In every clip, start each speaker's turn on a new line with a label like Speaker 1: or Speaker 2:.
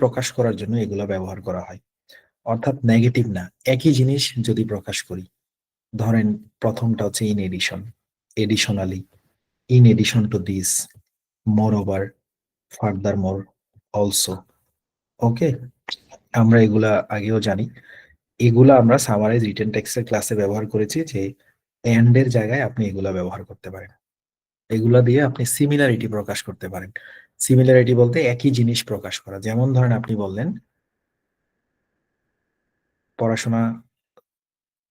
Speaker 1: প্রকাশ করার জন্য এগুলা ব্যবহার করা হয়। অর্থাৎ নেগেটিভ না, একই জিনিস যদি প্রকাশ করি, ধরেন প্রথমটা হচ্ছে in addition, additionally, in addition to this, moreover, furthermore, also. Okay, আমরা এগুলা আগেও জানি। এগুলা আমরা সামারাইজ রিটেন টেক্সটের ক্লাসে ব্যবহার করেছি যে এন্ড এর জায়গায় আপনি এগুলা ব্যবহার করতে পারেন। এগুলা দিয়ে আপনি সিমিলারিটি প্রকাশ করতে পারেন। সিমিলারিটি বলতে একই জিনিস প্রকাশ করা। যেমন ধরেন আপনি বললেন পড়াশোনা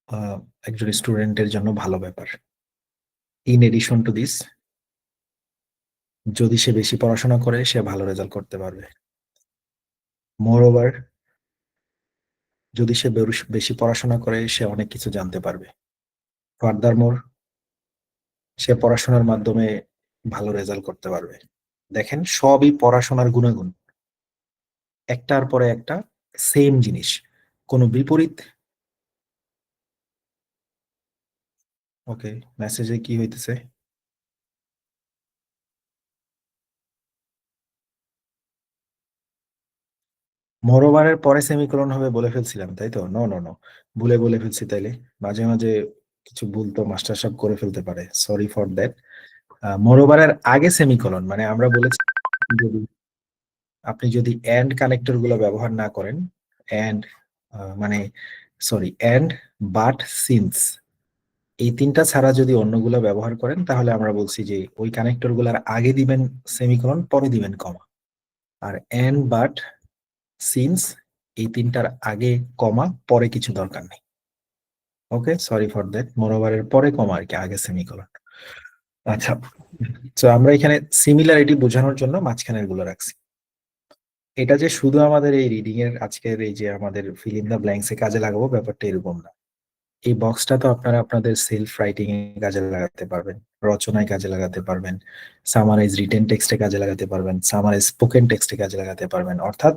Speaker 1: আহ, একজন স্টুডেন্টের জন্য ভালো ব্যাপার। ইন এডিশন টু দিস, যদি সে বেশি পড়াশোনা করে সে ভালো রেজাল্ট করতে পারবে। মোর ওভার, যদি সে বেশি পড়াশোনা করে সে অনেক কিছু জানতে পারবে। ফার্দার মোর, সে পড়াশোনার মাধ্যমে ভালো রেজাল্ট করতে পারবে। দেখেন সবই পড়াশোনার গুণাগুণ, একটার পরে একটা সেম জিনিস, কোনো বিপরীত। ওকে, মেসেজে কি হইতেছে? মোরওভারের পরে সেমিকোলন হবে বলে ফেলছিলাম, তাই তো? নো নো নো, ভুলে বলে ফেলছি তাইলে। মাঝে মাঝে কিছু ভুল তো মাস্টার সাহেব করে ফেলতে পারে, সরি ফর দ্যাট। মোরওভারের আগে সেমিকোলন মানে আমরা বলেছি যদি আপনি যদি এন্ড কানেক্টর গুলো ব্যবহার না করেন, এন্ড মানে সরি এন্ড, বাট, সিন্স, এই তিনটা ছাড়া যদি অন্যগুলো ব্যবহার করেন তাহলে আমরা বলছি যে ওই কানেক্টর গুলার আগে দিবেন সেমিকোলন, পরে দিবেন কমা। আর এন্ড, বাট, সিন্স, এই তিনটার আগে কমা, পরে কিছু দরকার নেই। ওকে, সরি ফর দ্যাট, মোরওভারের পরে কমা আর কি, আগে সেমিকোলন। আচ্ছা, তো আমরা এখানে সিমিলারিটি বোঝানোর জন্য মাঝখানের গুলো রাখছি। এটা যে শুধু আমাদের এই রিডিং এর আজকের এই যে আমাদের ফিল ইন দা ব্ল্যাঙ্কস এ কাজে লাগাবো ব্যাপারটা এরকম না। এই বক্সটা তো আপনারা আপনাদের সেলফ রাইটিং এ কাজে লাগাতে পারবেন, রচনায় কাজে লাগাতে পারবেন, সামারাইজ রিটেন টেক্সটে কাজে লাগাতে পারবেন, সামারাইজ স্পোকেন টেক্সটে কাজে লাগাতে পারবেন। অর্থাৎ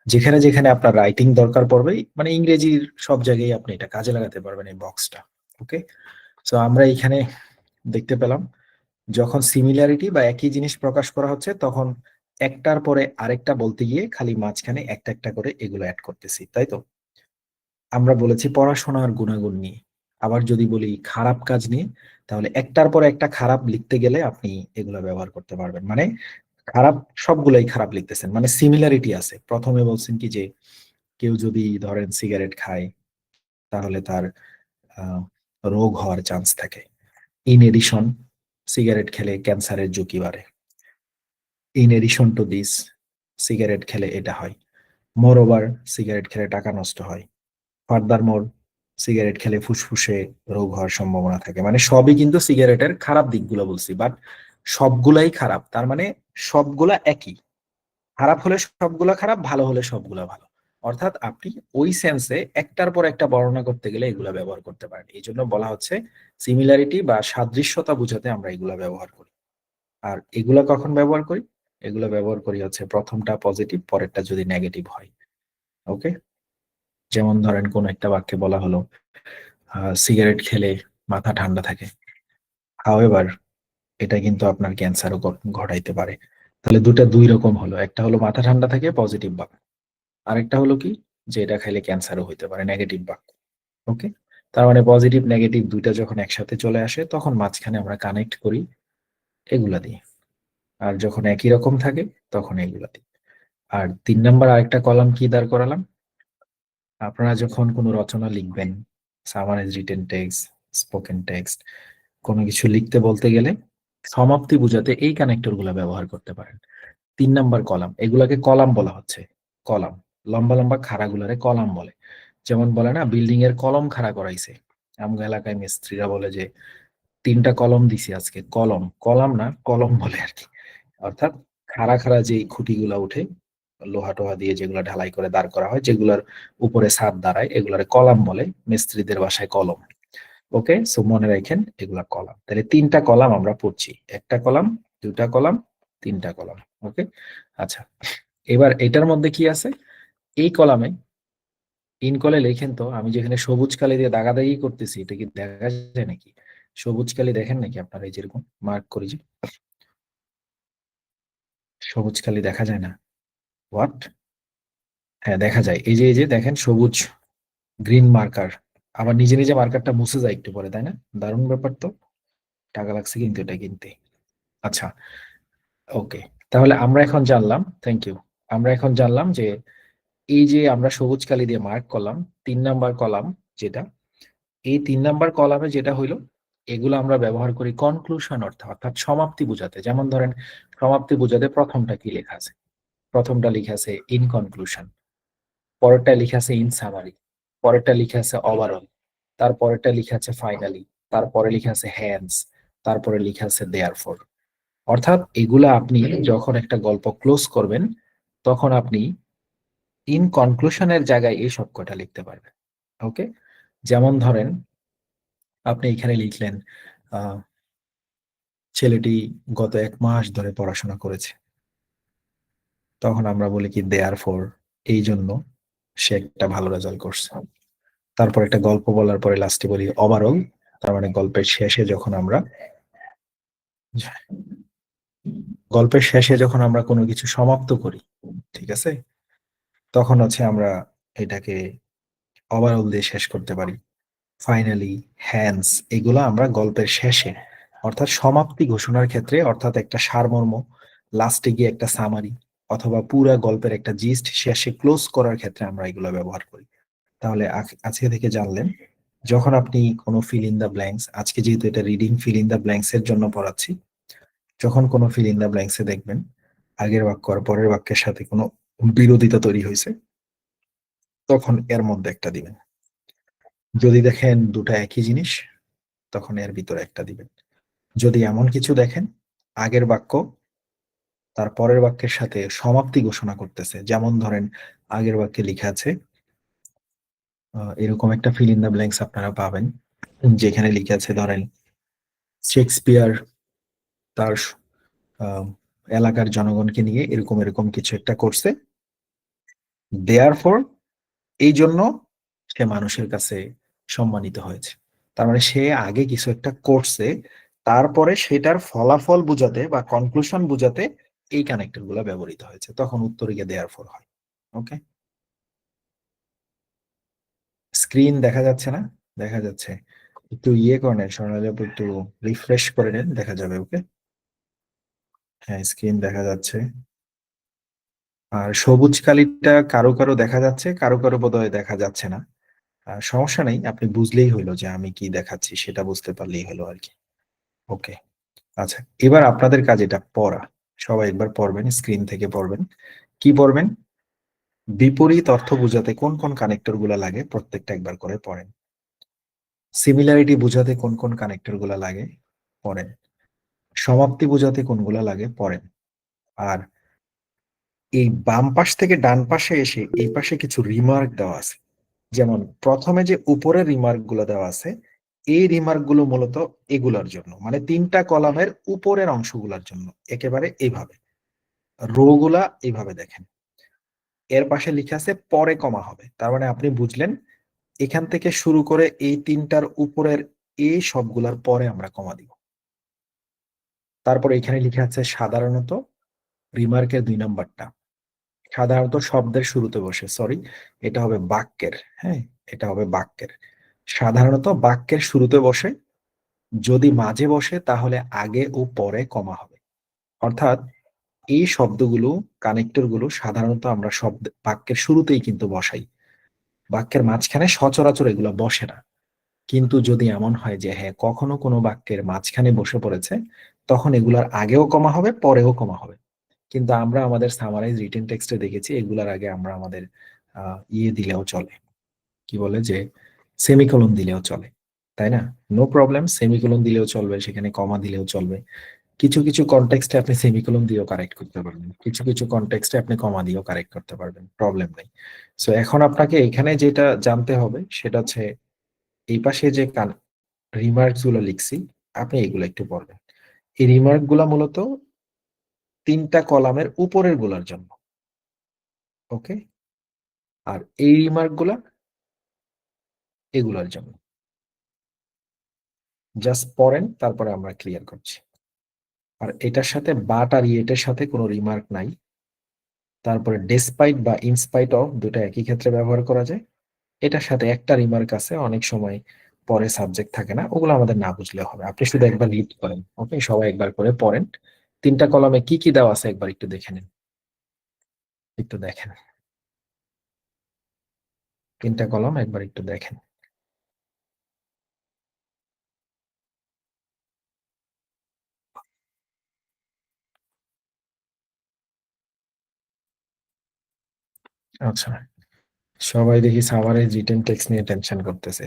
Speaker 1: যেখানে যেখানে আপনার রাইটিং দরকার পড়বে, মানে ইংরেজির সব জায়গায় আপনি এটা কাজে লাগাতে পারবেন এই বক্সটা। ওকে, তো আমরা এখানে দেখতে পেলাম যখন সিমিলারিটি বা একই জিনিস প্রকাশ করা হচ্ছে তখন একটার পরে আরেকটা বলতে গিয়ে খালি মাঝখানে একটা একটা করে এগুলো অ্যাড করতেছি, তাই তো? আমরা বলেছি পড়াশোনার গুণাগুণ নিয়ে। আবার যদি বলি খারাপ কাজ নিয়ে, তাহলে একটার পর একটা খারাপ লিখতে গেলে আপনি এগুলো ব্যবহার করতে পারবেন। মানে খারাপ, সবগুলাই খারাপ লিখতেছেন, মানে সিমিলারিটি আছে। প্রথমে বলছেন কি যে কেউ যদি ধরেন সিগারেট খায় তাহলে তার আহ, রোগ হওয়ার চান্স থাকে। ইন এডিশন, সিগারেট খেলে ক্যান্সারের ঝুঁকি বাড়ে। In addition to this, cigarette খেলে এটা হয়। মোর ওভার, সিগারেট খেলে টাকা নষ্ট হয়। ফার্দার মোর, সিগারেট খেলে ফুসফুসে রোগ হওয়ার সম্ভাবনা থাকে। মানে সবই কিন্তু সিগারেটের খারাপ দিকগুলো বলছি, বাট সবগুলাই খারাপ তার মানে সবগুলা একই। খারাপ হলে সবগুলা খারাপ, ভালো হলে সবগুলা ভালো। অর্থাৎ আপনি ওই সেন্সে একটার পর একটা বর্ণনা করতে গেলে এগুলা ব্যবহার করতে পারেন। এই জন্য বলা হচ্ছে সিমিলারিটি বা সাদৃশ্যতা বোঝাতে আমরা এগুলা ব্যবহার করি। আর এগুলা কখন ব্যবহার করি? এগুলা ব্যবহার করি হচ্ছে প্রথমটা পজিটিভ, পরেরটা যদি নেগেটিভ হয়। ওকে, যেমন ধরেন কোন একটা বাক্যে বলা হলো সিগারেট খেলে মাথা ঠান্ডা থাকে, হাওয়েভার এটা কিন্তু আপনার ক্যান্সারও ঘটাইতে পারে। তাহলে দুটা দুই রকম হলো, একটা হলো মাথা ঠান্ডা থাকে পজিটিভ বাক্য, আরেকটা হলো কি যে এটা খাইলে ক্যান্সারও হইতে পারে নেগেটিভ বাক্য। ওকে, তার মানে পজিটিভ নেগেটিভ দুইটা যখন একসাথে চলে আসে তখন মাঝখানে আমরা কানেক্ট করি এগুলা দিয়ে। আর যখন একই রকম থাকে তখন এগুলা দিই। আর 3 নাম্বার আরেকটা কলাম কি দাঁড় করালাম, আপনারা যখন কোনো রচনা লিখবেন, summarize written text, spoken text, কোনো কিছু লিখতে বলতে গেলে সমাপ্তি বোঝাতে এই কানেক্টর গুলা ব্যবহার করতে পারেন। 3 নাম্বার কলাম, এগুলাকে কলাম বলা হচ্ছে। কলাম, লম্বা লম্বা খাড়া গুলারে কলাম বলে। যেমন বলে না বিল্ডিং এর কলম খাড়া করাইছে, আমগো এলাকায় মিস্ত্রিরা বলে যে 3টা কলম দিছি আজকে, কলম, কলাম না কলম বলে আর কি। অর্থাৎ খাড়া খাড়া যে খুঁটিগুলা উঠে লোহা টোহা দিয়ে যেগুলা ঢালাই করে দাঁড় করা হয়, যেগুলার উপরে ছাদ দাঁড়ায়, এগুলারে কলাম বলে, মিস্ত্রিদের বাসায় কলম। ওকে, সো মনে রাখেন এগুলা কলাম। তাহলে 3টা কলাম আমরা পড়ছি, একটা কলাম, দুটা কলাম, 3টা কলাম। ওকে, আচ্ছা, এবার এটার মধ্যে কি আছে? এই কলামে ইন কলে লেখেন তো, আমি যেখানে সবুজ কালি দিয়ে দাগাদাগি করতেছি এটা কি দেখা যায় নাকি? সবুজ কালি দেখেন নাকি আপনারা? এই যেরকম মার্ক করি যে সবুজ কালি দেখা যায় না? হোয়াট? হ্যাঁ দেখা যায়, এই যে দেখেন সবুজ গ্রিন মার্কার, আবার নিজে নিজে মার্কারটা মুছে যায় একটু পরে, তাই না? দারুণ ব্যাপার তো, টাকা লাগছে কিন্তু এটা কিনতে। আচ্ছা, ওকে, তাহলে আমরা এখন জানলাম, থ্যাংক ইউ, আমরা এখন জানলাম যে এই যে আমরা সবুজ কালি দিয়ে মার্ক করলাম 3 নাম্বার কলাম, যেটা এই 3 নাম্বার কলামে যেটা হইলো, এগুলো আমরা ব্যবহার করি কনক্লুশন অর্থে, অর্থাৎ সমাপ্তি বোঝাতে। যেমন ধরেন সমাপ্তি বোঝাতে প্রথমটা কি লেখা আছে, প্রথমটা লেখা আছে ইন কনক্লুশন, পরেরটা লেখা আছে ইন সামারি, পরেরটা লেখা আছে ওভারঅল, তারপরেরটা লেখা আছে ফাইনালি, তারপরে লেখা আছে হ্যান্স, তারপরে লেখা আছে দেয়ারফর। অর্থাৎ এগুলা আপনি যখন একটা গল্প ক্লোজ করবেন, তখন আপনি ইন কনক্লুশনের জায়গায় এই সব কটা লিখতে পারবেন। ওকে, যেমন ধরেন আপনি এখানে লিখলেন আহ, ছেলেটি গত 1 মাস ধরে পড়াশোনা করেছে, তখন আমরা বলি কি দেয়ার ফর, এই জন্য সে একটা ভালো রেজাল্ট করছে। তারপর একটা গল্প বলার পরে লাস্টে বলি ওভারঅল, তার মানে গল্পের শেষে যখন আমরা কোনো কিছু সমাপ্ত করি, ঠিক আছে, তখন হচ্ছে আমরা এটাকে ওভারঅল দিয়ে শেষ করতে পারি। ফাইনালি, হ্যান্স, এগুলো আমরা গল্পের শেষে অর্থাৎ সমাপ্তি ঘোষণার ক্ষেত্রে, অর্থাৎ একটা সারমর্ম, লাস্টে গিয়ে একটা সামারি অথবা পুরা গল্পের একটা জিস্ট শেষে ক্লোজ করার ক্ষেত্রে আমরা এগুলো ব্যবহার করি। তাহলে আজকে থেকে জানলেন, যখন আপনি কোনো ফিল ইন দা ব্ল্যাঙ্কস, আজকে যেহেতু এটা reading fill in the blanks এর জন্য পড়াচ্ছি, যখন কোনো ফিল ইন দা ব্ল্যাঙ্কস এ দেখবেন আগের বাক্য আর পরের বাক্যের সাথে কোনো বিরোধিতা তৈরি হয়েছে, তখন এর মধ্যে একটা দিবেন। যদি দেখেন দুটা একই জিনিস, তখন এর ভিতরে একটা দিবেন। যদি এমন কিছু দেখেন আগের বাক্য তার পরের বাক্যের সাথে সমাপ্তি ঘোষণা করতেছে, যেমন ধরেন আগের বাক্যে লেখা আছে, এরকম একটা ফিল ইন দা ব্ল্যাঙ্কস আপনারা পাবেন যেখানে লিখে আছে, ধরেন শেক্সপিয়ার তার আহ, এলাকার জনগণকে নিয়ে এরকম এরকম কিছু একটা করছে, দেয়ার ফর, এই জন্য সে মানুষের কাছে সম্মানিত হয়েছে। তার মানে সে আগে কিছু একটা করছে, তারপরে সেটার ফলাফল বোঝাতে বা কনক্লুশন বোঝাতে এই কানেক্টর গুলা ব্যবহৃত হয়েছে, তখন উত্তরে গিয়ে দেয়ার ফর হয়। ওকে, স্ক্রিন দেখা যাচ্ছে না? দেখা যাচ্ছে, একটু ইয়ে করে নেন সোনালী আপু, একটু রিফ্রেশ করে নেন, দেখা যাবে। ওকে, হ্যাঁ স্ক্রিন দেখা যাচ্ছে। আর সবুজ কালিটা কারো কারো দেখা যাচ্ছে, কারো কারো বোধহয় দেখা যাচ্ছে না। সমস্যা নেই, আপনি বুঝলেই হলো যে আমি কি দেখাচ্ছি, সেটা বুঝতে পারলেই হলো আর কি। ওকে, আচ্ছা, এবার আপনাদের কাজ এটা পড়া, সবাই একবার পড়বেন, স্ক্রিন থেকে পড়বেন। কি পড়বেন? বিপরীত অর্থ বোঝাতে কোন কোন কানেক্টর গুলা লাগে প্রত্যেকটা একবার করে পড়েন। সিমিলারিটি বোঝাতে কোন কোন কানেক্টর গুলা লাগে পড়েন। সমাপ্তি বোঝাতে কোনগুলা লাগে পড়েন। আর এই বাম পাশ থেকে ডান পাশে এসে এই পাশে কিছু রিমার্ক দেওয়া আছে, যেমন প্রথমে যে উপরের রিমার্ক গুলো দেওয়া আছে, এই রিমার্ক গুলো মূলত এগুলার জন্য, মানে 3টা কলামের উপরের অংশগুলোর জন্য, একেবারে এইভাবে রো গুলা এইভাবে দেখেন। এর পাশে লিখে আছে পরে কমা হবে, তার মানে আপনি বুঝলেন এখান থেকে শুরু করে এই 3টার উপরের এই সবগুলার পরে আমরা কমা দিব। তারপর এখানে লিখে আছে সাধারণত, রিমার্কের 2 নাম্বারটা সাধারণত শব্দের শুরুতে বসে, সরি, এটা হবে বাক্যের, হ্যাঁ, এটা হবে বাক্যের। সাধারণত বাক্যের শুরুতে বসে, যদি মাঝে বসে তাহলে আগে ও পরে কমা হবে। অর্থাৎ এই শব্দগুলো, কানেক্টর গুলো সাধারণত আমরা শব্দ বাক্যের শুরুতেই কিন্তু বসাই, বাক্যের মাঝখানে সচরাচর এগুলো বসে না। কিন্তু যদি এমন হয় যে হ্যাঁ কখনো কোনো বাক্যের মাঝখানে বসে পড়েছে, তখন এগুলার আগেও কমা হবে, পরেও কমা হবে। কিন্তু আমরা আমাদের সামারাইজ রিটেন টেক্সটে দেখেছি এগুলার আগে আমরা আমাদের ইয়ে দিলেও চলে, কি বলে যে সেমিকোলন দিলেও চলে, তাই না? নো প্রবলেম, সেমিকোলন দিলেও চলবে, সেখানে কমা দিলেও চলবে। কিছু কিছু কনটেক্সটে আপনি সেমিকোলন দিয়েও কারেক্ট করতে পারবেন, কিছু কিছু কনটেক্সটে আপনি কমা দিয়েও কারেক্ট করতে পারবেন, প্রবলেম নেই। সো এখন আপনাকে এখানে যেটা জানতে হবে সেটা হচ্ছে এই পাশে যে রিমার্কস গুলো লিখছি, আপনি এগুলো একটু পড়বেন। এই রিমার্ক গুলা মূলত 3টা কলামের উপরের গুলার জন্য। ওকে, আর এই রিমার্ক গুলা এগুলার জন্য। জাস্ট পড়েন, তারপরে আমরা ক্লিয়ার করছি। আর এটার সাথে বাট আর ইয়েটের সাথে কোনো রিমার্ক নাই, তারপরে ডেসপাইট বা ইনস্পাইট অফ, দুটো একই ক্ষেত্রে ব্যবহার করা যায়। এটার সাথে একটা রিমার্ক আছে, অনেক সময় পরে সাবজেক্ট থাকে না, ওগুলো আমাদের না বুঝলে হবে, আপনি শুধু একবার লিড করেন। ওকে, সবাই একবার করে পড়েন। তিনটা কলামে কি কি দেওয়া আছে একবার একটু দেখে নিন, একটু দেখেন। তিনটা কলাম একবার একটু দেখেন। আচ্ছা, সবাই দেখি সাভারের রিটেন টেক্সট নিয়ে টেনশন করতেছে।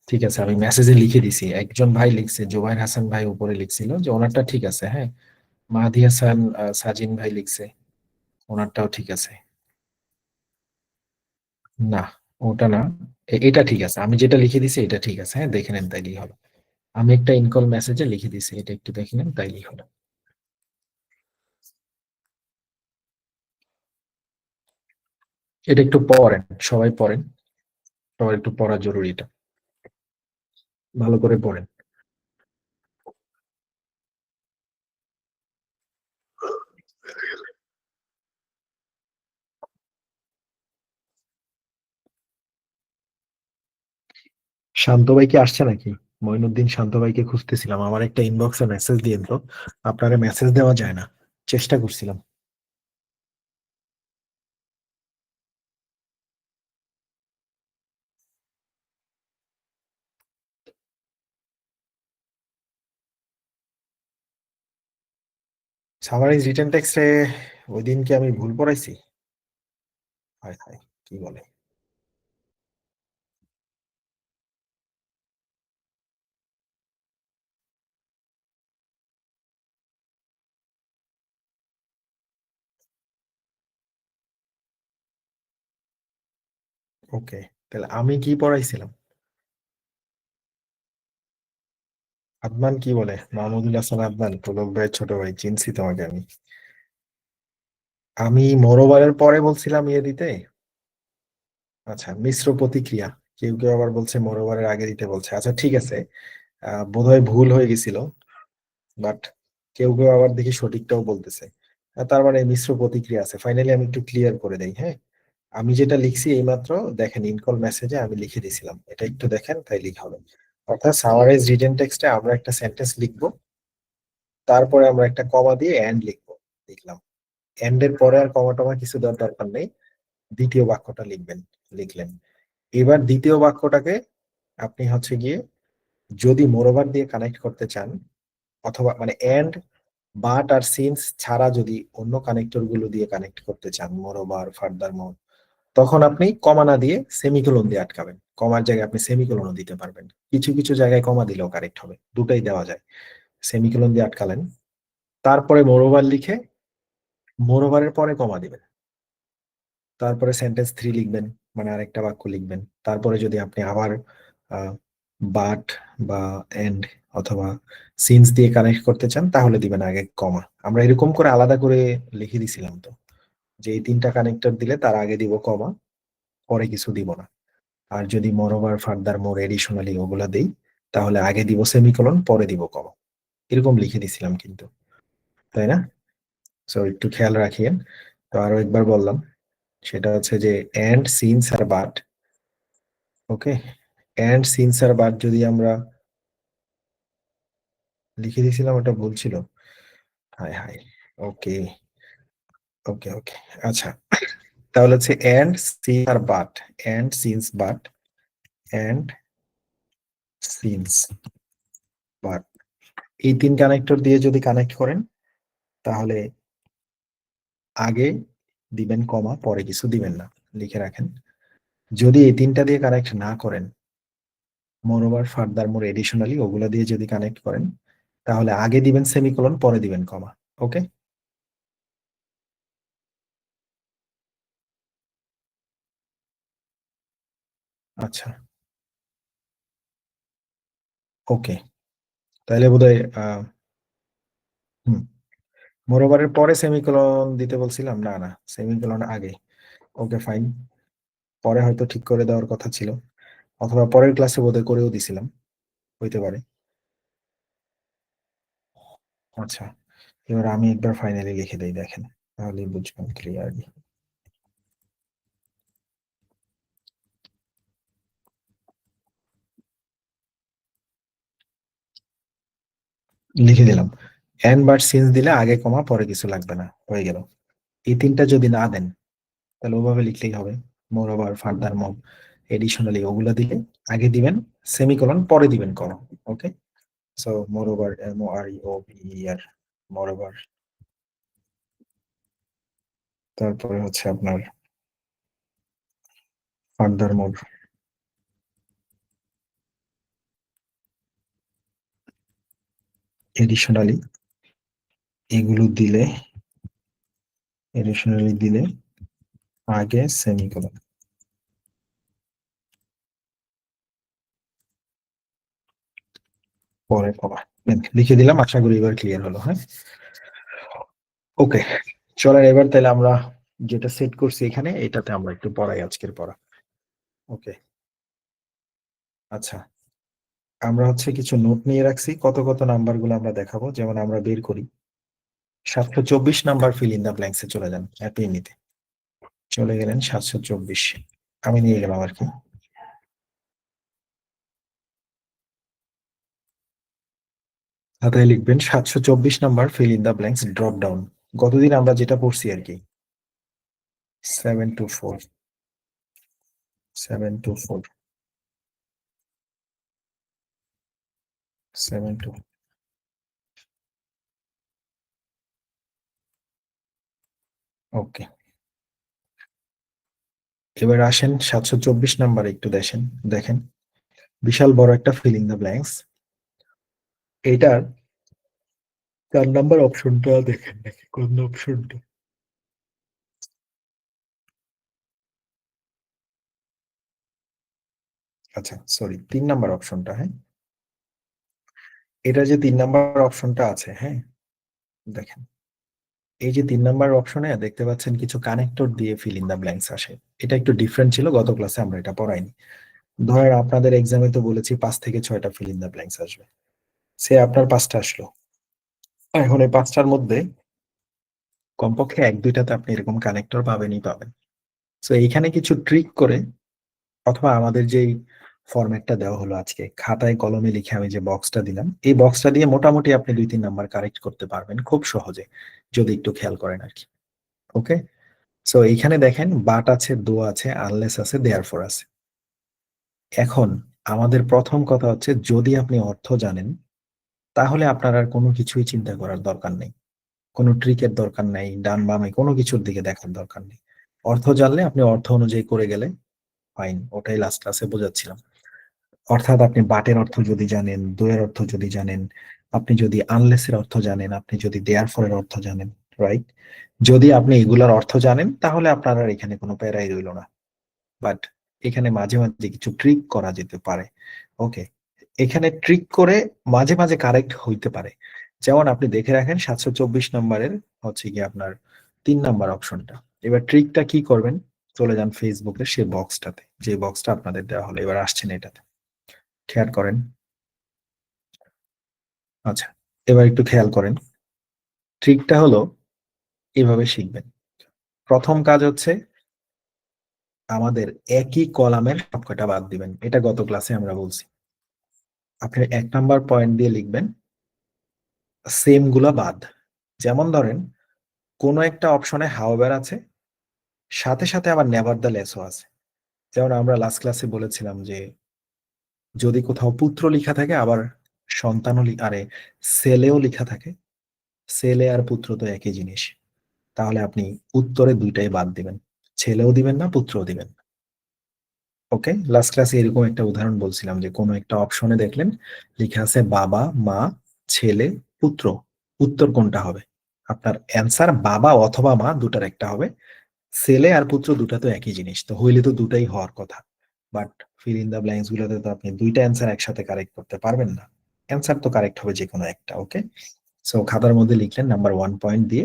Speaker 1: ঠিক আছে, আমি মেসেজে লিখে দিছি, একজন ভাই লিখছে, জুবাইর হাসান ভাই উপরে লিখছিল যে ওনারটা ঠিক আছে, হ্যাঁ। মাহাদি হাসান সাজিন ভাই লিখছে, ওনারটাও ঠিক আছে। না, ওটা না, এটা ঠিক আছে, আমি যেটা লিখে দিছি এটা ঠিক আছে, হ্যাঁ, দেখে নেন তাইলেই হবে। আমি একটা ইনকল মেসেজে লিখে দিছি, এটা একটু দেখে নেন তাইলেই হবে। এটা একটু পড়েন, সবাই পড়েন, সবার একটু পড়া জরুরি এটা, ভালো করে পড়েন। শান্ত ভাই কি আসছে নাকি? মঈনুদ্দিন শান্ত ভাইকে খুঁজতেছিলাম, আমার একটা ইনবক্সে মেসেজ দিয়ে তো, আপনারা মেসেজ দেওয়া যায় না, চেষ্টা করছিলাম। সামারাইজ রিটেন টেক্সটে ওই দিন কি আমি ভুল পড়াইছি? হায় হায়, কি বলে! ওকে, তাহলে আমি কি পড়াইছিলাম? আদনান কি বলে? মাহমুদুল হাসান আদনান, পুলক ভাইয়ের ছোট ভাই, চিনছি তোমাকে আমি। আমি মোরোবারের পরে বলছিলাম ইয়ে দিতে। আচ্ছা, মিশ্র প্রতিক্রিয়া। কেউ কেউ আবার বলছে মোরোবারের আগে দিতে বলছে, আচ্ছা ঠিক আছে। বোধহয় ভুল হয়ে গেছিল, বাট কেউ কেউ আবার দেখি সঠিকটাও বলতেছে। তার মানে মিশ্র প্রতিক্রিয়া আছে। ফাইনালি আমি একটু ক্লিয়ার করে দেই, হ্যাঁ। আমি যেটা লিখছি এইমাত্র দেখেন, ইনকল মেসেজে আমি লিখে দিয়েছিলাম, এটা একটু দেখেন তাইলেই হবে। অর্থাৎ সামারাইজ রিটেন টেক্সটে আমরা একটা সেন্টেন্স লিখবো, তারপরে আমরা একটা কমা দিয়ে এন্ড লিখবো, লিখলাম। এন্ড এর পরে আর কমা টমা কিছু দেওয়ার দরকার নেই, দ্বিতীয় বাক্যটা লিখবেন, লিখলেন। এবার দ্বিতীয় বাক্যটাকে আপনি হচ্ছে গিয়ে যদি মোরওভার দিয়ে কানেক্ট করতে চান, অথবা মানে এন্ড, বাট আর সিন্স ছাড়া যদি অন্য কানেক্টর গুলো দিয়ে কানেক্ট করতে চান, মোরওভার, ফার্দার মোর, তখন আপনি কমা না দিয়ে সেমিকোলন দিয়ে আটকাবেন। কমার জায়গায় আপনি সেমিকোলনও দিতে পারবেন, কিছু কিছু জায়গায় কমা দিলেও কারেক্ট হবে, দুটাই দেওয়া যায়। সেমিকোলন দিয়ে আটকালেন, তারপরে মোরওভার লিখে মোরওভারের পরে কমা দিবেন, তারপরে সেন্টেন্স থ্রি লিখবেন, মানে আরেকটা বাক্য লিখবেন। তারপরে যদি আপনি আবার বাট বা এন্ড অথবা সিন্স দিয়ে কানেক্ট করতে চান, তাহলে দিবেন আগে কমা। আমরা এরকম করে আলাদা করে লিখে দিছিলাম তো, যে এই তিনটা কানেক্টর দিলে তার আগে দিব কমা, পরে কিছু দিব না। আর যদি মোরওভার, ফার্দার মোর, এডিশনালি ওগুলা দেই, তাহলে আগে দিব সেমিকোলন, পরে দিব কমা। এরকম লিখে দিছিলাম কিন্তু, তাই না? সো একটু খেয়াল রাখিয়েন। তো আরো একবার বললাম, সেটা হচ্ছে যে এন্ড, সিন্স আর বাট। ওকে, এন্ড, সিন্স আর বাট যদি আমরা লিখে দিয়েছিলাম, ওটা ভুল ছিল। Hi hi. Okay, okay, okay. আচ্ছা, তাহলে হচ্ছে এন্ড, সিন্স আর but, and, since, but, and, since, but, এই তিন কানেক্টর দিয়ে যদি কানেক্ট করেন, তাহলে আগে দিবেন কমা, পরে কিছু দিবেন না, লিখে রাখেন। যদি এই তিনটা দিয়ে কানেক্ট না করেন, মোরওভার, ফার্দার মোর, এডিশনালি ওগুলা দিয়ে যদি কানেক্ট করেন, তাহলে আগে দিবেন সেমিকোলন, পরে দিবেন কমা। ওকে। আচ্ছা, ওকে, তাহলে বোধহয় হুম, মোরওভারের পরে সেমিকোলন দিতে বলছিলাম, না না, সেমিকোলন আগে। ওকে, ফাইন। পরে হয়তো ঠিক করে দেওয়ার কথা ছিল, অথবা পরের ক্লাসে বোধহয় করেও দিছিলাম, হইতে পারে। আচ্ছা, এবার আমি একবার ফাইনালি লিখে দিই, দেখেন, তাহলে বুঝবেন ক্লিয়ারলি। লিখে দিলাম। এন্ড বাট সিন্স দিলে আগে কমা পরে কিছু লাগবে না, হয়ে গেল। এই তিনটা যদি না দেন তাহলে ওভাবে লিখলেই হবে। Moreover, furthermore, additionally, ওগুলা দিলে আগে দিবেন সেমিকোলন, পরে দিবেন comma. Okay, so moreover, MOREOVER, moreover, তারপরে হচ্ছে আপনার ফার্দার মোর, এডিশনালি, এগুলো দিলে, এডিশনালি দিলে আগে সেমিকোলন, পরে কমা। লিখে দিলাম, আশা করি এবার ক্লিয়ার হলো। হ্যাঁ, ওকে, চলেন এবার তাহলে আমরা যেটা সেট করছি এখানে এটাতে আমরা একটু পড়াই আজকের পড়া। ওকে, আচ্ছা, আমরা হচ্ছে কিছু নোট নিয়ে রাখছি, কত কত নাম্বার গুলো আমরা দেখাবো, যেমন আমরা বের করি 724 number, fill in the blanks এ চলে যান, হ্যাপি নিতে চলে গেলেন 724, আমি নিয়ে গেলাম আর কি। খাতায় লিখবেন 724 number, fill in the blanks, drop down. গতদিন আমরা যেটা পড়ছি আর কি, 724, 724, 7 টু, ওকে। এবার আসেন 724 নাম্বার, একটু দেখেন, দেখেন বিশাল বড় একটা ফিল ইন দা ব্ল্যাঙ্কস, এটার 4 নাম্বার অপশনটা দেখেন নাকি, কোন অপশনটা? আচ্ছা সরি, 3 নাম্বার অপশনটা, হ্যাঁ। এটা যে 3 নাম্বার অপশনটা আছে, হ্যাঁ, দেখেন, এই যে 3 নাম্বার অপশনে দেখতে পাচ্ছেন কিছু কানেক্টর দিয়ে ফিল ইন দা ব্ল্যাঙ্কস আসে। এটা একটু ডিফারেন্ট ছিল, গত ক্লাসে আমরা এটা পড়াইনি। ধরেন আপনাদের এক্সামে তো বলেছি 5 থেকে 6টা ফিল ইন দা ব্ল্যাঙ্কস আসবে, সে আপনার 5টা আসলো, এখন এই 5টার মধ্যে কমপক্ষে 1-2টাতে আপনি এরকম কানেক্টর পাবেনই পাবেন। তো এইখানে কিছু ট্রিক করে, অথবা আমাদের যেই ফরম্যাটটা দেওয়া হলো আজকে, খাতায় কলমে লিখে আমি যে বক্সটা দিলাম, এই বক্সটা দিয়ে মোটামুটি আপনি 2-3 নাম্বার কারেক্ট করতে পারবেন খুব সহজে, যদি একটু খেয়াল করেন আর কি। ওকে, সো এইখানে দেখেন বাট আছে, দো আছে, আনলেস আছে, দেয়ারফর আছে। এখন আমাদের প্রথম কথা হচ্ছে, যদি আপনি অর্থ জানেন তাহলে আপনার আর কোনো কিছুই চিন্তা করার দরকার নেই, কোনো ট্রিকের দরকার নেই, ডান বামে কোনো কিছুর দিকে দেখার দরকার নেই। অর্থ জানলে আপনি অর্থ অনুযায়ী করে গেলে ফাইন, ওটাই লাস্ট ক্লাসে বোঝাচ্ছিলাম। অর্থাৎ আপনি বাটের অর্থ যদি জানেন, দোয়ের অর্থ যদি জানেন, আপনি যদি আনলেসের অর্থ জানেন, আপনি যদি দেয়ার ফরের অর্থ জানেন, রাইট, যদি আপনি এগুলার অর্থ জানেন তাহলে আপনার আর এখানে কোনো প্যারাই রইল না। বাট এখানে মাঝে মাঝে কিছু ট্রিক করা যেতে পারে। ওকে, এখানে ট্রিক করে মাঝে মাঝে কারেক্ট হইতে পারে। যেমন আপনি দেখে রাখেন 724 নাম্বারের হচ্ছে কি আপনার 3 নাম্বার অপশনটা। এবার ট্রিকটা কি করবেন, চলে যান ফেসবুকের সেই বক্সটাতে, যে বক্সটা আপনাদের দেওয়া হলো, এবার আসছেন এটাতে, খেয়াল করেন। আচ্ছা, এবার একটু খেয়াল করেন, ট্রিকটা হলো এভাবে শিখবেন। প্রথম কাজ হচ্ছে আমাদের একই কলামের সবকটা বাদ দিবেন, এটা গত ক্লাসে আমরা বলছি। আপনি 1 নাম্বার পয়েন্ট দিয়ে লিখবেন সেম গুলা বাদ। যেমন ধরেন কোনো একটা অপশনে হাওয়ার আছে, সাথে সাথে আবার নেভার দ্য লেসও আছে। যেমন আমরা লাস্ট ক্লাসে বলেছিলাম যে যদি কোথাও পুত্র লেখা থাকে আবার সন্তানও আরে ছেলেও লেখা থাকে, ছেলে আর পুত্র তো একই জিনিস, তাহলে আপনি উত্তরে দুইটাই বাদ দিবেন, ছেলেও দিবেন না, পুত্রও দিবেন না। ওকে, লাস্ট ক্লাসে এরকম একটা উদাহরণ বলছিলাম যে কোনো একটা অপশনে দেখলেন লেখা আছে বাবা, মা, ছেলে, পুত্র, উত্তর কোনটা হবে? আপনার অ্যান্সার বাবা অথবা মা, দুটার একটা হবে। ছেলে আর পুত্র দুটা তো একই জিনিস, তো হইলে তো দুটাই হওয়ার কথা। But fill in the blanks গুলোতে তো আপনি দুইটা অ্যান্সার একসাথে কারেক্ট করতে পারবেন না, অ্যান্সার তো কারেক্ট হবে যে কোনো একটা। ওকে, সো খাতার মধ্যে লিখলেন নাম্বার 1 পয়েন্ট দিয়ে,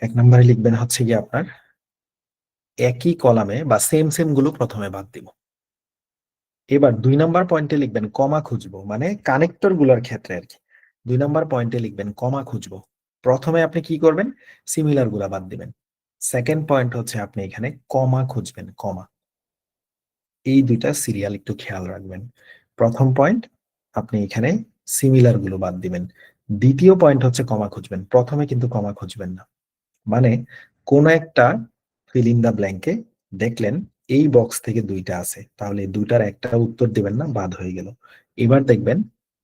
Speaker 1: 1 নাম্বারে লিখবেন হচ্ছে কি আপনার একই কলামে বা সেম সেম গুলো প্রথমে বাদ দিব। এবার 2 নাম্বার পয়েন্টে লিখবেন কমা খুঁজবো, মানে কানেক্টর গুলার ক্ষেত্রে আর কি। 2 নাম্বার পয়েন্টে লিখবেন কমা খুঁজবো। প্রথমে আপনি কি করবেন, সিমিলার গুলা বাদ দিবেন। সেকেন্ড পয়েন্ট হচ্ছে আপনি এখানে কমা খুঁজবেন, কমা। এই দুইটা সিরিয়াল একটু খেয়াল রাখবেন। প্রথম পয়েন্ট, আপনি এখানে সিমিলার গুলো বাদ দিবেন। দ্বিতীয় পয়েন্ট হচ্ছে কমা খুঁজবেন, প্রথমে কিন্তু কমা খুঁজবেন না। মানে কোন একটা ফিল ইন দা ব্ল্যাঙ্কে দেখলেন এই বক্স থেকে দুইটা আছে, তাহলে এই দুইটার একটা উত্তর দিবেন না, বাদ হয়ে গেল। এবার দেখবেন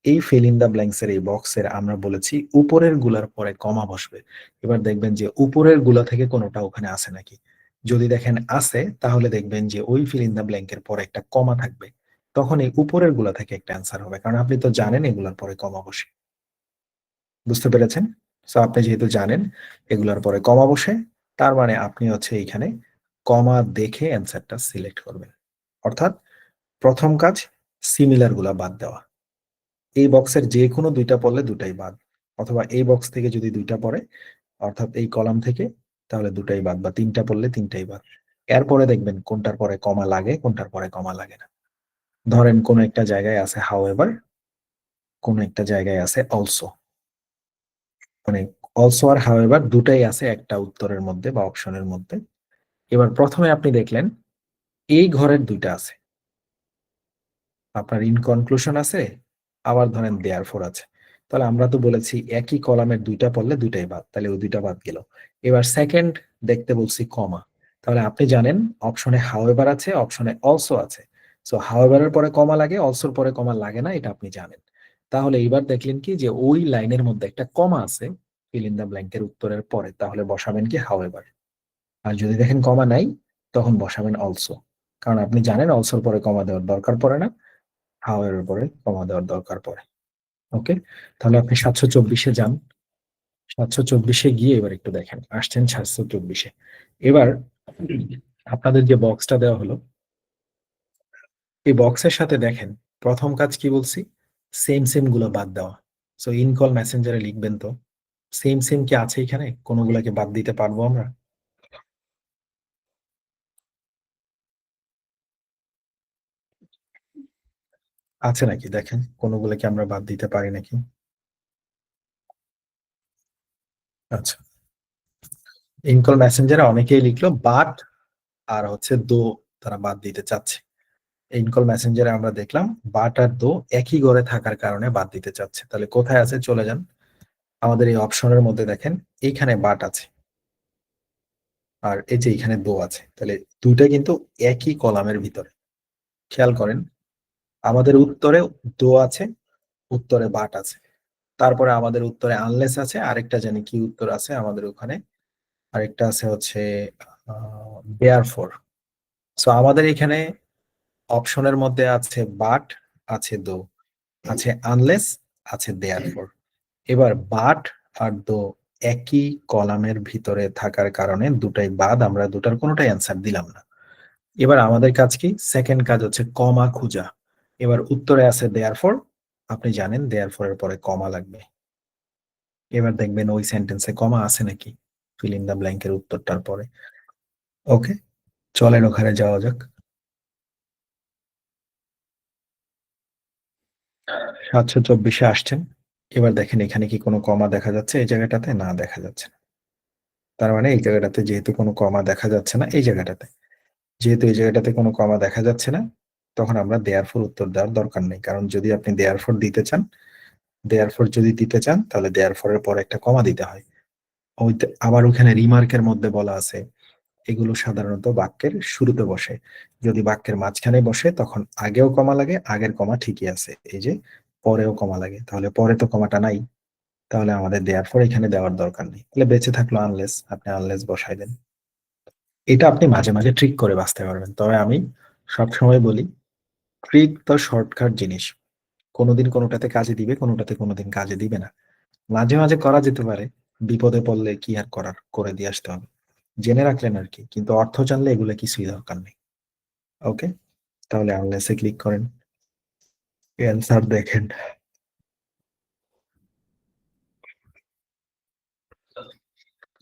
Speaker 1: এই ফিল ইন দা ব্ল্যাঙ্কস এর এই বক্সের আমরা বলেছি উপরের গুলার পরে কমা বসবে। এবার দেখবেন যে উপরের গুলা থেকে কোনোটা ওখানে আছে নাকি। যদি দেখেন আছে, তাহলে দেখবেন যে ওই ফিল ইন দা ব্ল্যাঙ্কের পরে একটা কমা থাকবে। তখন এই উপরের গুলা থেকে একটা অ্যান্সার হবে, কারণ আপনি তো জানেন এগুলার পরে কমা বসে। বুঝতে পেরেছেন? সো আপনি যেহেতু জানেন এগুলার পরে কমা বসে, তার মানে আপনি হচ্ছে এইখানে কমা দেখে অ্যান্সারটা সিলেক্ট করবেন। অর্থাৎ প্রথম কাজ সিমিলার গুলা বাদ দেওয়া। এই বক্সের যে কোনো দুইটা পড়লে দুটাই বাদ, অথবা এই বক্স থেকে যদি দুইটা পড়ে, অর্থাৎ এই কলাম থেকে, তাহলে দুটাই বাদ, বা তিনটা পড়লে তিনটাই বাদ। এরপরে দেখবেন কোনটার পরে কমা লাগে, কোনটার পরে কমা লাগে না। ধরেন কোন একটা জায়গায় আছে হাউএভার, কোন একটা জায়গায় আছে অলসো। মানে অলসো আর হাউএভার দুটাই আছে একটা উত্তরের মধ্যে বা অপশনের মধ্যে। এবার প্রথমে আপনি দেখলেন এই ঘরের দুইটা আছে, আপনার ইনকনক্লুশন আছে, আবার ধরেন দেয়ার ফোর আছে। তাহলে আমরা তো বলেছি একই কলামের দুইটা পড়লে দুইটাই বাদ, তাহলে ওই দুইটা বাদ গেল। এবার সেকেন্ড দেখতে বলছি কমা, তাহলে আপনি জানেন অপশনে হাউএভার আছে, অপশনে অলসো আছে। সো হাউএভারের পরে কমা লাগে, অলসোর পরে কমা লাগে না, এটা আপনি জানেন। তাহলে এইবার দেখলেন কি যে ওই লাইনের মধ্যে একটা কমা আছে ফিল ইন দা ব্ল্যাঙ্কের উত্তরের পরে, তাহলে বসাবেন কি হাউএভার। আর যদি দেখেন কমা নাই, তখন বসাবেন অলসো, কারণ আপনি জানেন অলসোর পরে কমা দেওয়ার দরকার পড়ে না, হাওয়ার উপরে কমা দেওয়ার দরকার পড়ে। ওকে, তাহলে আপনি 724-এ যান। 724-এ গিয়ে এবার একটু দেখেন, আসছেন 724-এ। এবার আপনাদের যে বক্সটা দেওয়া হলো, এই বক্সের সাথে দেখেন প্রথম কাজ কি বলছি, সেম সেম গুলো বাদ দেওয়া। সো ইন কল মেসেঞ্জারে লিখবেন তো সেম সেম কি আছে এখানে, কোনগুলাকে বাদ দিতে পারবো আমরা? আছে নাকি দেখেন, কোনগুলোকে আমরা বাদ দিতে পারি নাকি। আচ্ছা, ইন কল মেসেঞ্জারে অনেকেই লিখলো বাট আর হচ্ছে দো, তারা বাদ দিতে চাচ্ছে। ইনকল মেসেঞ্জারে আমরা দেখলাম বাট আর দো একই ঘরে থাকার কারণে বাদ দিতে চাচ্ছে। তাহলে কোথায় আছে, চলে যান আমাদের এই অপশনের মধ্যে, দেখেন এইখানে বাট আছে আর এই যে এখানে দো আছে, তাহলে দুইটা কিন্তু একই কলামের ভিতরে। খেয়াল করেন, আমাদের উত্তরে দো আছে, উত্তরে বাট আছে, তারপরে আমাদের উত্তরে আনলেস আছে, আরেকটা জানি কি উত্তর আছে আমাদের ওখানে, আরেকটা আছে হচ্ছে দেয়ার ফর। সো আমাদের এখানে অপশনের মধ্যে আছে বাট, আছে দো, আছে আনলেস, আছে দেয়ারফর। এবার বাট আর দো একই কলামের ভিতরে থাকার কারণে দুটাই বাদ, আমরা দুটার কোনোটাই অ্যান্সার দিলাম না। এবার আমাদের কাজ কি, সেকেন্ড কাজ হচ্ছে কমা খুঁজা। এবার উত্তরে আছে দেয়ারফর, আপনি জানেন দেয়ারফর এর পরে কমা লাগবে। এবার দেখবেন ওই সেন্টেন্সে কমা আছে নাকি ফিল ইন দা ব্ল্যাঙ্কের উত্তরটার পরে। ওকে, চলেন ওখানে যাওয়া যাক। 724-এ আসছেন। এবার দেখেন এখানে কি কোনো কমা দেখা যাচ্ছে এই জায়গাটাতে, না দেখা যাচ্ছে না। তার মানে এই জায়গাটাতে যেহেতু কোনো কমা দেখা যাচ্ছে না, এই জায়গাটাতে যেহেতু এই জায়গাটাতে কোনো কমা দেখা যাচ্ছে না, তখন আমরা দেয়ার ফর উত্তর দেওয়ার দরকার নেই। কারণ যদি আপনি দেয়ার ফর দিতে চান, দেয়ার ফর যদি দিতে চান তাহলে দেয়ার ফরের পর একটা কমা দিতে হয়। আবার ওখানে রিমার্কের মধ্যে বলা আছে এগুলো সাধারণত বাক্যের শুরুতে বসে, যদি বাক্যের মাঝখানে বসে তখন আগেও কমা লাগে, আগের কমা ঠিকই আছে, এই যে পরেও কমা লাগে, তাহলে পরে তো কমাটা নাই, তাহলে আমাদের দেয়ার ফর এখানে দেওয়ার দরকার নেই। তাহলে বেঁচে থাকলো আনলেস, আপনি আনলেস বসাই দেন। এটা আপনি মাঝে মাঝে ট্রিক করে বাঁচতে পারবেন, তবে আমি সবসময় বলি ট্রিক তো শর্টকাট জিনিস, কোনোদিন কোনোটাতে কাজে দিবে, কোনোটাতে কোনোদিন কাজে দিবে না। মাঝে মাঝে করা যেতে পারে, বিপদে পড়লে কি আর করার, করে দিয়ে আসতে হবে, জেনে রাখলেন আর কি, কিন্তু অর্থ জানলে এগুলো কিছুই দরকার নেই। ওকে, তাহলে আনলেসে ক্লিক করেন, অ্যান্সার দেখেন,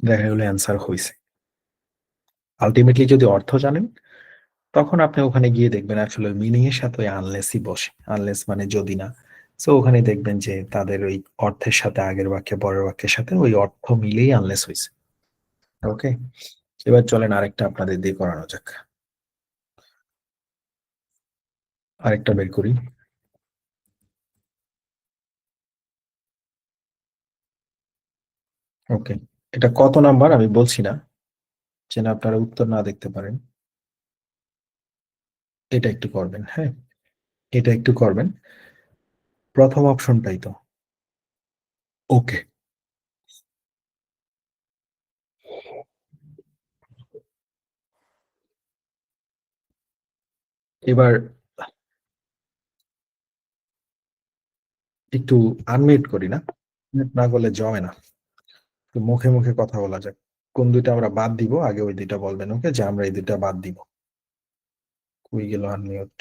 Speaker 1: দেখা গেলো অ্যান্সার হয়েছে। আলটিমেটলি যদি অর্থ জানেন, তখন আপনি ওখানে গিয়ে দেখবেন আসলে মিনিং এর সাথে ওই আনলেসই বসে, আনলেস মানে যদি না। সো ওখানে দেখবেন যে তাদের ওই অর্থের সাথে আগের বাক্যে পরের বাক্যের সাথে ওই অর্থ মিলেই আনলেস হয়েছে। ওকে, এবার চলেন আরেকটা আপনাদের দিয়ে করানো যাক। আরেকটা বের করি। ওকে, এটা কত নাম্বার আমি বলছি না, যেন আপনারা উত্তর না দেখতে পারেন। এটা একটু করবেন, হ্যাঁ, এটা একটু করবেন, প্রথম অপশনটাই তো। ওকে, এবার একটু আনমিউট করি না, mute না করলে জমে না, তো মুখে মুখে কথা বলা যাক। কোন দুইটা আমরা বাদ দিব আগে ওই দুইটা বলবেন, ওকে, যে আমরা এই দুইটা বাদ দিব। কই গেল আনমিউট,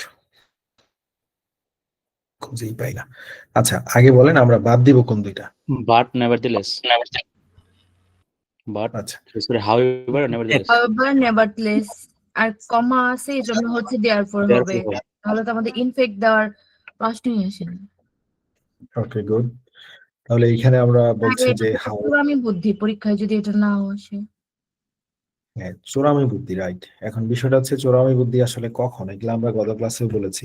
Speaker 1: খুঁজেই পাই না। আচ্ছা, আগে বলেন আমরা বাদ দিব কোন দুইটা।
Speaker 2: But nevertheless. But
Speaker 1: আচ্ছা,
Speaker 2: sorry, however, nevertheless.
Speaker 3: However, nevertheless, আর কমা আছে এই জন্য হচ্ছে therefore হবে,
Speaker 2: Therefore,
Speaker 3: তাহলে তো আমাদের ইনফেক্ট দেওয়ার প্রশ্নই আসে না।
Speaker 1: ওকে, গুড। তাহলে এইখানে আমরা বলছি
Speaker 3: আগে
Speaker 1: যে
Speaker 3: এটা তো আমি বুদ্ধি পরীক্ষায় যদি এটা নাও আসে।
Speaker 1: হ্যাঁ, চোরামি বুদ্ধি, রাইট। এখন বিষয়টা হচ্ছে চোরামি বুদ্ধি আসলে কখন, এগুলো আমরা গত ক্লাসেও বলেছি।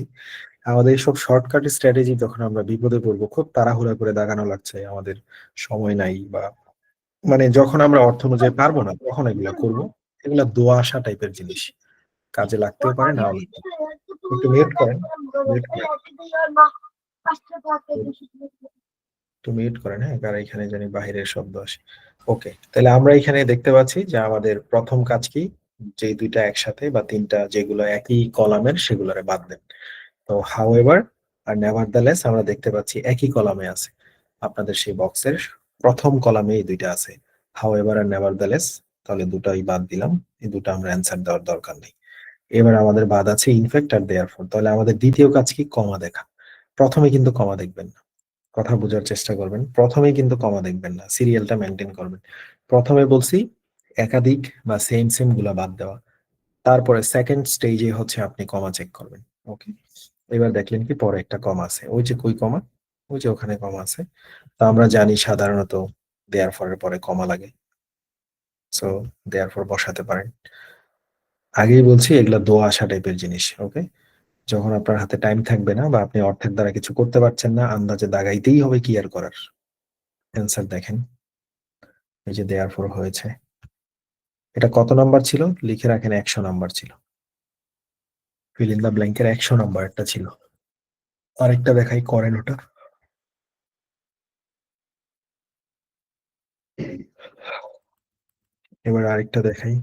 Speaker 1: আমাদের সব শর্টকাট স্ট্র্যাটেজি যখন আমরা বিপদে পড়বো, খুব তাড়াহুড়া করে দাগানো লাগছে, আমাদের সময় নাই, বা মানে যখন আমরা অর্থ অনুযায়ী পারবো না তখন এগুলা করব, এগুলা দোয়া আসা টাইপের জিনিস, কাজে লাগতেও পারে নাও লাগতে পারে। একটু মিউট করেন, মিউট করেন, একটু মিউট করেন, হ্যাঁ, কারণ এখানে জানি বাহিরের শব্দ আসে। ওকে, তাহলে আমরা এখানে দেখতে পাচ্ছি যে আমাদের প্রথম কাজ কি, যে দুইটা একসাথে বা তিনটা যেগুলো একই কলামের সেগুলোরে বাদ দেন। তো হাউএভার আর নেভারদালেস আমরা দেখতে পাচ্ছি একই কলামে আছে, আপনাদের সেই বক্সের প্রথম কলামে এই দুইটা আছে, হাউএভার আর নেভারদালেস। তাহলে দুটাই বাদ দিলাম, এই দুটো আমরা অ্যান্সার দেওয়ার দরকার নেই। এবার আমাদের বাদ আছে ইনফেক্ট আর দেয়ারফর। তাহলে আমাদের দ্বিতীয় কাজ কি, কমা দেখা। প্রথমে কিন্তু কমা দেখবেন না, কথা বোঝার চেষ্টা করবেন, প্রথমেই কিন্তু কমা দেখবেন না, সিরিয়ালটা মেনটেন করবেন। প্রথমে বলছি একাধিক বা সেম সেম গুলা বাদ দেওয়া, তারপরে সেকেন্ড স্টেজে হচ্ছে আপনি কমা চেক করবেন। ওকে, এবার দেখলেন কি পরে একটা কমা আছে, ওই যে কই কমা, ওই যে ওখানে কমা আছে। তো আমরা জানি সাধারণত দেয়ার ফরের পরে কমা লাগে, সো দেয়ার ফর বসাতে পারেন। আগেই বলছি এগুলা দোয়া আসা টাইপের জিনিস, ওকে। যখন আপনার হাতে টাইম থাকবে না বা আপনি অর্থের দ্বারা কিছু করতে পারছেন না, আন্দাজে দাগাইতেই হবে, কি আর করার। অ্যান্সার দেখেন, এই যে দেয়ার ফর হয়েছে, এটা কত নাম্বার ছিল লিখে রাখেন, 100 নাম্বার ছিল, ফিল ইন দা ব্ল্যাঙ্কের 100 নাম্বার একটা ছিল। আরেকটা দেখাই, করেন ওটা। এবার আরেকটা দেখাই,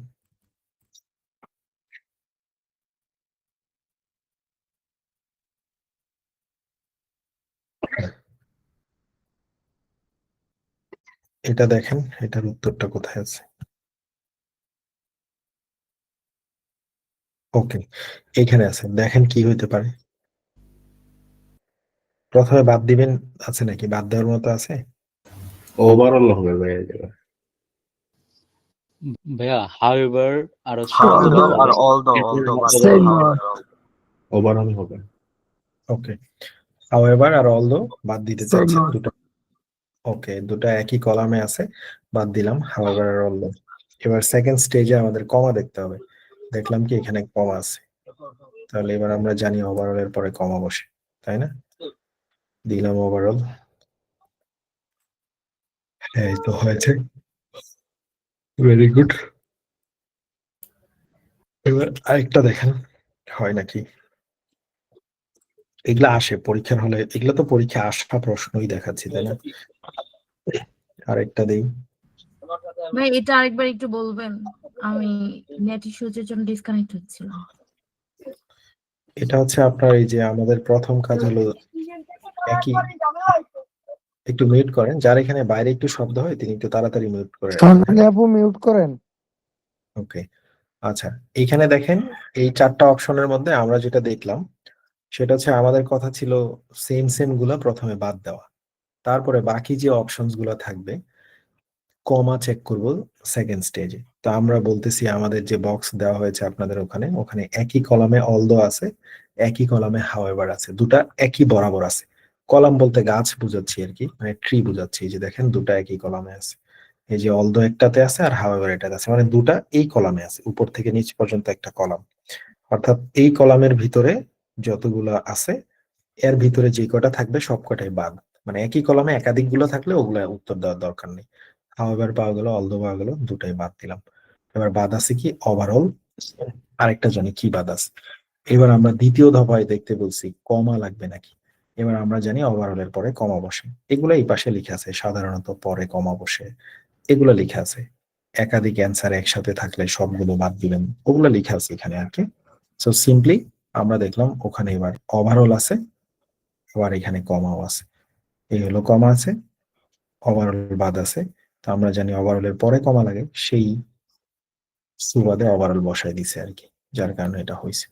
Speaker 1: এটা দেখেন, এটার উত্তরটা কোথায় আছে। ওকে, এখানে আছে, দেখেন কি হইতে পারে। প্রথমে বাদ দিবেন আছে নাকি, বাদ দেওয়ার মতো আছে?
Speaker 4: ওভারঅল হবে ভাই এই জায়গায়।
Speaker 2: ভাইয়া however আর হচ্ছে
Speaker 5: However
Speaker 2: although
Speaker 5: আর
Speaker 2: হবে।
Speaker 5: although
Speaker 2: Therefore,
Speaker 5: বাদ
Speaker 2: although
Speaker 5: দাও,
Speaker 2: হবে।
Speaker 5: however আর although।
Speaker 4: ওভারঅল হবে।
Speaker 1: ওকে, হাউএভার আর অলদো বাদ দিতে চাচ্ছেন দুটো, ওকে, দুটো একই কলামে আছে, বাদ দিলাম হাউএভার আর অলদো। এবার সেকেন্ড স্টেজে আমাদের কমা দেখতে হবে, দেখলাম কি এখানে কমা আছে, তাহলে এবার আমরা জানি ওভারঅল এর পরে কমা বসে, তাই না? দিলাম ওভারঅল, এই তো হয়েছে, ভেরি গুড। এবার আরেকটা দেখেন হয় নাকি। এগুলা আসে পরীক্ষার হলে, এগুলা তো পরীক্ষা আসা প্রশ্নই দেখাচ্ছি, তাই না? আরেকটা দেই,
Speaker 3: ভাই এটা আরেকবার একটু বলবেন, আমি নেট ইস্যুর জন্য ডিসকানেক্ট হচ্ছিলাম।
Speaker 1: এটা হচ্ছে আপনার এই যে আমাদের প্রথম কাজ হলো একই, একটু মিউট করেন, যার এখানে বাইরে একটু শব্দ হয় তিনি একটু তাড়াতাড়ি মিউট করে রাখেন।
Speaker 6: আপু মিউট করেন।
Speaker 1: ওকে, আচ্ছা, এইখানে দেখেন এই চারটা অপশনের মধ্যে আমরা যেটা দেখলাম সেটা হচ্ছে আমাদের কথা ছিল সেম সেম গুলা প্রথমে বাদ দেওয়া, তারপরে বাকি যে অপশনস গুলা থাকবে কমা চেক করব সেকেন্ড স্টেজে। তো আমরা বলতেছি আমাদের যে বক্স দেওয়া হয়েছে আপনাদের ওখানে, ওখানে একই কলামে অলদো আছে, একই কলামে হাউএভার আছে, দুটা একই বরাবর আছে। কলাম বলতে গাছ বুঝাচ্ছি আর কি, মানে ট্রি বুঝাচ্ছি, এই যে দেখেন দুটা একই কলামে আছে, এই যে অলদো একটাতে আছে আর হাউএভার এটাতে আছে, মানে দুটা এই কলামে আছে, উপর থেকে নিচ পর্যন্ত একটা কলাম। অর্থাৎ এই কলামের ভিতরে যতগুলা আছে এর ভিতরে যে কটা থাকবে সব কটাই বাদ, মানে একই কলামে একাধিক গুলো থাকলে ওগুলা উত্তর দেওয়ার দরকার নেই। হাউএভার পাওয়া গেল, অলদো পাওয়া গেল, দুটাই বাদ দিলাম। এবার বাদ আছে কি ওভারঅল, আরেকটা জানি কি বাদ আছে। এবার আমরা দ্বিতীয় দফায় দেখতে বলছি কমা লাগবে নাকি। এবার আমরা জানি ওভারঅল এর পরে কমা বসে, এগুলো এই পাশে লিখে আছে, সাধারণত পরে কমা বসে, এগুলো লিখে আছে। একাধিক অ্যান্সার একসাথে থাকলে সবগুলো বাদ দিবেন, ওগুলো লিখে আছে এখানে আর কি। সো সিম্পলি আমরা দেখলাম ওখানে এবার ওভারঅল আছে, আবার এখানে কমাও আছে। এই হলো কমা আছে, ওভারঅল বাদ আছে। তো আমরা জানি ওভারঅল এর পরে কমা লাগে, সেই সুবাদে ওভারঅল বসাই দিছে আর কি, যার কারণে এটা হয়েছে।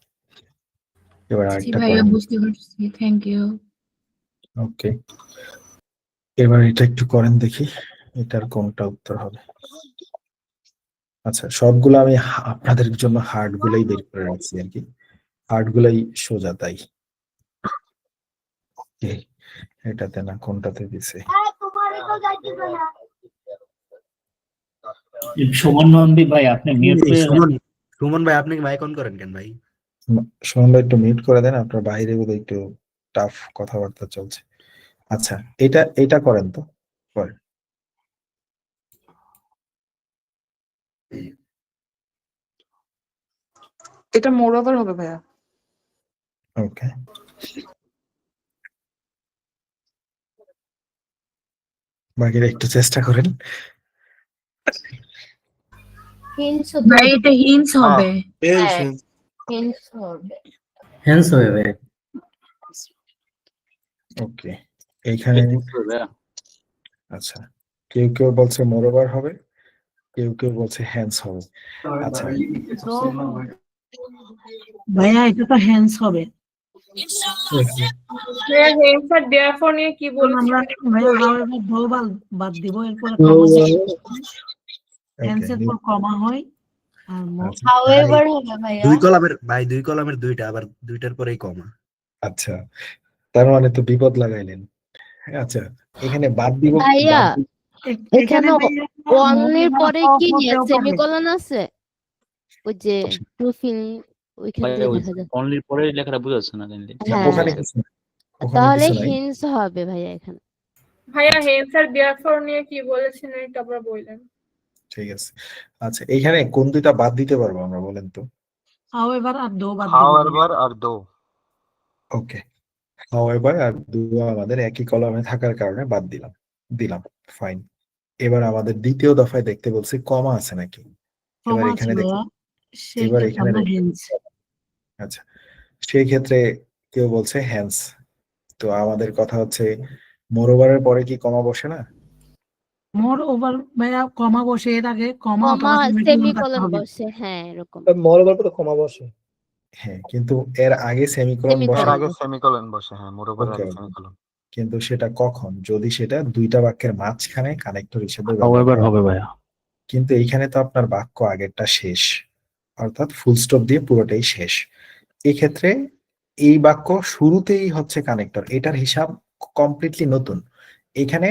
Speaker 1: এবার
Speaker 3: জি
Speaker 1: আরেকটা
Speaker 3: ভাইয়া
Speaker 1: করেন।
Speaker 3: বুঝতে পারছি, থ্যাংক ইউ।
Speaker 1: ওকে, এবার এটা একটু করেন দেখি এটার কোনটা উত্তর হবে। আচ্ছা, সবগুলো আমি আপনাদের জন্য হার্ড গুলাই বের করে রাখছি আর কি, হার্ড গুলাই সোজা তাই। Okay, এটাতে না, কোনটাতে দিছে?
Speaker 5: সুমন নন্দী ভাই আপনি মিউট করে দেন।
Speaker 6: সুমন ভাই আপনি মাইক অন করেন কেন ভাই?
Speaker 1: সুমন ভাই একটু মিউট করে দেন, আপনার বাইরে বোধহয় একটু টাফ কথাবার্তা চলছে। আচ্ছা, এটা করেন তো, করেন।
Speaker 7: এটা মোর ওভার হবে ভাইয়া।
Speaker 1: ওকে, বাকিরা একটু চেষ্টা করেন।
Speaker 3: ভাই এটা হিন্স হবে।
Speaker 5: হ্যান্স হবে ভাই।
Speaker 1: ওকে, এইখানে আচ্ছা, কেউ কেউ বলছে মোরওভার হবে, কেউ কেউ বলছে হ্যান্স হবে। আচ্ছা,
Speaker 8: ভাইয়া এটা তো হ্যান্স হবে।
Speaker 7: হেন্সার দেয়ারফর নিয়ে কি
Speaker 8: কারণ আমরা
Speaker 7: বলছি?
Speaker 8: ভাইয়া হাউএভার ডবল বাদ দিব, এরপরে হ্যান্সের পর কমা হয় আর
Speaker 1: আচ্ছা,
Speaker 9: হাউএভার হবে ভাইয়া।
Speaker 6: দুই কলামের দুইটা, আবার দুইটার পরেই কমা।
Speaker 1: আচ্ছা, তার মানে তো বিপদ লাগাইলেন। আচ্ছা, এখানে বাদ দিব কি?
Speaker 9: ভাইয়া
Speaker 1: বাদ দিব-
Speaker 9: এখানে
Speaker 8: ভাইয়া
Speaker 9: ওয়ানের পরে কি
Speaker 8: হতেও পারে।
Speaker 9: সেমিকোলন আছে? ওই যে প্রুফিং ওইখানে
Speaker 2: ভাই, ওই
Speaker 9: দেখা যায়।
Speaker 2: অনলির পরে লেখাটা বুঝা যাচ্ছে না জানলে।
Speaker 1: না,
Speaker 9: হ্যাঁ।
Speaker 1: ওখানে কিছু না, ওখানে
Speaker 9: তাহলে
Speaker 1: কিছু নাই।
Speaker 9: হিন্স হবে ভাইয়া এখানে।
Speaker 7: ভাইয়া হেন্সার দেয়ারফর নিয়ে কি বলেছেন এটা আবার বললেন।
Speaker 1: ঠিক আছে, আচ্ছা, এইখানে কোন দুইটা বাদ দিতে পারবো আমরা বলেন তো?
Speaker 8: হাউএভার আর দো বাদ দিব।
Speaker 10: হাওয়ারবার আর দো।
Speaker 1: ওকে, হাউএভার আর দুটো আমাদের একই কলামে থাকার কারণে বাদ দিলাম, ফাইন। এবার আমাদের দ্বিতীয় দফায় দেখতে বলছি কমা আছে নাকি। এবার
Speaker 8: কমা আছে
Speaker 1: এখানে দেখি,
Speaker 8: ভাইয়া, সেই
Speaker 1: এবার
Speaker 8: ক্ষেত্রে
Speaker 1: এখানে
Speaker 8: আমরা
Speaker 1: দেখি।
Speaker 8: হ্যান্স।
Speaker 1: আচ্ছা, সেই ক্ষেত্রে কেউ বলছে হ্যান্স। তো আমাদের কথা হচ্ছে মোরওভারের পরে কি কমা বসে না?
Speaker 8: মোর ওভার ভাইয়া কমা বসে, এর আগে কমা
Speaker 9: কমা
Speaker 8: অথবা সেমিকোলন থাকতে
Speaker 9: সেমিকোলন
Speaker 8: হবে।
Speaker 9: বসে, হ্যাঁ এরকম।
Speaker 1: হ্যাঁ, কিন্তু এর আগে সেমিকোলন বসে
Speaker 10: এর
Speaker 9: সেমিকোলন
Speaker 10: আগে
Speaker 9: বসে।
Speaker 10: সেমিকোলন বসে, হ্যাঁ মোরওভার
Speaker 1: Okay,
Speaker 10: আগে
Speaker 1: okay.
Speaker 10: সেমিকোলন।
Speaker 1: কিন্তু সেটা কখন? যদি সেটা দুইটা বাক্যের মাঝখানে কানেক্টর হিসেবে ব্যবহার
Speaker 2: হাউএভার
Speaker 1: করা
Speaker 2: হবে
Speaker 1: হয়।
Speaker 2: ভাইয়া।
Speaker 1: কিন্তু এইখানে তো আপনার বাক্য আগেরটা শেষ, অর্থাৎ ফুল স্টপ দিয়ে পুরোটাই শেষ। এক্ষেত্রে এই বাক্য শুরুতেই হচ্ছে কানেক্টর, এটার হিসাব কমপ্লিটলি নতুন। এখানে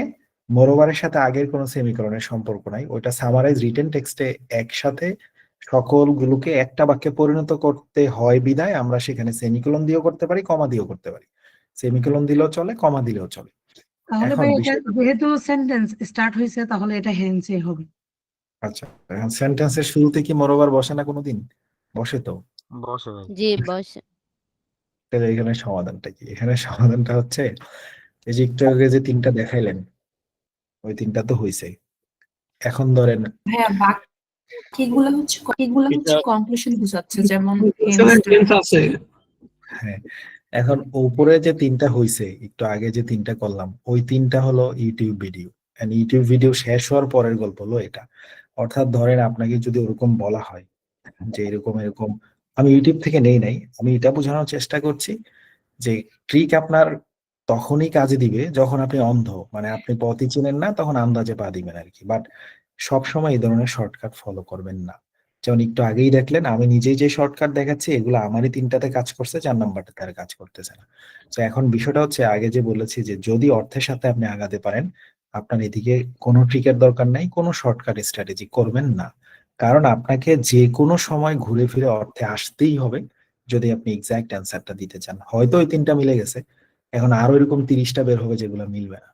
Speaker 1: মোরওভারের সাথে আগের কোনো সেমিকোলনের সম্পর্ক নাই, ওইটা সামারাইজ রিটেন টেক্সটে একসাথে সকলগুলোকে একটা বাক্যে পরিণত করতে হয় বিধায় আমরা সেখানে সেমিকোলন দিয়েও করতে পারি, কমা দিয়েও করতে পারি। সেমিকোলন দিলেও চলে, কমা দিলেও চলে।
Speaker 8: তাহলে
Speaker 1: এখন
Speaker 8: ভাই এটা
Speaker 1: বিষয়টা-
Speaker 8: যেহেতু সেন্টেন্স স্টার্ট হয়েছে তাহলে এটা হ্যান্সই হবে।
Speaker 1: আচ্ছা, এখন সেন্টেন্সের শুরুতে কি মোরওভার বসে না কোনোদিন? বসে তো।
Speaker 10: বসে ভাই।
Speaker 9: জি বসে।
Speaker 1: তাহলে এখানে সমাধানটা কি? এখানে সমাধানটা হচ্ছে এই যে একটু আগে যে তিনটা দেখাইলেন, ওই তিনটা তো হইছে। এখন ধরেন
Speaker 7: হ্যাঁ, বাকিগুলো হচ্ছে কনক্লুশন বোঝাচ্ছে, যেমন
Speaker 1: হ্যাঁ, এখন উপরে যে তিনটা হইছে, একটু আগে যে তিনটা করলাম, ওই তিনটা হলো ইউটিউব ভিডিও। ইউটিউব ভিডিও শেষ হওয়ার পরের গল্প হলো এটা। অর্থাৎ ধরেন আপনাকে যদি ওরকম বলা হয় যে এরকম এরকম, আমি ইউটিউব থেকে নেই নাই, আমি এটা বোঝানোর চেষ্টা করছি যে ট্রিক আপনার তখনই কাজে দিবে যখন আপনি অন্ধ, মানে আপনি পথই চিনেন না, তখন আন্দাজে পা দিবেন আর কি। বাট সবসময় এই ধরনের শর্টকাট ফলো করবেন না। যেমন একটু আগেই দেখলেন আমি নিজেই যে শর্টকাট দেখাচ্ছি, এগুলো আমারই তিনটাতে কাজ করছে, 4 নাম্বারটাতে আর কাজ করতেছে না। তো এখন বিষয়টা হচ্ছে, আগে যে বলেছি যে যদি অর্থের সাথে আপনি আগাতে পারেন, আপনার এদিকে কোনো ট্রিকের দরকার নাই, কোনো শর্টকাট স্ট্র্যাটেজি করবেন না। কারণ আপনাকে যে কোনো সময় ঘুরে ফিরে অর্থে আসতেই হবে যদি আপনি এক্সাক্ট অ্যান্সারটা দিতে চান। হয়তো ওই তিনটা মিলে গেছে, এখন আরো এরকম 30টা বের হবে যেগুলো মিলবে না।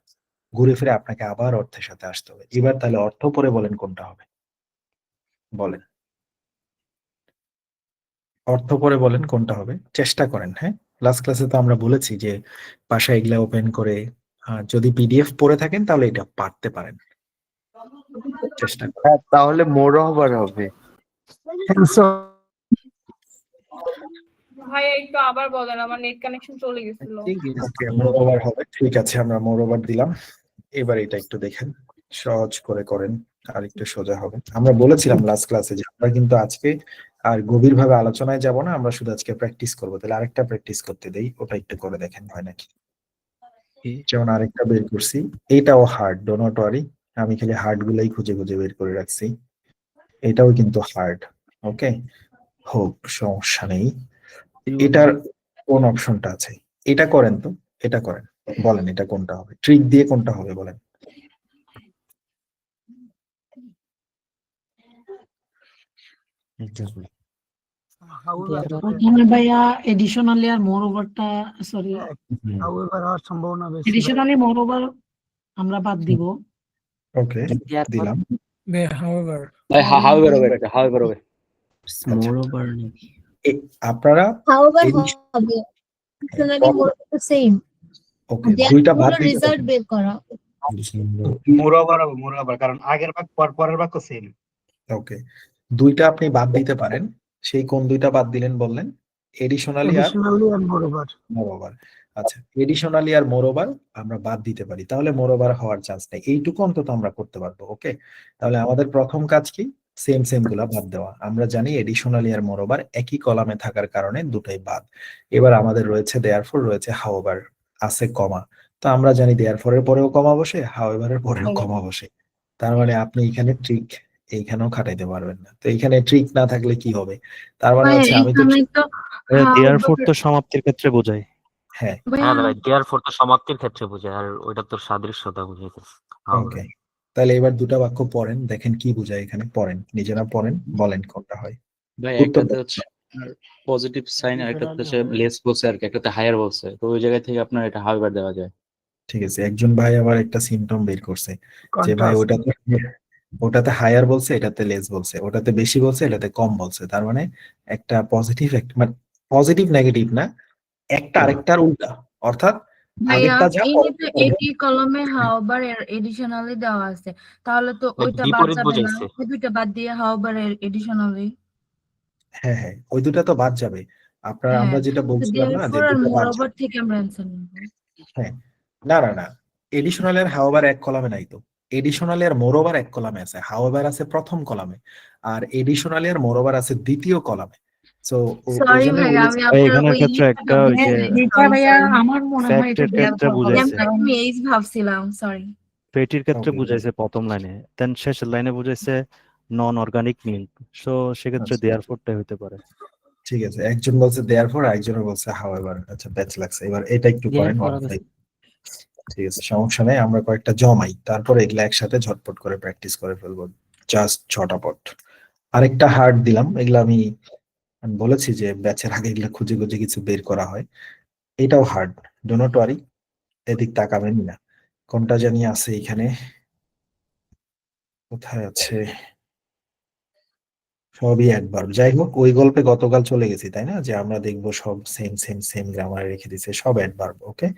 Speaker 1: ঘুরে ফিরে আপনাকে আবার অর্থের সাথে আসতে হবে। এবার তাহলে অর্থ পরে বলেন কোনটা হবে, বলেন অর্থ পরে বলেন কোনটা হবে, চেষ্টা করেন। হ্যাঁ, লাস্ট ক্লাসে তো আমরা বলেছি যে বাসায় এগুলা ওপেন করে যদি পিডিএফ পড়ে থাকেন তাহলে এটা পারতে পারেন, চেষ্টা করেন।
Speaker 10: হ্যাঁ তাহলে মোরওভার হবে।
Speaker 7: ভাই একটু আবার বলেন, আমার নেট কানেকশন চলে গেছিল।
Speaker 1: ওকে, মোরওভার হবে, ঠিক আছে আমরা মোরওভার দিলাম। এবার এটা একটু দেখেন, সহজ করে করেন আর একটু সোজা হবে। আমরা বলেছিলাম লাস্ট ক্লাসে যে আমরা কিন্তু আজকে আর গভীরভাবে আলোচনায় যাব না, আমরা শুধু আজকে প্র্যাকটিস করবো। তাহলে আরেকটা প্র্যাকটিস করতে দেই, ওটা একটু করে দেখেন হয় নাকি। যেমন আরেকটা বের করছি, এটাও হার্ড, ডো নট ওয়ারি, আমি খালি হার্ড গুলাই খুঁজে খুঁজে বের করে রাখছি। এটাও কিন্তু হার্ড, ওকে হোক, সমস্যা নেই। এটার কোন অপশনটা আছে, এটা করেন তো, এটা করেন, বলেন এটা কোনটা হবে, ট্রিক দিয়ে কোনটা হবে বলেন।
Speaker 8: প্রথমে ভাইয়া এডিশনালি আর মোর ওভারটা, সরি এডিশনালি মোর ওভার আমরা বাদ দিব।
Speaker 1: ওকে, দিলাম।
Speaker 2: ভাই হাউএভার হবে, এটা হাউএভার হবে।
Speaker 5: মোরওভার নাকি?
Speaker 1: আপনারা
Speaker 9: However,
Speaker 1: Edition-
Speaker 9: হবে এডিশনালি মোর সেম
Speaker 1: ওকে, দুইটা বাদ দিতে
Speaker 9: রেজাল্ট বের করা।
Speaker 6: মোরওভার কারণ আগের ভাগ পরের বাক্য সেম।
Speaker 1: ওকে, দুইটা আপনি বাদ দিতে পারেন। সেই কোন দুইটা বাদ দিলেন বললেন? এডিশনালি আর মোরওভার। আচ্ছা, এডিশনালি আর মোরওভার আমরা বাদ দিতে পারি, তাহলে মোরওভার হওয়ার চান্স নেই। এইটুকু অন্তত আমরা করতে পারবো। ওকে, তাহলে আমাদের প্রথম কাজ কি, সেম সেম গুলা বাদ দেওয়া। আমরা জানি এডিশনালি আর মোরওভার একই কলামে থাকার কারণে দুটাই বাদ। এবার আমাদের রয়েছে দেয়ারফর, রয়েছে হাউএভার, আছে কমা। তো আমরা জানি দেয়ারফর এর পরেও কমা বসে, হাউএভার এর পরেও কমা বসে। তার মানে আপনি এখানে ট্রিক এইখানেও খাটাইতে পারবেন না। তো এখানে ট্রিক না থাকলে কি হবে, তার মানে হচ্ছে আমি তো
Speaker 3: এখানে তো
Speaker 11: দেয়ারফর তো সমাপ্তির ক্ষেত্রে বোঝায়।
Speaker 1: হ্যাঁ,
Speaker 10: হ্যাঁ ভাই দেয়ারফর তো সমাপ্তির ক্ষেত্রে বোঝায়, আর ওইটা তো সাদৃশ্যতা বুঝাইতেছে।
Speaker 1: ওকে, তাহলে এবার দুটা বাক্য পড়েন, দেখেন কি বোঝায় এখানে। পড়েন, নিজেরা পড়েন, বলেন কোনটা হয়।
Speaker 2: ভাই
Speaker 1: উত্তর
Speaker 2: একটাতে হচ্ছে পজিটিভ সাইন আর একটাতে হচ্ছে লেস বলছে আর কি, একটাতে হায়ার বলছে, তো ওই জায়গা থেকে আপনার এটা হাউএভার দেওয়া যায়।
Speaker 1: ঠিক আছে, একজন ভাই আবার একটা সিম্পটম বের করছে যে ভাই ওটাতে হায়ার বলছে, এটাতে লেস বলছে, ওটাতে বেশি বলছে, এটাতে কম বলছে। তার মানে একটা পজিটিভ, একটা মানে পজিটিভ নেগেটিভ না, একটা আরেকটার উল্টা, অর্থাৎ
Speaker 3: ভাইয়া
Speaker 1: আগেরটা যা
Speaker 3: একই কলমে হাউবার এডিশনালি দেওয়া আছে, তাহলে তো ওইটা বাদ
Speaker 10: বিপরীত
Speaker 3: যাবে না,
Speaker 10: বুঝাইছে।
Speaker 3: ওই দুইটা বাদ দিয়ে হাউবার এডিশনালি।
Speaker 1: হ্যাঁ হ্যাঁ, ওই দুটা তো বাদ যাবে। আমরা
Speaker 3: হ্যাঁ,
Speaker 1: যেটা বলছিলাম না যে
Speaker 3: দেয়ারফর আর
Speaker 1: দুটো বাদ
Speaker 3: মোরওভার
Speaker 1: যাবে।
Speaker 3: থেকে আমরা অ্যানসার নিব।
Speaker 1: হ্যাঁ, না না না, এডিশনাল এর হাউএভার এক কলামে নাই তো। এডিশনাল এর মোরওভার এক কলামে আছে, হাউএভার আছে প্রথম কলামে, আর এডিশনাল এর মোরওভার আছে দ্বিতীয় কলামে। সো
Speaker 3: সরি
Speaker 1: ওইজন্য
Speaker 3: ভাই, আমি
Speaker 11: ভাই,
Speaker 3: আপনার
Speaker 11: এখানের
Speaker 3: ওই
Speaker 11: ক্ষেত্রে
Speaker 3: লিস্টটা
Speaker 11: একটা ওই যে
Speaker 8: এটা ভাইয়া আমার মনে হয় এটা
Speaker 11: ফ্যাক্টের ক্ষেত্রে
Speaker 8: দেয়ারফর হবে।
Speaker 11: বুঝাইছে।
Speaker 3: আমি এইজ ভাবছিলাম, সরি।
Speaker 11: পেটির ক্ষেত্রে
Speaker 1: Okay.
Speaker 11: বুঝাইছে প্রথম লাইনে, দেন শেষের লাইনে বুঝাইছে নন অর্গানিক মিল্ক। সো সেক্ষেত্রে
Speaker 1: আচ্ছা।
Speaker 11: দেয়ারফরটাই হতে পারে।
Speaker 1: ঠিক আছে, একজন বলছে দেয়ারফর, একজনের বলছে হাউএভার। আচ্ছা, ব্যাচ লাগছে। এবার এটা একটু করেন। ঠিক আছে, সমস্যা নেই, আমরা কয়েকটা জমাই, তারপরে এগুলা একসাথে ঝটপট করে প্র্যাকটিস করে ফেলবো। জাস্ট 6টা পট। আরেকটা হার্ড দিলাম, এগুলা আমি বলেছি যে ব্যাচের আগে এগুলা খুঁজে খুঁজে কিছু বের করা হয়। এটাও হার্ড, ডো নট ওয়ারি, এদিক তাকাবেন না। কোনটা জানি আছে এখানে, কোথায় আছে, সবই একবার। যাই হোক, ওই গল্পে গতকাল চলে গেছি তাই না, যে আমরা দেখবো সব সেম সেম সেম গ্রামারে রেখে দিছে, সব অ্যাডভার্ব। ওকে,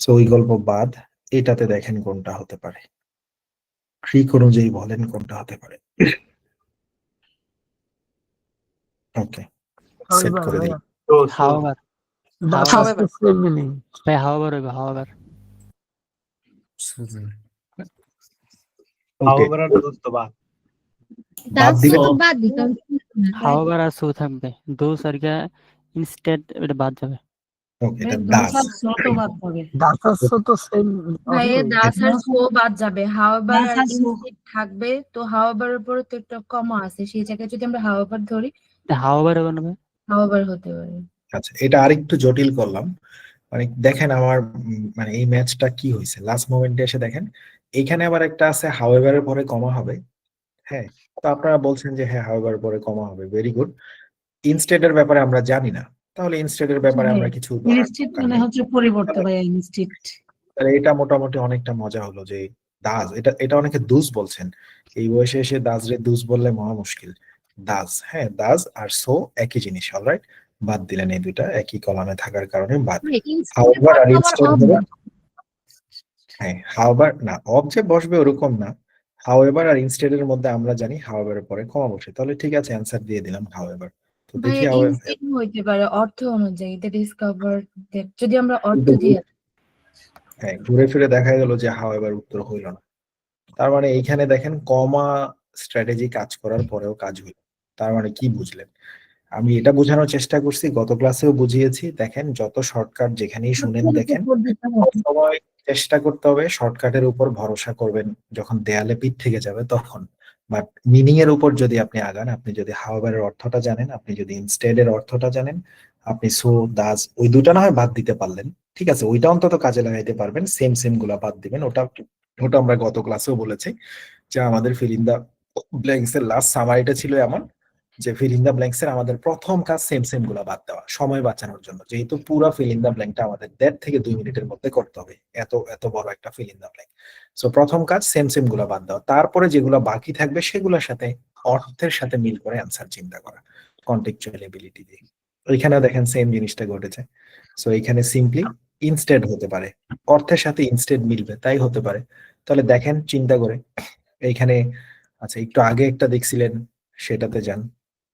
Speaker 1: সো ওই গল্প বাদ। এটাতে দেখেন কোনটা হতে পারে, ট্রিক অনুযায়ী বলেন কোনটা হতে পারে। ওকে, সেট করে দিই।
Speaker 5: হাওয়ার ভাই হাওয়ার হবে হাওয়ার।
Speaker 1: ওকে, বাদ
Speaker 9: ডাস
Speaker 1: দিলে
Speaker 9: তো বাদ দিতাম।
Speaker 5: হাওয়ার আর সো থাকবে, দোস আর কি ইনস্টেড এটা বাদ যাবে।
Speaker 1: ওকে, এটা দাস।
Speaker 8: ছোট বাদ হবে।
Speaker 3: ভাইয়া দাস আর সো বাদ যাবে, হাউবার
Speaker 8: দাস
Speaker 3: আর
Speaker 8: আর সো।
Speaker 3: ইনস্টেড থাকবে। তো হাউবার এর উপরে তো একটা কমা আছে, সেই জায়গায় যদি আমরা হাউবার ধরি,
Speaker 5: হাওয়ার হবে না ভাই?
Speaker 3: হাউবার হতে পারে।
Speaker 1: আচ্ছা, এটা আরেকটু জটিল করলাম। মানে দেখেন আমার মানে এই ম্যাচটা কি হয়েছে, লাস্ট মোমেন্টে এসে দেখেন এখানে আবার একটা আছে হাউএভার এর পরে কমা হবে। হ্যাঁ, তো আপনারা বলছেন যে হ্যাঁ হাউএভার এর পরে কমা হবে, ভেরি গুড। ইনস্টেড এর ব্যাপারে আমরা জানি না, তাহলে ইনস্টেড এর ব্যাপারে আমরা কিছু
Speaker 8: ইনস্টিট মানে হচ্ছে পরিবর্তে ভাইয়া, ইনস্টিট।
Speaker 1: আর এটা মোটামুটি অনেকটা মজা হলো যে দাজ, এটা এটা অনেকে দুজ বলছেন, এই বয়সে এসে দাজ রে দুজ বললে মহা মুশকিল। দাজ, হ্যাঁ দাজ আর সো একই জিনিস, অলরাইট, বাদ দিলেন এই দুইটা একই কলামে থাকার কারণে বাদ। হাউএভার আর ইনস্টেড হবে, হ্যাঁ হাউএভার না, অব যে বসবে ওরকম না, হাউএভার আর ইনস্টেড এর মধ্যে আমরা জানি হাউএভার এর পরে কমা বসে, তাহলে ঠিক আছে অ্যান্সার দিয়ে দিলাম হাউএভার। তো
Speaker 3: ভাই
Speaker 1: দেখি
Speaker 3: ইনস্টেড হইতে পারে অর্থ অনুযায়ী, দ্যাট ইজ কভার, যদি আমরা অর্থ দিয়ে
Speaker 1: হ্যাঁ ঘুরে ফিরে দেখা গেল যে হাউএভার উত্তর হইল না। তার মানে এইখানে দেখেন কমা স্ট্র্যাটেজি কাজ করার পরেও কাজ হইল। তার মানে কি বুঝলেন? আমি এটা বোঝানোর চেষ্টা করছি, গত ক্লাসেও বুঝিয়েছি। দেখেন যত শর্টকাট যেখানেই শুনেন দেখেন, সবাই চেষ্টা করতে হবে শর্টকাটের উপর ভরসা করবেন যখন দেয়ালে পিঠ থেকে যাবে তখন। বাট মিনিং এর উপর যদি আপনি আগান, আপনি যদি হাউএভারের অর্থটা জানেন, আপনি যদি ইনস্টেড এর অর্থটা জানেন, আপনি সো দাজ ওই দুটা না হয় বাদ দিতে পারলেন, ঠিক আছে, ওইটা অন্তত কাজে লাগাইতে পারবেন, সেম সেম গুলা বাদ দিবেন। ওটা ওটা আমরা গত ক্লাসেও বলেছি যে আমাদের ফিল ইন দা ব্ল্যাঙ্কস এর লাস্ট সামারিটা ছিল এমন যে ফিল ইন দা ব্ল্যাঙ্কস এর আমাদের প্রথম কাজ সেম সেম গুলা বাদ দেওয়া, সময় বাঁচানোর জন্য, যেহেতু পুরো ফিল ইন দা ব্ল্যাঙ্কটা আমাদের 1.5 থেকে 2 মিনিটের মধ্যে করতে হবে, এত এত বড় একটা fill in the blank. So প্রথম কাজ সেম সেম গুলা বাদ দেওয়া, তারপরে যেগুলো বাকি থাকবে সেগুলোর সাথে অর্থের সাথে মিল করে অ্যান্সার চিন্তা করা কন্টেক্সচুয়াল এবিলিটি দিয়ে। ওইখানে দেখেন সেম জিনিসটা ঘটেছে। সো এখানে সিম্পলি ইনস্টেড হতে পারে, অর্থের সাথে ইনস্টেড মিলবে তাই হতে পারে। তাহলে দেখেন চিন্তা করে এইখানে, আচ্ছা একটু আগে একটা দেখছিলেন সেটাতে যান,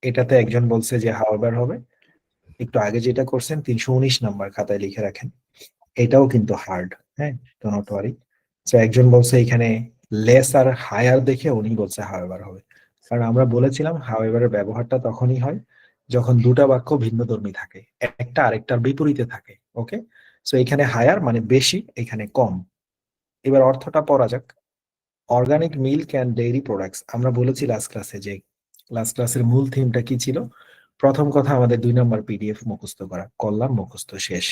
Speaker 1: এটাতে একজন বলছে যে হাউএভার হবে, একটু আগে যেটা করছেন 319 নাম্বার খাতায় লিখে রাখেন, এটাও কিন্তু হার্ড, হ্যাঁ ডো নট ওয়ারি। তো একজন বলছে এখানে লেস আর হায়ার দেখে উনি বলছে হাউএভার হবে, কারণ আমরা বলেছিলাম হাউএভারের ব্যবহারটা তখনই হয় যখন দুটা বাক্য ভিন্নধর্মী থাকে, একটা আরেকটার বিপরীতে থাকে। ওকে, সো এখানে হায়ার মানে বেশি, এখানে কম। এবার অর্থটা পড়া যাক। Organic milk and dairy products, আমরা বলেছি লাস্ট ক্লাসে যে লাস্ট ক্লাসের মূল থিমটা কি ছিল? প্রথম কথা আমাদের 2 নম্বর পিডিএফ মুখস্থ করা, করলাম, মুখস্থ শেষ।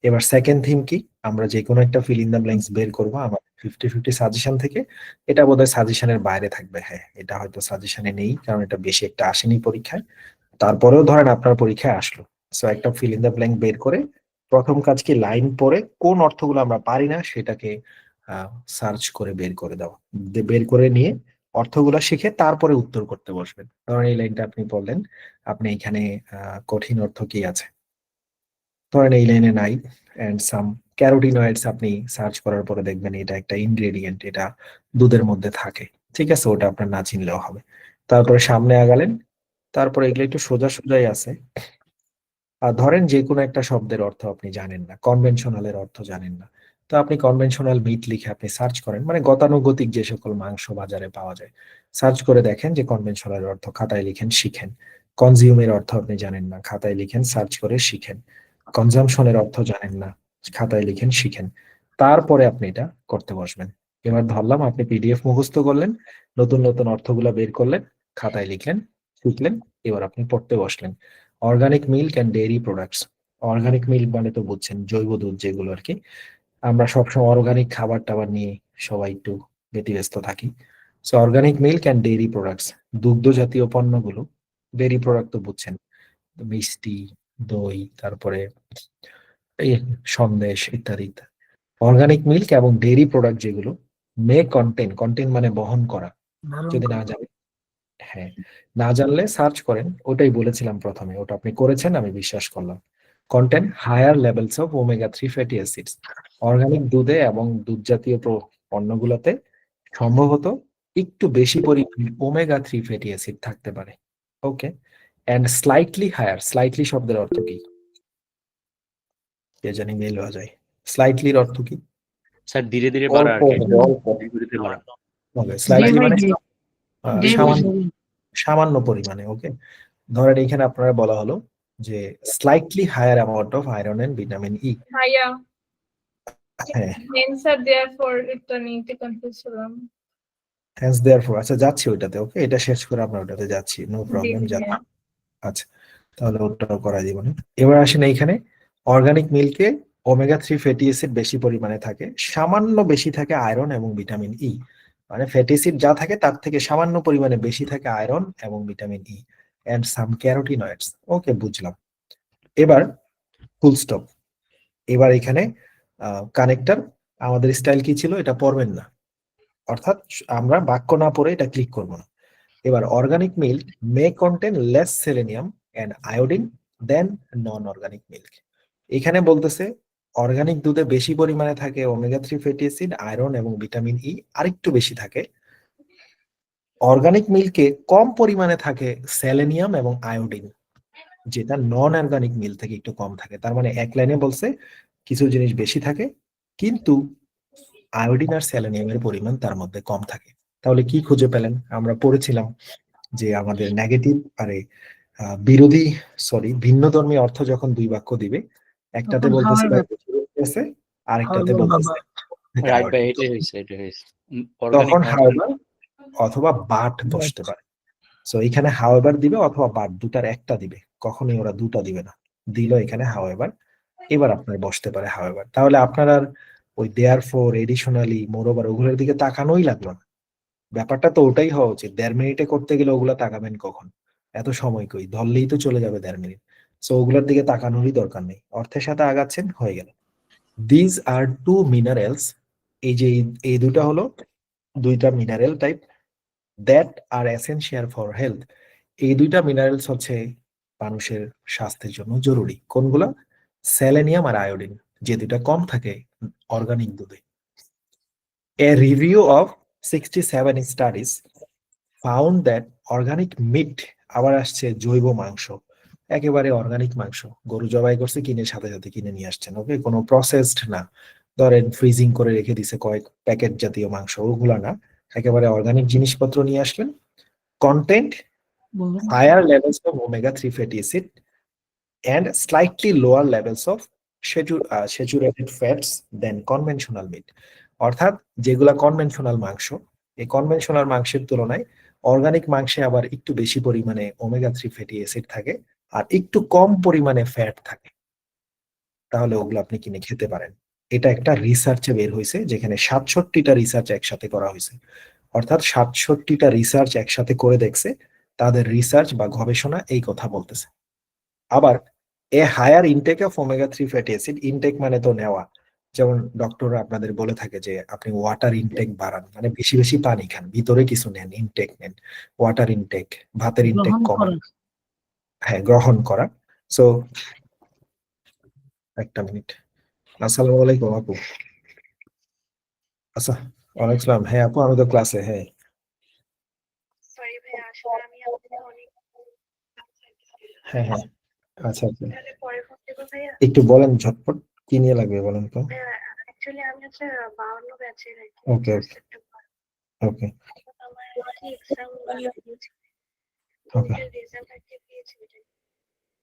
Speaker 1: এবার সেকেন্ড থিম কি? আমরা যে কোনো একটা ফিল ইন দা ব্ল্যাঙ্কস বের করবো আমার 50-50 সাজেশন থেকে। এটা বোধহয় সাজেশনের বাইরে থাকবে, হ্যাঁ এটা হয়তো সাজেশনে নেই কারণ এটা বেশি একটা আসেনি পরীক্ষায়, তারপরেও ধরেন আপনার পরীক্ষায় আসলো। সো একটা ফিল ইন দা ব্ল্যাঙ্ক বের করে প্রথম কাজ কি লাইন পড়ে কোন অর্থগুলো আমরা পারি না সেটাকে সার্চ করে বের করে দাও, বের করে নিয়ে অর্থগুলো শিখে তারপরে উত্তর করতে বসবেন। ধরেন এই লাইনটা আপনি বললেন, আপনি এখানে কঠিন অর্থ কি আছে, ধরেন এই লাইনে নাই, এন্ড সাম ক্যারোটিনয়েডস আপনি সার্চ করার পরে দেখবেন এটা একটা ইনগ্রেডিয়েন্ট, এটা দুধের মধ্যে থাকে, ঠিক আছে, ওটা আপনার না চিনলেও হবে। তারপরে সামনে আগালেন, তারপরে এগুলো একটু সোজা সোজাই আছে। আর ধরেন যে কোনো একটা শব্দের অর্থ আপনি জানেন না, কনভেনশনালের অর্থ জানেন না, তো আপনি কনভেনশনাল মিট লিখে আপনি সার্চ করেন, মানে গতানুগতিক যে সকল মাংস বাজারে পাওয়া যায় সার্চ করে দেখেন যে কনভেনশনাল অর্থ, খাতায় লিখেন, শিখেন। কনজিউমের অর্থ আপনি জানেন না, খাতায় লিখেন, সার্চ করে শিখেন। কনজাম্পশনের অর্থ জানেন না, খাতায় লিখেন, শিখেন। তারপরে আপনি এটা করতে বসবেন। এবার ধরলাম আপনি পিডিএফ মুখস্থ করলেন, নতুন নতুন অর্থগুলা বের করলেন, খাতায় লিখলেন, শিখলেন, এবার আপনি পড়তে বসলেন। Organic milk and dairy products, organic milk মানে তো বুঝছেন জৈব দুধ যেগুলো আর কি, আমরা সবসময় অর্গানিক খাবার টাবার নিয়ে সবাই একটু ব্যতিব্যস্ত থাকি। So organic milk and dairy products, দুগ্ধ জাতীয় পণ্যগুলো, ডেইরি প্রোডাক্ট তো বুঝছেন, মিষ্টি, দই, তারপরে এই সন্দেশ ইত্যাদি। অর্গানিক মিল্ক এবং ডেইরি প্রোডাক্ট যেগুলো মে কন্টেন, কন্টেন মানে বহন করা, যদি না জানেন, হ্যাঁ না জানলে সার্চ করেন, ওটাই বলেছিলাম প্রথমে, ওটা আপনি করেছেন আমি বিশ্বাস করলাম। Content higher levels of omega 3 fatty acids, organic দুধে এবং দুধ জাতীয় পণ্যগুলোতে সম্ভবত একটু বেশি পরিমাণে ওমেগা 3 ফ্যাটি অ্যাসিড থাকতে পারে। ওকে, এন্ড স্লাইটলি হায়ার, স্লাইটলি শব্দের অর্থ কি কে জানি মেল হয়ে যায়, স্লাইটলির অর্থ কি?
Speaker 2: স্যার ধীরে ধীরে বাড়া আর কি, ধীরে ধীরে বাড়া।
Speaker 1: স্লাইটলি মানে
Speaker 8: Day by
Speaker 1: সামান্য,
Speaker 8: day.
Speaker 1: সামান্য পরিমাণে। ওকে, ধরেন এখানে আপনারা বলা হলো যে slightly higher amount of iron and vitamin E.
Speaker 7: ভাইয়া
Speaker 1: হ্যাঁ
Speaker 7: অ্যান্সার দেওয়ার পর এটা নিতে কনফিউজ হলাম।
Speaker 1: হেন্স দেয়ারফর, আচ্ছা যাচ্ছি ওইটাতে। ওকে, এটা শেষ করে আমরা ওটাতে যাচ্ছি, নো প্রবলেম,
Speaker 7: জি, জি,
Speaker 1: যাচ্ছি। আচ্ছা তাহলে ওটাও করা যাবে না। এবার আসেন এইখানে অর্গানিক মিল্কে ওমেগা 3 ফ্যাটি অ্যাসিড বেশি পরিমাণে থাকে, সামান্য বেশি থাকে আয়রন এবং ভিটামিন ই, মানে ফ্যাটি অ্যাসিড যা থাকে তার থেকে সামান্য পরিমাণে বেশি থাকে আয়রন এবং vitamin E, and some carotenoids. Okay বুঝলাম। এবার ফুল স্টপ। এবার এখানে কানেক্টর আমাদের স্টাইল কি ছিল, এটা পড়বেন না, অর্থাৎ আমরা বাক্য না পড়ে এটা ক্লিক করব না। এবার organic milk may contain less selenium and iodine then non organic milk. এখানে বলতেছে অর্গানিক দুধে বেশি পরিমাণে থাকে ওমেগা 3 ফ্যাটি অ্যাসিড, আয়রন এবং ভিটামিন ই আরেকটু বেশি থাকে। অর্গানিক মিল্কে কম পরিমাণে থাকে সেলেনিয়াম এবং আয়োডিন, যেটা নন অর্গানিক মিল্ক থেকে একটু কম থাকে। তার মানে এক লাইনে বলছে কিছু জিনিস বেশি থাকে কিন্তু আয়োডিন আর সেলেনিয়ামের পরিমাণ তার মধ্যে কম থাকে। তাহলে কি খুঁজে পেলেন? আমরা পড়েছিলাম যে আমাদের নেগেটিভ বিরোধী ভিন্নধর্মী অর্থ যখন দুই বাক্য দিবে, একটাতে
Speaker 8: তখন
Speaker 1: বলতেছে
Speaker 8: however,
Speaker 1: আছে, আরেকটাতে বলতেছে
Speaker 2: রাইট ভাই, এটাই হয়েছে।
Speaker 1: তখন হাওয়েভার অথবা বাট বসতে পারে। সো এখানে হাওয়েভার দিবে অথবা বাট, দুটার একটা দিবে, কখনোই ওরা দুটা দিবে না। দিল এখানে হাওয়েভার, এবার আপনার বসতে পারে হাওয়েভার। তাহলে আপনার আর ওই দেয়ার ফর, এডিশনালি, মোরওভার ওগুলোর দিকে তাকানোই লাগলো না। ব্যাপারটা তো ওটাই হওয়া উচিত। 1.5 মিনিটে করতে গেলে ওগুলা তাকাবেন কখন? এত সময় কই, ধরলেই তো চলে যাবে 1.5 মিনিট। সো ওগুলোর দিকে তাকানোরই দরকার নেই, অর্থের সাথে আগাচ্ছেন, হয়ে গেল। দিজ আর টু মিনারেলস, এই যে এই দুটা হলো দুইটা mineral type, that are essential for health. এই দুইটা মিনারেলস হচ্ছে মানুষের স্বাস্থ্যের জন্য জরুরি। কোনগুলা? সেলেনিয়াম আর আয়োডিন, যে দুইটা কম থাকে অর্গানিক দুধে। A review of 67 studies found that organic meat, আবার আসছে জৈব মাংস, একেবারে অর্গানিক মাংস, গরু জবাই করছে কিনে সাথে সাথে কিনে নিয়ে আসছেন, ওকে, কোনো প্রসেসড না, ধরেন ফ্রিজিং করে রেখে দিছে কয়েক প্যাকেট জাতীয় মাংস, ওগুলা না, একেবারে অর্গানিক জিনিসপত্র নিয়ে আসলেন। কন্টেন্ট
Speaker 8: বলুন।
Speaker 1: higher levels of omega 3 fatty acid and slightly lower levels of saturated fats than conventional meat. অর্থাৎ যেগুলা কনভেনশনাল মাংস, এই কনভেনশনাল মাংসের তুলনায় অর্গানিক মাংসে আবার একটু বেশি পরিমাণে ওমেগা 3 ফ্যাটি অ্যাসিড থাকে আর একটু কম পরিমাণে ফ্যাট থাকে। তাহলে ওগুলো আপনি কিনে খেতে পারেন। এটা একটা রিসার্চে বের হয়েছে, যেখানে 67টা রিসার্চ একসাথে করা হয়েছে। অর্থাৎ 67টা রিসার্চ একসাথে করে দেখছে, তাদের রিসার্চ বা গবেষণা এই কথা বলতেছে। আবার a higher intake of omega 3 fatty acid, intake মানে তো নেওয়া, যেমন ডক্টররা আপনাদের বলে থাকে যে আপনি ওয়াটার ইনটেক বাড়ান, মানে বেশি বেশি পানি খান, ভিতরে কিছু নেন, ইনটেক নেন, ওয়াটার ইনটেক, ভাতের ইনটেক
Speaker 8: গ্রহণ
Speaker 1: কমান,
Speaker 8: করা।
Speaker 1: হ্যাঁ গ্রহণ করা। সো একটা মিনিট। আসসালামু আলাইকুম আপু। আচ্ছা, ওয়ালাইকুম আসসালাম। হ্যাঁ আপু, আমি তো ক্লাসে। হ্যাঁ
Speaker 7: সরি ভাইয়া, আসলে আমি আপনাকে অনেক
Speaker 1: হ্যাঁ হ্যাঁ আচ্ছা আচ্ছা,
Speaker 7: তাহলে পরে ফোন দেবো ভাইয়া।
Speaker 1: একটু বলেন ঝটপট কি নিয়ে লাগবে বলেন তো।
Speaker 7: অ্যাকচুয়ালি আমি হচ্ছে 52 ব্যাচের আর কি,
Speaker 1: ওকে
Speaker 7: first September।
Speaker 1: ওকে
Speaker 7: আমার আর কি এক্সাম দিয়েছি,
Speaker 1: ওকে
Speaker 7: রেজাল্ট আর কি পেয়েছি এটাই।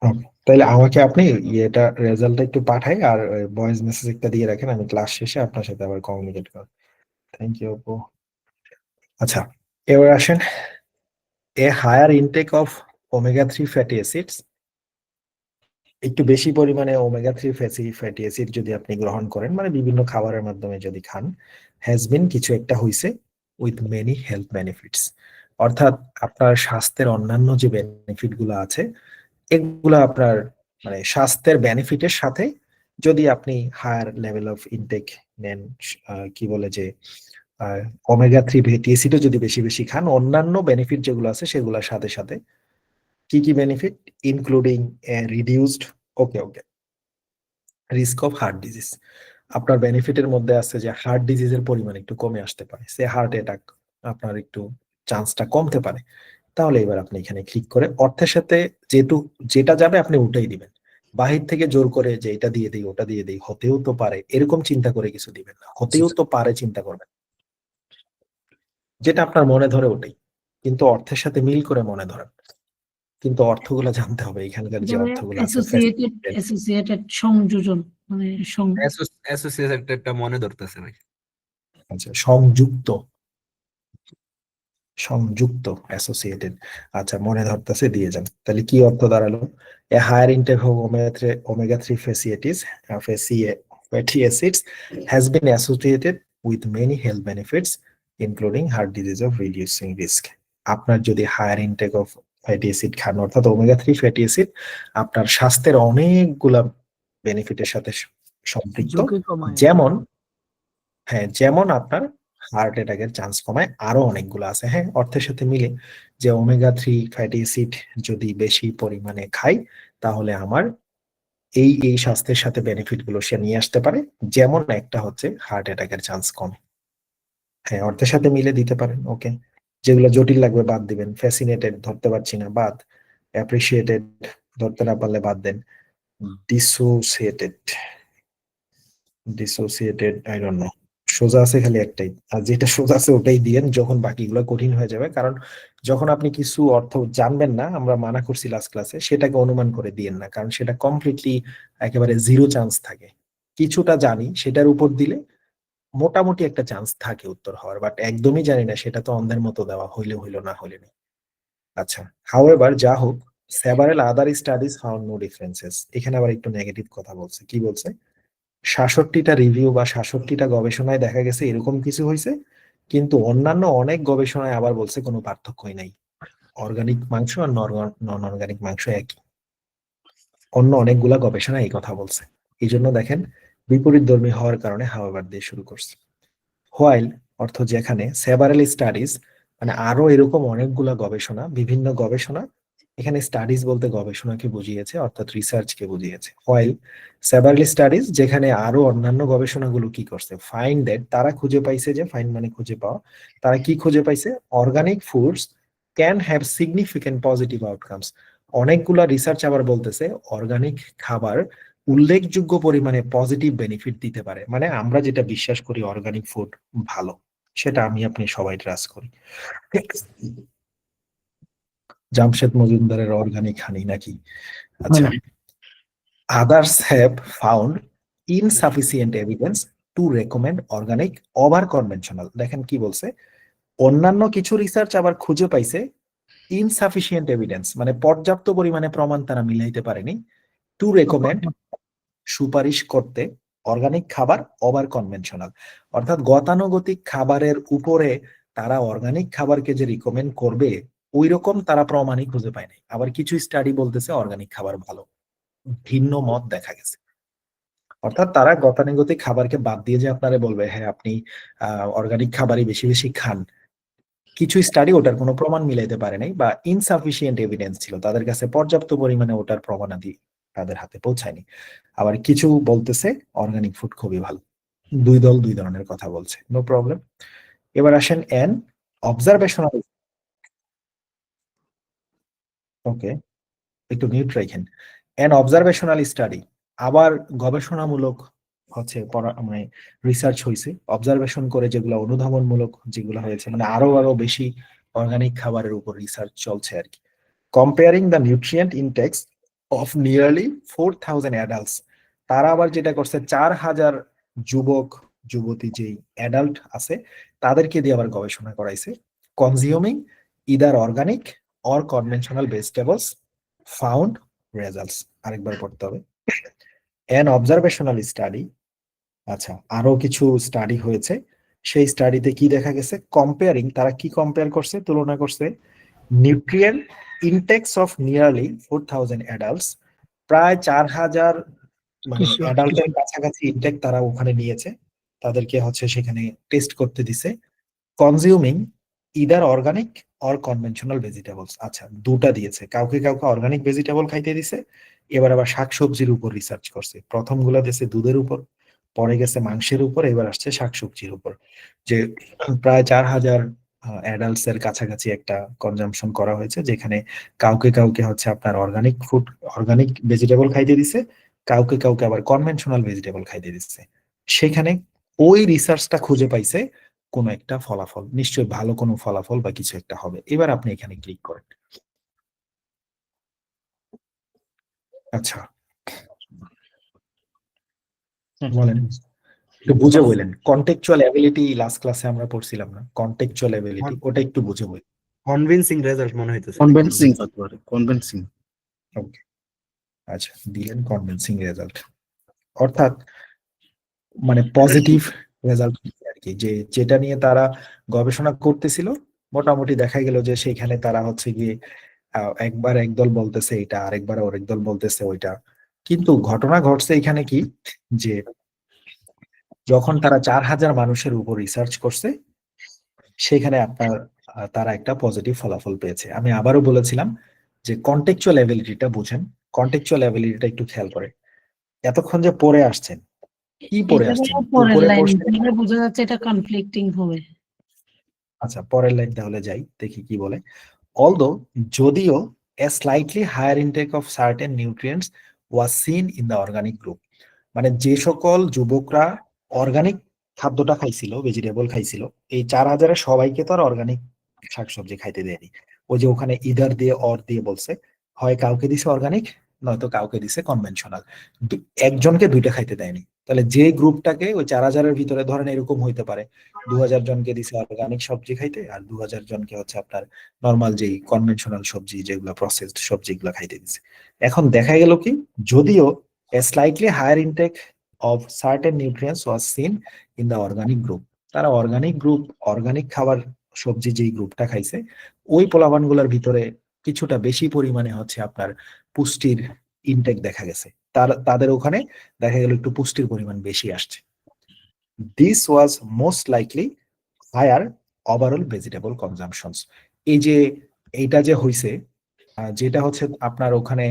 Speaker 1: ওকে, তাহলে আমাকে আপনি এটা রেজাল্টটা একটু পাঠাই আর ভয়েস মেসেজ একটা দিয়ে রাখেন, আমি ক্লাস শেষে আপনার সাথে আবার কমিউনিকেট করব। থ্যাংক ইউ আপু। আচ্ছা, এবার আসেন, a higher intake of omega 3 fatty acids, একটু বেশি পরিমাণে ওমেগা 3 ফ্যাটি অ্যাসিড যদি আপনি গ্রহণ করেন, মানে বিভিন্ন খাবারের মাধ্যমে যদি খান, হ্যাজ বিন, কিছু একটা হইছে, উইথ মেনি হেলথ বেনিফিটস। অর্থাৎ আপনার স্বাস্থ্যের অন্যান্য যে বেনিফিট গুলো আছে, এগুলা আপনার মানে স্বাস্থ্যের বেনিফিটের সাথে যদি আপনি হায়ার লেভেল অফ ইনটেক নেন, কি বলে যে ওমেগা 3 ফ্যাটি অ্যাসিডও যদি বেশি বেশি খান, অন্যান্য বেনিফিট যেগুলো আছে সেগুলোর সাথে সাথে, কি কি benefit? Including reduced risk of heart disease. আপনার বেনিফিটের মধ্যে আছে যে হার্ট ডিজিজের পরিমাণ একটু কমে আসতে পারে, সে হার্ট অ্যাটাক আপনার একটু চান্সটা কমতে পারে। তাহলে এবার আপনি এখানে ক্লিক করে অর্থের সাথে যেটা যাবে আপনি ওটাই দিবেন। বাহির থেকে জোর করে যে এটা দিয়ে দিই ওটা দিয়ে দিই, হতেও তো পারে, এরকম চিন্তা করে কিছু দিবেন না। হতেও তো পারে চিন্তা করবেন, যেটা আপনার মনে ধরে ওটাই, কিন্তু অর্থের সাথে মিল করে মনে ধরেন। কিন্তু অর্থগুলো জানতে হবে, এখানকার যে অর্থগুলো আছে,
Speaker 8: অ্যাসোসিয়েটেড সংযোজন, মানে
Speaker 12: অ্যাসোসিয়েটেডটা মনে ধরতেছে ভাই।
Speaker 1: আচ্ছা, সংযুক্ত অ্যাসোসিয়েটেড, আচ্ছা মনে ধরতেছে, দিয়ে যান। তাহলে কি অর্থ দাঁড়ালো? A higher intake of omega 3 fatty acids has been associated with many health benefits including heart disease of reducing risk. আপনার যদি higher intake of fatty acid খান, অর্থাৎ ওমেগা 3 ফ্যাটি অ্যাসিড আপনার স্বাস্থ্যের অনেকগুলা বেনিফিটের সাথে সম্পৃক্ত,
Speaker 8: ঝুঁকি কমায়।
Speaker 1: যেমন হ্যাঁ, যেমন আপনার হার্ট অ্যাটাকের চান্স কমায়, আরো অনেকগুলো আছে। হ্যাঁ, অর্থের সাথে মিলে যে ওমেগা 3 ফ্যাটি অ্যাসিড যদি বেশি পরিমাণে খাই তাহলে আমার এই স্বাস্থ্যের সাথে বেনিফিট গুলো সে নিয়ে আসতে পারে, যেমন একটা হচ্ছে হার্ট অ্যাটাকের চান্স কমে। হ্যাঁ, অর্থের সাথে মিলে দিতে পারেন। ওকে, যেগুলো জটিল লাগবে বাদ দিবেন। ফ্যাসিনেটেড ধরতে পারছি না, বাদ। অ্যাপ্রিসিয়েটেড ধরতে না পারলে বাদ দেন। Dissociated dissociated I don't know, সোজা আছে খালি একটাই, আর যেটা সোজা আছে ওটাই দিয়েন যখন বাকিগুলো কঠিন হয়ে যাবে। কারণ যখন আপনি কিছু অর্থ জানবেন না, আমরা মানা করছি লাস্ট ক্লাসে, সেটাকে অনুমান করে দিয়েন না, কারণ সেটা কমপ্লিটলি একেবারে জিরো চান্স থাকে। কিছুটা জানি সেটার উপর দিলে মোটামুটি একটা চান্স থাকে উত্তর হওয়ার, বাট একদমই জানি না সেটা তো অন্ধের মতো দেওয়া, হইলে হইলো না হইলে নেই। আচ্ছা, হাউএভার যা হোক, সেভারাল আদার স্টাডিজ ফাউন্ড নো ডিফারেন্সেস। এখানে আবার একটু নেগেটিভ কথা বলছে। কি বলছে? ৬৭টা রিভিউ বা ৬৭টা গবেষণায় দেখা গেছে এরকম কিছু হয়েছে, কিন্তু অন্যান্য অনেক গবেষণায় আবার বলছে কোনো পার্থক্যই নাই, অর্গানিক মাংস আর নন অর্গানিক মাংস একই। অন্য অনেকগুলা গবেষণা এই কথা বলছে। এই জন্য দেখেন বিপরীতধর্মী হওয়ার কারণে হাওয়াবার দিয়ে শুরু করছে। হোয়াইল অর্থ যেখানে, সেভারাল স্টাডিজ মানে আরো এরকম অনেকগুলা গবেষণা, বিভিন্ন গবেষণা, এখানে স্টাডিজ বলতে গবেষণাকে বুঝিয়েছে, অর্থাৎ রিসার্চকে বুঝিয়েছে। হোয়াইল সেভারাল স্টাডিজ যেখানে আরো অন্যান্য গবেষণাগুলো কি করছে, ফাইন্ড দ্যাট তারা খুঁজে পাইছে, যে ফাইন্ড মানে খুঁজে পাওয়া, তারা কি খুঁজে পাইছে, organic foods can have significant positive outcomes. অনেকগুলা রিসার্চ আবার বলতেছে অর্গানিক খাবার উল্লেখযোগ্য পরিমাণে পজিটিভ বেনিফিট দিতে পারে। মানে আমরা যেটা বিশ্বাস করি অর্গানিক ফুড ভালো, সেটা আমি আপনি সবাই ট্রাস্ট করি। জামশেদ মজুমদারের অর্গানিক হানি নাকি? আচ্ছা, others have found insufficient evidence to recommend organic over conventional। দেখেন কি বলছে, অন্যান্য কিছু রিসার্চ আবার খুঁজে পাইছে ইনসাফিসিয়েন্ট এভিডেন্স মানে পর্যাপ্ত পরিমাণে প্রমাণ তারা মিলাইতে পারেনি, টু রেকমেন্ড সুপারিশ করতে অর্গানিক খাবার ওভার কনভেনশনাল। অর্থাৎ গতানুগতিক খাবারের উপরে তারা অর্গানিক খাবারকে যে রিকমেন্ড করবে ওই রকম তারা প্রমাণই খুঁজে পায় নাই। আবার কিছু স্টাডি বলতেছে অর্গানিক খাবার ভালো, ভিন্ন মত দেখা গেছে। অর্থাৎ তারা গতানুগতিক খাবারকে বাদ দিয়ে যে আপনারা বলবে হ্যাঁ আপনি অর্গানিক খাবারই বেশি বেশি খান, কিছু স্টাডি ওটার কোনো প্রমাণ মিলাইতে পারে নাই, বা ইনসাফিসিয়েন্ট এভিডেন্স ছিল তাদের কাছে, পর্যাপ্ত পরিমাণে ওটার প্রমাণাদি তাদের হাতে পৌঁছায়নি। আবার কিছু বলতেছে অর্গানিক ফুড খুবই ভালো। দুই দল দুই ধরনের কথা বলছে, নো প্রবলেম। এবার আসেন এন অবজারভেশনাল। ওকে, একটু মিউট রাখেন। এন অবজারভেশনাল স্টাডি আবার গবেষণামূলক হচ্ছে মানে রিসার্চ হয়েছে, অবজারভেশন করে যেগুলো অনুধাবনমূলক যেগুলো হয়েছে, মানে আরো বেশি অর্গানিক খাবারের উপর রিসার্চ চলছে আর কি। Comparing the nutrient Intex of nearly 4000 adults. তারা আবার যেটা করছে 4000 যুবক যুবতী যেই অ্যাডাল্ট আছে তাদেরকে দিয়ে আবার গবেষণা করাইছে। Consuming either organic or conventional vegetables found results. আরেকবার পড়তে হবে। অ্যান অবজারভেশনাল স্টাডি, আচ্ছা আরো কিছু স্টাডি হয়েছে, সেই স্টাডিতে কি দেখা গেছে, কম্পেয়ারিং, তারা কি কম্পেয়ার করছে, তুলনা করছে, nutrient Intex of nearly 4000 adults, প্রায় 4000 মানে অ্যাডাল্টের কাছাকাছি ইনটেক তারা ওখানে নিয়েছে, তাদেরকে হচ্ছে সেখানে টেস্ট করতে দিছে। Consuming either organic or conventional vegetables, আচ্ছা দুটা দিয়েছে, কাউকে কাউকে অর্গানিক ভেজিটেবল খাইতে দিছে, এবার আবার শাকসবজির উপর রিসার্চ করছে। প্রথম গুলা দিয়েছে দুধের উপর, পরে গেছে মাংসের উপর, এবার আসছে শাকসবজির উপর। যে প্রায় 4000 অ্যাডাল্টস এর কাছাকাছি একটা কনজাম্পশন করা হয়েছে, যেখানে কাউকে কাউকে হচ্ছে আপনার অর্গানিক ফুড অর্গানিক ভেজিটেবল খাইতে দিছে, কাউকে কাউকে আবার কনভেনশনাল ভেজিটেবল খাইতে দিচ্ছে। সেখানে ওই রিসার্চটা খুঁজে পাইছে কোন একটা ফলাফল, নিশ্চয়ই ভালো কোনো ফলাফল বা কিছু একটা হবে। এবার আপনি এখানে ক্লিক করেন। আচ্ছা বলেন, একটু বুঝে বললেন। কন্টেক্সচুয়াল অ্যাবিলিটি লাস্ট ক্লাসে আমরা পড়ছিলাম না, কন্টেক্সচুয়াল অ্যাবিলিটি, ওটা একটু বুঝে বল।
Speaker 12: কনভিন্সিং রেজাল্ট মনে হইতেছে।
Speaker 4: কনভিন্সিং হতে পারে, কনভিন্সিং।
Speaker 1: ওকে, আচ্ছা দিলেন কনভিন্সিং রেজাল্ট, অর্থাৎ মানে পজিটিভ রেজাল্ট আর কি, যে যেটা নিয়ে তারা গবেষণা করতেছিল মোটামুটি দেখা গেল যে সেইখানে তারা হচ্ছে গিয়ে একবার একদল বলতেছে এটা, আরেকবার আরেক দল বলতেছে ওইটা, কিন্তু ঘটনা ঘটছে এখানে কি, যে যখন তারা 4000 মানুষের উপর রিসার্চ করছে, সেখানে আপনার তারা একটা পজিটিভ ফলাফল পেয়েছে। আমি আবারও বলেছিলাম যে কন্টেক্সচুয়াল অ্যাবিলিটিটা বুঝেন, কন্টেক্সচুয়াল অ্যাবিলিটিটা একটু খেয়াল করে। এতক্ষণ যে পড়ে আসছেন, কি পড়ে
Speaker 8: এটা
Speaker 1: আসছেন?
Speaker 8: হলো পরের
Speaker 1: উপরে
Speaker 8: লাইন,
Speaker 1: পড়ছেন।
Speaker 8: তাহলে বোঝা যাচ্ছে এটা কনফ্লিক্টিং হবে।
Speaker 1: আচ্ছা, পরের লাইন তাহলে যাই, দেখি কি বলে। Although, যদিও a slightly higher intake of certain nutrients was seen in the organic group, মানে যে সকল যুবকরা অর্গানিক খাদ্যটা খাইছিল, ভেজিটেবল খাইছিল, এই 4000-এর সবাইকে তো আর অর্গানিক শাকসবজি খাইতে দেয়নি। ওই যে ওখানে ইদার দিয়ে অর দিয়ে বলছে, হয় কাউকে দিছে অর্গানিক, নয়তো কাউকে দিছে কনভেনশনাল, একজনকে দুইটা খাইতে দেয়নি। তাহলে যে গ্রুপটাকে ওই 4000-এর ভিতরে ধরেন এরকম হইতে পারে 2000 জনকে দিছে অর্গানিক সবজি খাইতে, আর 2000 জনকে হচ্ছে আপনার নর্মাল যেই কনভেনশনাল সবজি, যেগুলো প্রসেসড সবজি, এগুলো খাইতে দিছে। এখন দেখা গেল কি, যদিও a slightly higher intake of certain nutrients was seen in the organic group, তারা অর্গানিক গ্রুপ, অর্গানিক খাবার সবজি যেই গ্রুপটা খাইছে, ওই পোলাপানগুলোর ভিতরে কিছুটা বেশি পরিমাণে হচ্ছে আপনার পুষ্টির ইনটেক দেখা গেছে। তাদের ওখানে দেখা গেল একটু পুষ্টির পরিমাণ বেশি আসছে। This was most likely higher overall vegetable consumptions. এই যে এইটা যে হইছে, যেটা হচ্ছে আপনার ওখানে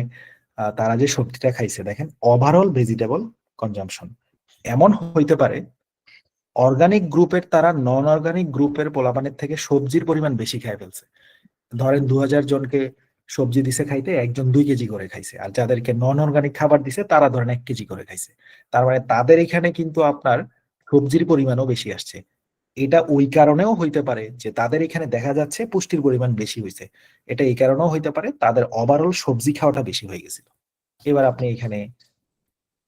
Speaker 1: তারা যে সবজিটা খাইছে, দেখেন ওভারঅল ভেজিটেবল কনজাম্পশন এমন হইতে পারে অর্গানিক গ্রুপের তারা নন অর্গানিক গ্রুপের পোলাপানের থেকে সবজির পরিমাণ বেশি খেয়ে ফেলছে। ধরেন 2000 জনকে সবজি দিছে খাইতে, একজন 2 কেজি করে খাইছে, আর যাদেরকে নন অর্গানিক খাবার দিছে তারা ধরেন 1 কেজি করে খাইছে। তার মানে তাদের এখানে কিন্তু আপনার সবজির পরিমাণও বেশি আসছে। এটা ওই কারণেও হইতে পারে যে তাদের এখানে দেখা যাচ্ছে পুষ্টির পরিমাণ বেশি হয়েছে, এটা এই কারণেও হইতে পারে তাদের ওভারঅল সবজি খাওয়াটা বেশি হয়ে গেছিল। এবার আপনি এখানে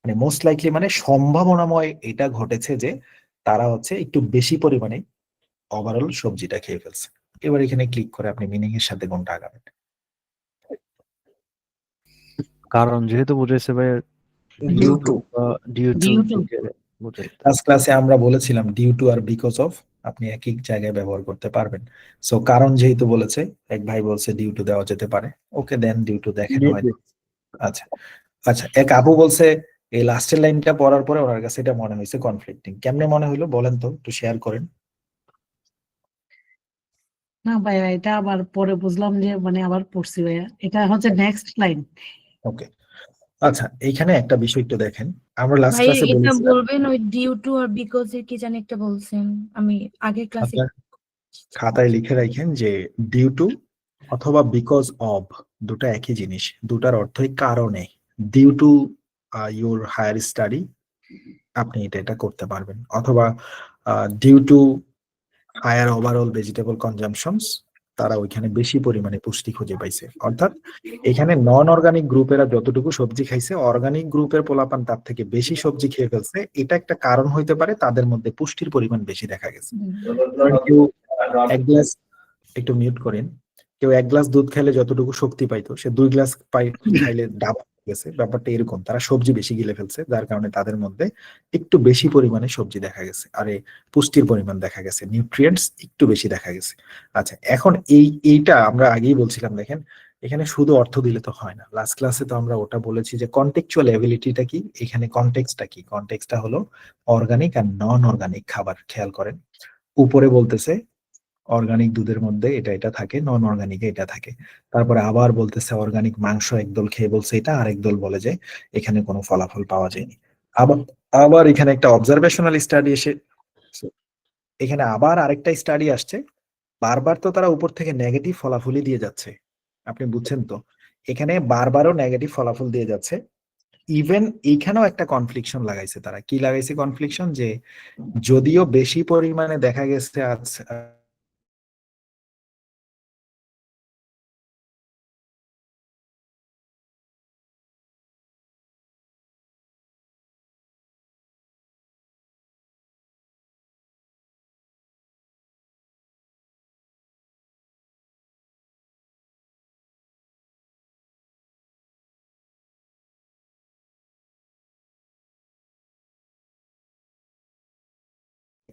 Speaker 1: মানে মোস্ট লাইকলি মানে সম্ভাবনাময় এটা ঘটেছে যে তারা হচ্ছে একটু বেশি পরিমাণে ওভারঅল সবজিটা খেয়ে ফেলছে। এবার এখানে ক্লিক করে আপনি মিনিং এর সাথে কোনটা আগাবেন?
Speaker 11: কারণ যেহেতু বুঝাইছে ভাই
Speaker 1: due to.
Speaker 11: Due to
Speaker 8: Due to।
Speaker 11: বুঝাইছে।
Speaker 1: লাস্ট ক্লাসে আমরা বলেছিলাম ডিউ টু আর বিকজ অফ আপনি এক এক জায়গায় ব্যবহার করতে পারবেন। সো কারণ যেহেতু বলেছে, এক ভাই বলছে ডিউ টু দেওয়া যেতে পারে, ওকে দেন ডিউ টু দেখেন হয়। আচ্ছা আচ্ছা, এক আপু বলছে এই লাস্টের লাইনটা পড়ার পরে ওনার কাছে এটা মনে হয়েছে কনফ্লিক্টিং। কেমনে মনে হইলো বলেন তো, একটু শেয়ার করেন।
Speaker 8: না ভাইয়া, এটা আবার পরে বুঝলাম যে মানে আবার পড়ছি ভাইয়া, এটা হচ্ছে নেক্সট লাইন।
Speaker 1: ওকে, আচ্ছা এইখানে একটা বিষয় একটু দেখেন, আমরা লাস্ট
Speaker 3: ভাই
Speaker 1: ক্লাসে
Speaker 3: এটা
Speaker 1: বলেছিলাম
Speaker 3: বলবেন ওই ডিউ টু আর বিকজ এর কি জানি একটা বলছেন, আমি আগের ক্লাসে
Speaker 1: আপনার খাতায় লিখে রাখেন যে ডিউ টু অথবা বিকজ অফ দুটো একই জিনিস, দুটার অর্থই কারণে। Due to your higher study আপনি এটা করতে পারবেন, অথবা due to higher overall vegetable consumptions, তারা ওইখানে বেশি পরিমাণে পুষ্টি খুঁজে পাইছে। অর্থাৎ এখানে নন অর্গানিক গ্রুপেরা যতটুকু সবজি খাইছে, অর্গানিক গ্রুপের পোলাপান তার থেকে বেশি সবজি খেয়ে ফেলছে, এটা একটা কারণ হইতে পারে তাদের মধ্যে পুষ্টির পরিমাণ বেশি দেখা গেছে। ধরেন কেউ এক গ্লাস, একটু মিউট করেন, কেউ 1 গ্লাস দুধ খেলে যতটুকু শক্তি পাইতো সে 2 গ্লাস খাইলে ডাব গেছে। ব্যাপারটা এরকম, তারা সবজি বেশি গিলে ফেলছে, যার কারণে তাদের মধ্যে একটু বেশি পরিমাণে সবজি দেখা গেছে, আরে পুষ্টির পরিমাণ দেখা গেছে, নিউট্রিয়েন্টস একটু বেশি দেখা গেছে। আচ্ছা, এখন এইটা আমরা আগেই বলছিলাম, দেখেন এখানে শুধু অর্থ দিলে তো হয় না। লাস্ট ক্লাসে তো আমরা ওটা বলেছি যে কন্টেক্সচুয়াল এবিলিটিটা কি, এখানে কনটেক্সটটা কি। কনটেক্সটটা হলো অর্গানিক আর নন অর্গানিক খাবার। খেয়াল করেন উপরে বলতেছে অর্গানিক দুধের মধ্যে এটা থাকে, নন অর্গানিকে এটা থাকে। তারপরে আবার বলতেছে অর্গানিক মাংস একদল খেয়ে বলছে এটা, আরেক দল বলে যে এখানে কোনো ফলাফল পাওয়া যায়নি। আবার আবার এখানে একটা অবজারভেশনাল স্টাডি এসে, এখানে আবার আরেকটা স্টাডি আসছে। বারবার তো তারা উপর থেকে নেগেটিভ ফলাফলই দিয়ে যাচ্ছে, আপনি বুঝছেন তো, এখানে বারবারও নেগেটিভ ফলাফল দিয়ে যাচ্ছে। ইভেন এইখানেও একটা কনফ্লিকশন লাগাইছে তারা। কি লাগাইছে কনফ্লিকশন? যে যদিও বেশি পরিমাণে দেখা গেছে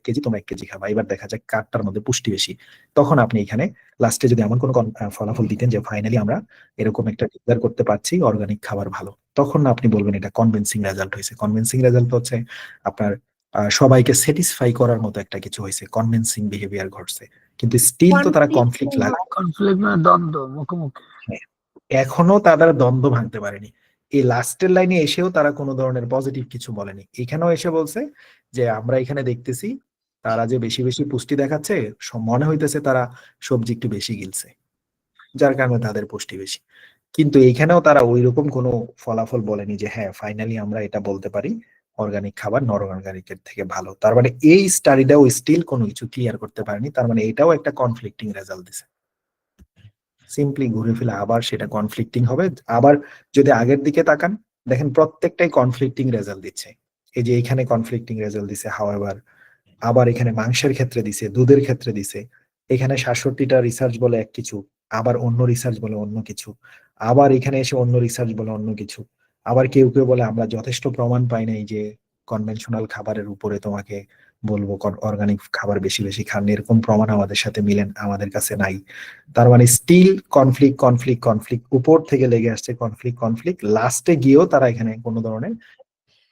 Speaker 1: কেজি, তোমরা 1 কেজি খাবা, এবার দেখা যাক কারটার মধ্যে পুষ্টি বেশি। তখন আপনি এখানে লাস্টে যদি এমন কোনো ফলাফল দিতেন যে ফাইনালি আমরা এরকম একটা ডিক্লেয়ার করতে পারছি অর্গানিক খাবার ভালো, তখন আপনি বলবেন এটা কনভিন্সিং রেজাল্ট হয়েছে। কনভিন্সিং রেজাল্ট হচ্ছে আপনার সবাইকে স্যাটিসফাই করার মতো একটা কিছু হয়েছে, কনভিন্সিং বিহেভিয়ার ঘটছে, কিন্তু স্টিল তো তারা কনফ্লিক্ট
Speaker 6: কনফ্লিক্ট মানে দ্বন্দ্ব, মুখোমুখি।
Speaker 1: এখনো তারা দ্বন্দ্ব ভাঙতে পারেনি। এই লাস্টের লাইনে এসেও তারা কোনো ধরনের পজিটিভ কিছু বলেনি। এখানেও এসে বলছে যে আমরা এখানে দেখতেছি তারা যে বেশি বেশি পুষ্টি দেখাচ্ছে, মনে হইতেছে তারা সবজি একটু বেশি গিলছে, যার কারণে তাদের পুষ্টি বেশি। কিন্তু এইখানেও তারা ওইরকম কোনো ফলাফল বলেনি যে হ্যাঁ ফাইনালি আমরা এটা বলতে পারি অর্গানিক খাবার নন অর্গানিকের থেকে ভালো। তার মানে এই স্টাডিটাও স্টিল কোনো কিছু ক্লিয়ার করতে পারেনি। তার মানে এটাও একটা কনফ্লিক্টিং রেজাল্ট দিছে। সিম্পলি ঘুরে ফিরে আবার সেটা কনফ্লিক্টিং হবে। আবার যদি আগের দিকে তাকান, দেখেন প্রত্যেকটাই কনফ্লিক্টিং রেজাল্ট দিচ্ছে। এই যে এখানে কনফ্লিক্টিং রেজাল্ট দিছে হাওয়েভার, আবার এখানে মাংসের ক্ষেত্রে দিছে, দুধের ক্ষেত্রে দিছে, এখানে ৬৭টা রিসার্চ বলে এক কিছু, আবার অন্য রিসার্চ বলে অন্য কিছু, আবার এখানে এসে অন্য রিসার্চ বলে অন্য কিছু, আবার কেউ কেউ বলে আমরা যথেষ্ট প্রমাণ পাই নাই যে কনভেনশনাল খাবারের উপরে তোমাকে বলবো অর্গানিক খাবার বেশি বেশি খান, এরকম প্রমাণ আমাদের সাথে মিলেন, আমাদের কাছে নাই। তার মানে স্টিল কনফ্লিক্ট কনফ্লিক্ট কনফ্লিক্ট, উপর থেকে লেগে আসছে কনফ্লিক্ট কনফ্লিক্ট, লাস্টে গিয়েও তারা এখানে কোনো ধরনের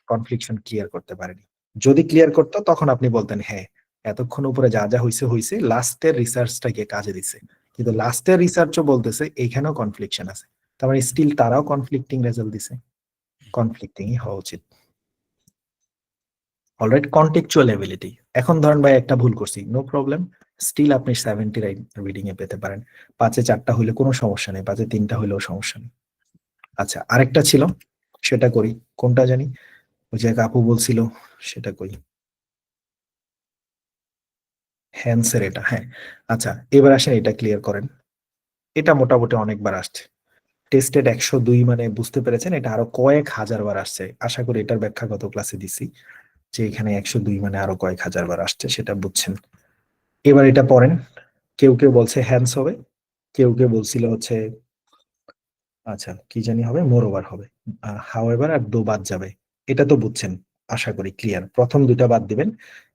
Speaker 1: কনফ্লিকশন ক্লিয়ার করতে পারেনি। যদি ক্লিয়ার করতো তখন আপনি বলতেন হ্যাঁ এতক্ষণ উপরে যা যা হয়েছে হয়েছে, লাস্টের রিসার্চটা গিয়ে কাজে দিছে। কিন্তু লাস্টের রিসার্চও বলতেছে এখানেও কনফ্লিকশন আছে। তার মানে স্টিল তারাও কনফ্লিক্টিং রেজাল্ট দিছে, কনফ্লিক্টিংই হওয়া উচিত। Alright, contextual ability. এখন ধরেন ভাই একটা ভুল করছি, নো প্রবলেম, স্টিল আপনি 70 রিডিং এ পেতে পারেন। 5-এ 4টা হইলে কোনো সমস্যা নেই, 5-এ 3টা হইলেও সমস্যা নেই। আচ্ছা, আরেকটা ছিল, সেটা করি। কোনটা জানি, ওই যে আপু বলছিল সেটা করি, হ্যান্সের এটা। হ্যাঁ আচ্ছা, এবার আসেন এটা ক্লিয়ার করেন। এটা মোটামুটি অনেকবার আসছে, টেস্টেড 102, মানে বুঝতে পেরেছেন এটা আরো কয়েক হাজার বার আসছে। আশা করি এটার ব্যাখ্যা গত ক্লাসে দিছি যে এখানে 102 মানে আরো কয়েক হাজার বার আসছে, সেটা বুঝছেন। এবার এটা পড়েন। কেউ কেউ বলছে হ্যান্স হবে, কেউ কেউ বলছিল হচ্ছে আচ্ছা কি জানি হবে, মোরওভার হবে, হাওয়েভার আর দো বাদ যাবে। এটা তো বুঝছেন, আশা করি ক্লিয়ার। প্রথম দুইটা বাদ দিবেন,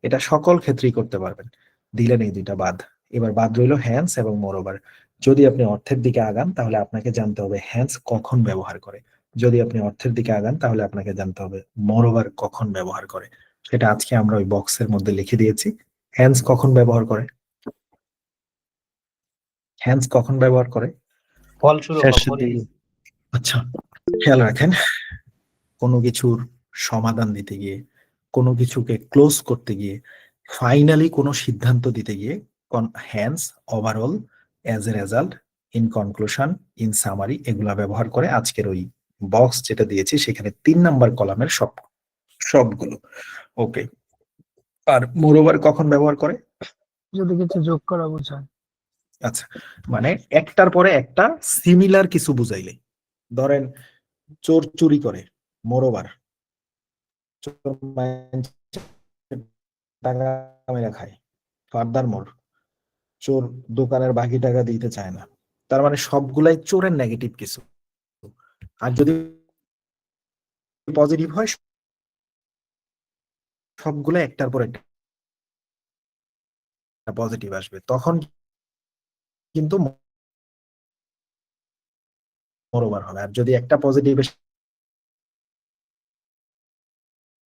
Speaker 1: এটা সকল ক্ষেত্রেই করতে পারবেন, দিলেন এই দুইটা বাদ। এবার বাদ রইল হ্যান্স এবং মোরওভার। যদি আপনি অর্থের দিকে আগান তাহলে আপনাকে জানতে হবে হ্যান্স কখন ব্যবহার করে, যদি আপনি অর্থের দিকে আগান তাহলে আপনাকে জানতে হবে মোরওভার কখন ব্যবহার করে। সেটা আজকে আমরা ওই বক্সের মধ্যে লিখে দিয়েছি। হ্যান্স কখন ব্যবহার করে, হ্যান্স কখন ব্যবহার করে?
Speaker 6: ফলস্বরূপ
Speaker 11: শেষের দিকে।
Speaker 1: আচ্ছা, খেয়াল রাখেন, কোনো কিছুর সমাধান দিতে গিয়ে, কোনো কিছুকে ক্লোজ করতে গিয়ে, ফাইনালি কোনো সিদ্ধান্ত দিতে গিয়ে hence, overall, as a result, in conclusion, in summary এগুলা ব্যবহার করে। আজকের ওই বক্স যেটা দিয়েছি সেখানে 3 নাম্বার কলামের সবগুলো। ওকে, আর মোরওভার কখন ব্যবহার করে?
Speaker 6: যদি কিছু যোগ করা বোঝায়।
Speaker 1: আচ্ছা, মানে একটার পরে একটা সিমিলার কিছু বুঝাইলে, ধরেন চোর চুরি করে, মোরওভার টাকা মেরে খায়, ফার্দার মোর চোর দোকানের বাকি টাকা দিতে চায় না। তার মানে সবগুলাই চোরের নেগেটিভ কিছু। আর যদি পজিটিভ হয় সবগুলো একটার পর একটা পজিটিভ আসবে, তখন কিন্তু মোরওভার হবে। আর যদি একটা পজিটিভ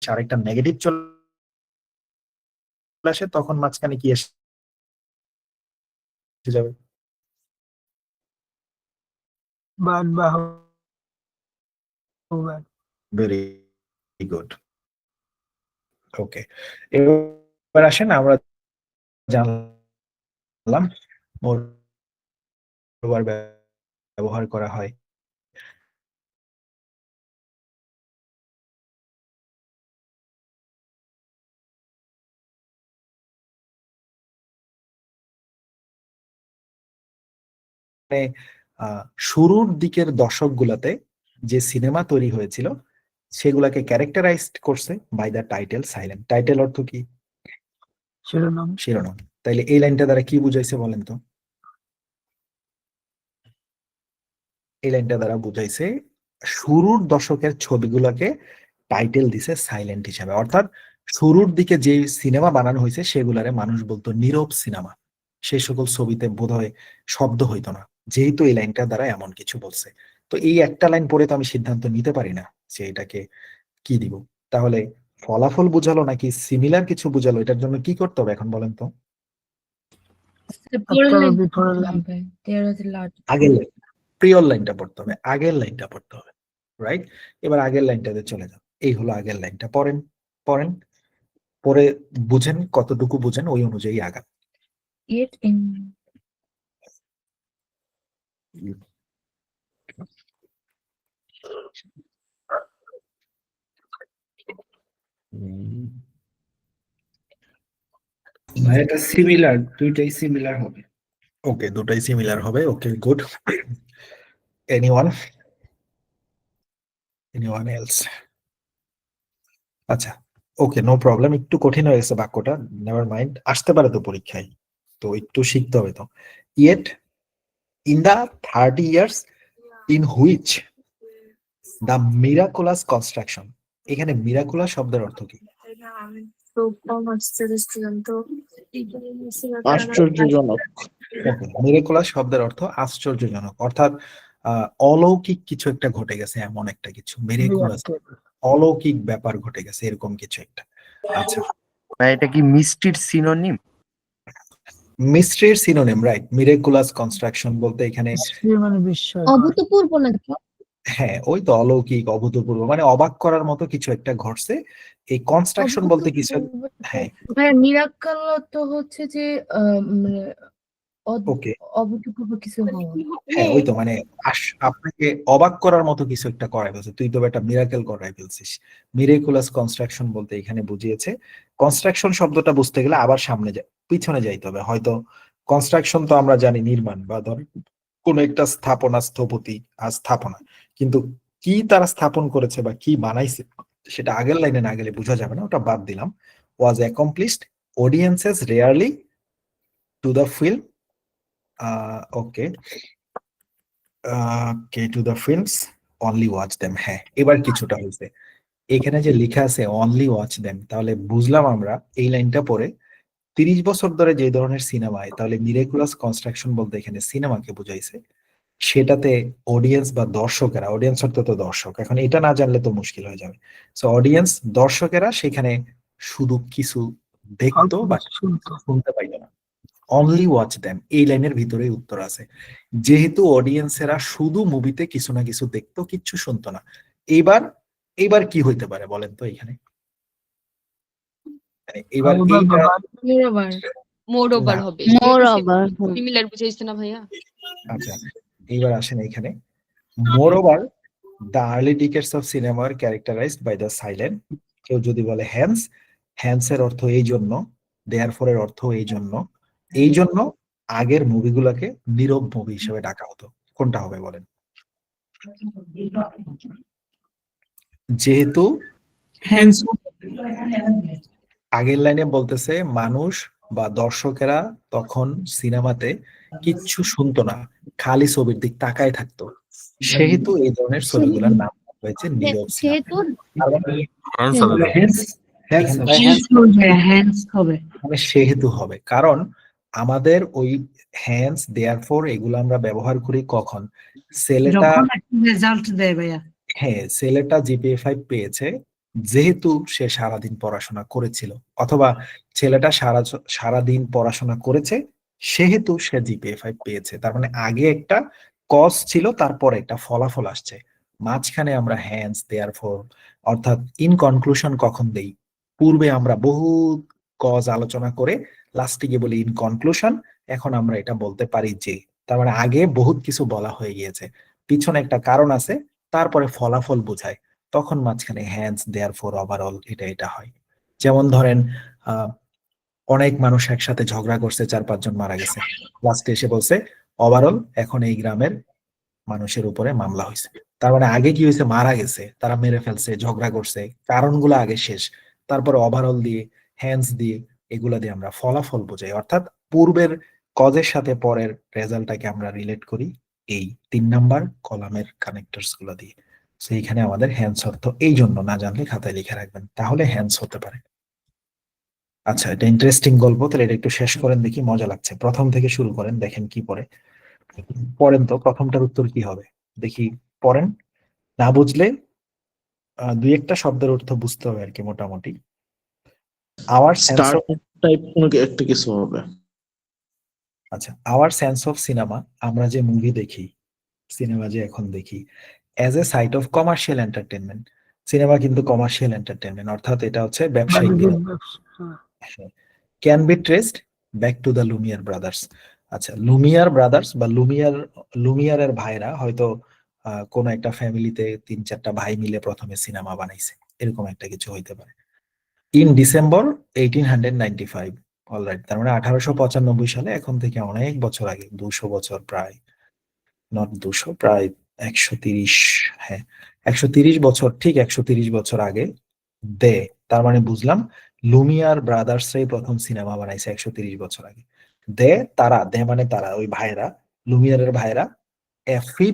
Speaker 1: আরেকটা নেগেটিভ চলে আসে তখন মাঝখানে কি এসে যাবে?
Speaker 6: বাদ বা
Speaker 1: ভেরি গুড। ওকে, এবার আসেন আমরা জানলাম মোরওভার ব্যবহার করা হয় শুরুর দিকের দশকগুলোতে যে সিনেমা তৈরি হয়েছিল সেগুলাকে ক্যারেক্টারাইজড করছে by the title silent. Title অর্থ কি?
Speaker 6: শিরোনাম।
Speaker 1: শিরোনাম। তাইলে এই লাইনটা দ্বারা কি বুঝাইছে বলেন তো? এই লাইনটা দ্বারা বুঝাইছে শুরুর দশকের ছবিগুলোকে টাইটেল দিছে সাইলেন্ট হিসাবে। অর্থাৎ শুরুর দিকে যে সিনেমা বানানো হয়েছে সেগুলারে মানুষ বলতো নীরব সিনেমা, সেই সকল ছবিতে বোধহয় শব্দ হইতো না, যেহেতু এই লাইনটা দ্বারা এমন কিছু বলছে। তো এই একটা লাইন পড়ে তো আমি সিদ্ধান্ত নিতে পারি না যে এটাকে কি দিব। তাহলে ফলাফল বোঝালো নাকি সিমিলার কিছু বোঝালো, এটার জন্য কি করতে হবে এখন বলেন তো?
Speaker 3: পরের
Speaker 6: After or
Speaker 3: line
Speaker 6: before a
Speaker 3: পড়তে
Speaker 6: line?
Speaker 3: হবে। There is a lot.
Speaker 1: আগের লাইন, প্রিয়র লাইনটা পড়তে হবে, আগের লাইনটা পড়তে হবে, রাইট? এবার আগের লাইনটাতে চলে যাও, এই হলো আগের লাইনটা, পড়েন পড়েন, পরে বুঝেন, কতটুকু বুঝেন ওই অনুযায়ী আগান।
Speaker 3: Yet in
Speaker 6: এটা সিমিলার, দুইটাই সিমিলার হবে।
Speaker 1: ওকে, দুটাই সিমিলার হবে, okay good. Anyone anyone else? আচ্ছা, ওকে, নো প্রবলেম, একটু কঠিন হয়ে গেছে বাক্যটা, নেভার মাইন্ড, আসতে পারে তো পরীক্ষায়, তো একটু শিখতে হবে তো। Yet in the 30 years in which the miraculous construction, এখানে মিরাকুলাস শব্দের অর্থ কি?
Speaker 6: আশ্চর্যজনক।
Speaker 1: মিরাকুলাস শব্দের অর্থ আশ্চর্যজনক, অর্থাৎ অলৌকিক কিছু একটা ঘটে গেছে, এমন একটা কিছু, মিরাকুলাস, অলৌকিক ব্যাপার ঘটে গেছে, এরকম কিছু একটা। আচ্ছা,
Speaker 12: এটা কি মিষ্টির সিনোনিম?
Speaker 1: মিস্ট্রির সিনোনিম, রাইট। মিরাকুলাস কনস্ট্রাকশন বলতে এখানে
Speaker 6: মানে বিস্ময়।
Speaker 9: অভূতপূর্ব নাকি?
Speaker 1: হ্যাঁ, ওই তো অলৌকিক, অভূতপূর্ব, মানে অবাক করার মতো কিছু একটা ঘটছে। এই কনস্ট্রাকশন বলতে কিছু, হ্যাঁ
Speaker 3: ভাই মিরাক্কেল তো হচ্ছে যে মানে
Speaker 1: ওকে,
Speaker 3: অভূতপূর্ব কিছু হওয়া।
Speaker 1: হ্যাঁ ওই তো, মানে আপনাকে অবাক করার মতো কিছু একটা করাই ফেলছে, তুই তো একটা মিরাকেল করাই ফেলছিস। মিরাকুলাস কনস্ট্রাকশন বলতে এখানে বুঝিয়েছে, কনস্ট্রাকশন শব্দটা বুঝতে গেলে আবার সামনে পিছনে যাইতে হবে। হয়তো কনস্ট্রাকশন তো আমরা জানি নির্মাণ বা ধর কোন একটা স্থাপনা, স্থপতি আর স্থাপনা, কিন্তু কি তারা স্থাপন করেছে বা কি বানাইছে সেটা আগের লাইনে না গেলে বোঝা যাবে না, ওটা বাদ দিলাম। Was accomplished audiences rarely to the film, okay, to the films only watch them. হ্যাঁ, এবার কিছুটা হয়েছে। এখানে যে লেখা আছে অনলি ওয়াচ দেম, তাহলে বুঝলাম আমরা এই লাইনটা পরে 30 বছর ধরে যে ধরনের সিনেমায়, তাহলে মিরাকুলাস কনস্ট্রাকশন বলতে এখানে সিনেমাকে বুঝাইছে, সেটাতে অডিয়েন্স বা দর্শকেরা, অডিয়েন্স অর্থ তো দর্শক, এখন এটা না জানলে তো মুশকিল হয়ে যাবে। সো অডিয়েন্স, দর্শকেরা সেখানে শুধু কিছু দেখতো বা শুনতে পাইতো না। অনলি ওয়াচ দেম, এই লাইনের ভিতরে উত্তর আছে। যেহেতু অডিয়েন্সেরা শুধু মুভিতে কিছু না কিছু দেখতো, কিচ্ছু শুনতো না, এইবার এইবার কি হইতে পারে বলেন তো এখানে? মানে এবার এইটা
Speaker 3: মোর ওভার
Speaker 1: না।
Speaker 7: হবে
Speaker 9: Moreover,
Speaker 7: সিমিলার বুঝাইছে না ভাইয়া?
Speaker 1: আচ্ছা, এইবার আসেন এখানে। Moreover the early decades of cinema are characterized by the silent. কেউ যদি বলে হ্যান্স, হ্যান্স এর অর্থ এই জন্য, দেয়ারফর এর অর্থ এই জন্য, এই জন্য আগের মুভিগুলোকে নীরব মুভি হিসেবে ডাকা হতো। কোনটা হবে বলেন? যেহেতু আগের লাইনে বলতেছে মানুষ বা দর্শকেরা তখন সিনেমাতে কিচ্ছু শুনতো না, খালি ছবির দিক তাকায় থাকতো, সেহেতু এই ধরনের ছবিগুলোর নাম হয়েছে নীরব সিনেমা।
Speaker 10: হ্যান্স হবে ভাই।
Speaker 1: মানে সেহেতু হবে, কারণ আমাদের ওই হ্যান্স, দেয়ারফর এগুলো আমরা ব্যবহার করি কখন? ছেলেটা,
Speaker 8: রেজাল্ট দেয় ভাইয়া।
Speaker 1: হ্যাঁ, ছেলেটা জিপিএ 5 পেয়েছে যেহেতু সে সারাদিন পড়াশোনা করেছিল, অথবা ছেলেটা সারাদিন পড়াশোনা করেছে সেহেতু সে জিপিএ 5 পেয়েছে। তার মানে আগে একটা কজ ছিল, তারপরে একটা ফলাফল আসছে, মাঝখানে আমরা হ্যান্স, দেয়ারফর, অর্থাৎ ইন কনক্লুশন কখন দেই? পূর্বে আমরা বহু কজ আলোচনা করে লাস্টে গিয়ে বলি ইন কনক্লুশন, এখন আমরা এটা বলতে পারি যে, তার মানে আগে বহুত কিছু বলা হয়ে গিয়েছে, পিছনে একটা কারণ আছে, তারপরে ফলাফল বোঝায়, তখন মাঝখানে হ্যান্স, দেয়ারফর, ওভারঅল এটা হয়। যেমন ধরেন অনেক মানুষ একসাথে ঝগড়া করছে, 4-5 জন মারা গেছে, লাস্টে এসে বলছে ওভারঅল এখন এই গ্রামের মানুষের উপরে মামলা হয়েছে। তার মানে আগে কি হয়েছে? মারা গেছে, তারা মেরে ফেলছে, ঝগড়া করছে, কারণগুলো আগে শেষ, তারপরে ওভারঅল দিয়ে, হ্যান্স দিয়ে, এগুলা দিয়ে আমরা ফলাফল বোঝাই। অর্থাৎ পূর্বের কজের সাথে পরের রেজাল্টটাকে আমরা রিলেট করি এই 3 নাম্বার কলামের কানেক্টরস গুলো দিয়ে। সেইখানে আমাদের হ্যান্স অর্থ এই জন্য, না জানলে খাতায় লিখে রাখবেন, তাহলে হ্যান্স হতে পারে। আচ্ছা, এটা ইন্টারেস্টিং গল্প, তাহলে এটা একটু শেষ করেন দেখি, মজা লাগছে। প্রথম থেকে শুরু করেন, দেখেন কি পড়ে, পড়েন তো প্রথমটার উত্তর কি হবে দেখি, পড়েন, না বুঝলে দুই একটা শব্দের অর্থ বুঝতে হবে আর কি মোটামুটি। Hour sense
Speaker 4: star
Speaker 1: of
Speaker 4: type কোনো একটা কিছু হবে।
Speaker 1: আচ্ছা, আওয়ার সেন্স অফ সিনেমা, আমরা যে মুভি দেখি, সিনেমা যে এখন দেখি, as a site of commercial entertainment. Cinema কিন্তু কমার্শিয়াল এন্টারটেনমেন্ট, অর্থাৎ এটা হচ্ছে ব্যবসায়িক বিনোদন। Can be traced back to the Lumiere brothers. আচ্ছা, লুমিয়ার ব্রাদার্স বা লুমিয়ারের ভাইরা হয়তো কোন একটা ফ্যামিলিতে 3-4টা ভাই মিলে প্রথমে সিনেমা বানাইছে, এরকম একটা কিছু হইতে পারে। ইন ডিসেম্বর 1895, অলরাইট, তার মানে 1895 সালে, এখন থেকে অনেক বছর আগে, 200 বছর প্রায়, নট 200, প্রায় 130, হ্যাঁ 130 বছর, ঠিক 130 বছর আগে দে, তার মানে বুঝলাম লুমিয়ার ব্রাদার্সরাই প্রথম সিনেমা বানাইছে 130 বছর আগে। দে মানে তারা, ওই ভাইরা, লুমিয়ারের ভাইরা, ফি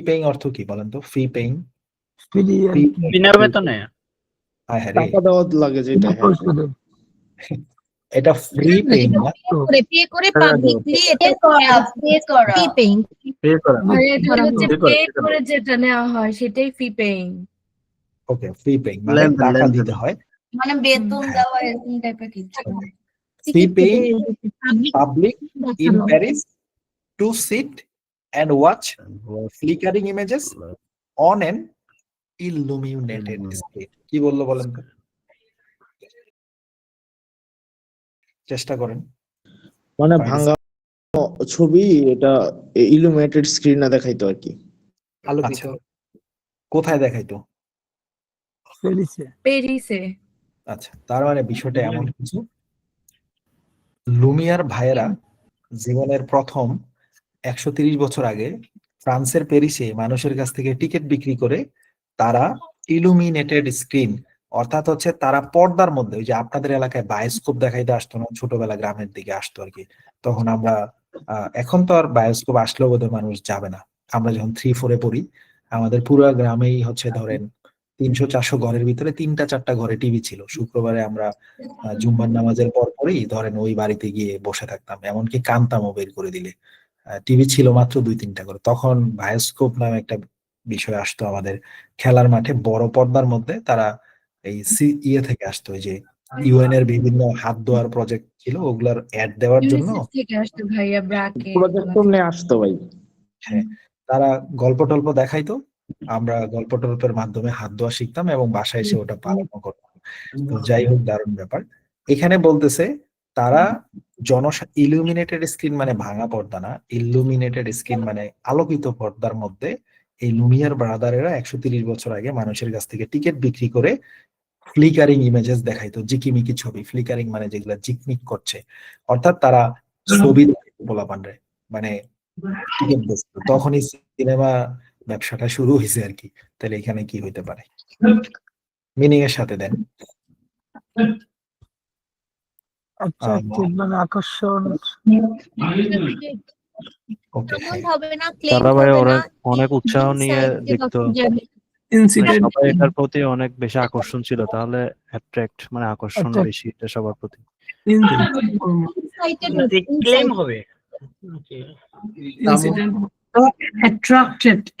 Speaker 1: পেইং অর্থ কি বলেন তো? ফি পেইং,
Speaker 10: বিনা বেতনে
Speaker 1: হ্যাঁ রে,
Speaker 4: টাকা দেওয়া লাগে যেটা, হ্যাঁ।
Speaker 1: এটা ফ্রি পেইং না,
Speaker 3: পে করে পাবলিকলি এটা ফি পেইং। এটা হচ্ছে পে করে যেটা নেওয়া হয় সেটাই ফি পেইং।
Speaker 1: ওকে, ফ্রি পেইং মানে
Speaker 4: লেনদেন,
Speaker 1: টাকা
Speaker 4: লেনদেন।
Speaker 1: দিতে হয়।
Speaker 3: মানে বেতন
Speaker 1: হ্যাঁ।
Speaker 3: দেওয়া এরকম টাইপের কিছু।
Speaker 1: Fee paying public in Paris to sit and watch flickering images on an illuminated screen. কি বললো বলেন তো? চেষ্টা করেন।
Speaker 4: মানে
Speaker 1: Paris-
Speaker 4: ভাঙা ছবি, এটা ইলুমিনেটেড স্ক্রিনে দেখাইতো আর কি।
Speaker 1: আচ্ছা, কোথায় দেখাইতো?
Speaker 3: প্যারিসে।
Speaker 1: আচ্ছা, তার মানে বিষয়টা এমন কিছু, লুমিয়ার ভাইয়েরা জীবনের প্রথম 130 বছর আগে ফ্রান্সের প্যারিসে মানুষের কাছ থেকে টিকিট বিক্রি করে তারা ইলুমিনেটেড স্ক্রিন, অর্থাৎ হচ্ছে তারা পর্দার মধ্যে, ওই যে আপনাদের এলাকায় বায়োস্কোপ দেখাইতে আসতো না, ছোটবেলা গ্রামের দিকে আসতো আর কি, তখন আমরা এখন তো আর বায়োস্কোপ আসলেও বোধহয় মানুষ যাবে না। আমরা যখন 3-4-এ পড়ি, আমাদের পুরো গ্রামেই হচ্ছে ধরেন 300-400 ঘরের ভিতরে 3টা-4টা ঘরে টিভি ছিল। শুক্রবারে আমরা জুম্মার নামাজের পর পরই ধরেন ওই বাড়িতে গিয়ে বসে থাকতাম, এমনকি কানতামও বের করে দিলে। টিভি ছিল মাত্র 2-3টা করে। তখন বায়োস্কোপ নামে একটা বিষয় আসতো আমাদের খেলার মাঠে বড় পর্দার মধ্যে, তারা এই ইয়ে থেকে আসতো, ওই যে ইউএন এর বিভিন্ন হাত ধোয়ার প্রজেক্ট ছিল, ওগুলার অ্যাড দেওয়ার জন্য
Speaker 3: ইউনিসেফ থেকে আসতো ভাইয়া, ব্রাকে।
Speaker 4: প্রজেক্ট নিয়ে আসতো ভাই।
Speaker 1: হ্যাঁ, তারা গল্প টল্প দেখাইতো, আমরা গল্প টল্পের মাধ্যমে হাত ধোয়া শিখতাম এবং বাসায় এসে ওটা পালনও করতাম। তো যাই হোক, দারুণ ব্যাপার। এখানে বলতেছে তারা ইলুমিনেটেড স্ক্রিন মানে ভাঙা পর্দা না, ইলুমিনেটেড স্ক্রিন মানে আলোকিত পর্দার মধ্যে এই লুমিয়ার ব্রাদারেরা 130 বছর আগে মানুষের কাছ থেকে টিকিট বিক্রি করে ফ্লিকারিং ইমেজেস দেখাইতো, জিকিমিকি ছবি। ফ্লিকারিং মানে যেগুলা জিকমিক করছে, অর্থাৎ তারা ছবি বলা পান্ডে, মানে টিকিট বেচতো। তখনই সিনেমা ব্যবসাটা শুরু হয়েছে আর কি। তাহলে এখানে কি হইতে পারে? মিনিং এর সাথে দেন।
Speaker 6: আকর্ষণ।
Speaker 1: ওকে, হ্যাঁ,
Speaker 3: হবে না, ক্লেম
Speaker 11: তারা ভাই
Speaker 3: হবে না,
Speaker 11: অনেক উৎসাহ নিয়ে দেখতো,
Speaker 6: ইনসিডেন্ট
Speaker 11: সবাই এটার প্রতি অনেক বেশি আকর্ষণ ছিল, তাহলে অ্যাট্রাক্ট মানে আকর্ষণ বেশি এটা সবার প্রতি।
Speaker 10: ক্লেম হবে।
Speaker 6: ইনসিডেন্ট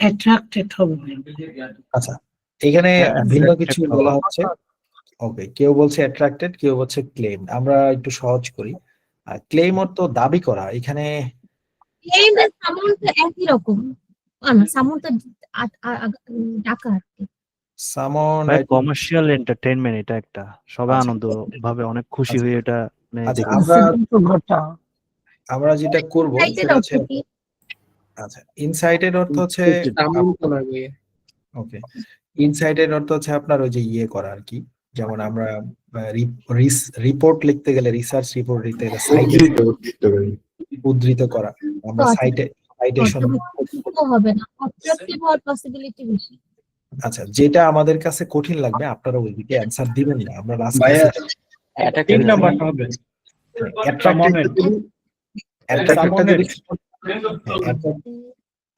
Speaker 8: অ্যাট্রাক্টেড হবে।
Speaker 1: আচ্ছা, এখানে ভিন্ন কিছু বলা হচ্ছে। ওকে, কেউ বলছে অ্যাট্রাক্টেড, কেউ বলছে ক্লেম। আমরা একটু সহজ করি। ক্লেম অর্থ দাবি করা। এখানে
Speaker 3: ক্লেম এর সামাউন্ট একই রকম। সামাউন্ট টাকা আর কি।
Speaker 1: সামন
Speaker 11: কমার্শিয়াল এন্টারটেইনমেন্ট, এটা একটা সবাই
Speaker 1: আচ্ছা।
Speaker 11: আনন্দ ভাবে অনেক খুশি হয়ে এটা
Speaker 1: আচ্ছা,
Speaker 11: দেখে।
Speaker 1: আমরা যেটা করব
Speaker 3: Excited
Speaker 1: সেটা হচ্ছে,
Speaker 3: অর্থ কি?
Speaker 1: আচ্ছা, ইনসাইটেড অর্থ হচ্ছে, ওকে, ইনসাইটেড অর্থ হচ্ছে আপনার ওই যে ইয়ে করা আর কি। যেমন আমরা রিপোর্ট লিখতে গেলে, রিসার্চ রিপোর্ট লিখতে গেলে সাইটে উদ্ধৃত করা, আমরা সাইটেশন।
Speaker 3: হবে না, অ্যাট্রাক্টিভ হওয়ার পসিবিলিটি বেশি।
Speaker 1: আচ্ছা, যেটা আমাদের কাছে কঠিন লাগবে আপনারা ওইদিকে অ্যানসার দিবেন না, আমরা লাস্ট
Speaker 6: ভাইয়া,
Speaker 2: এটা
Speaker 6: তিন নাম্বারটা হবে।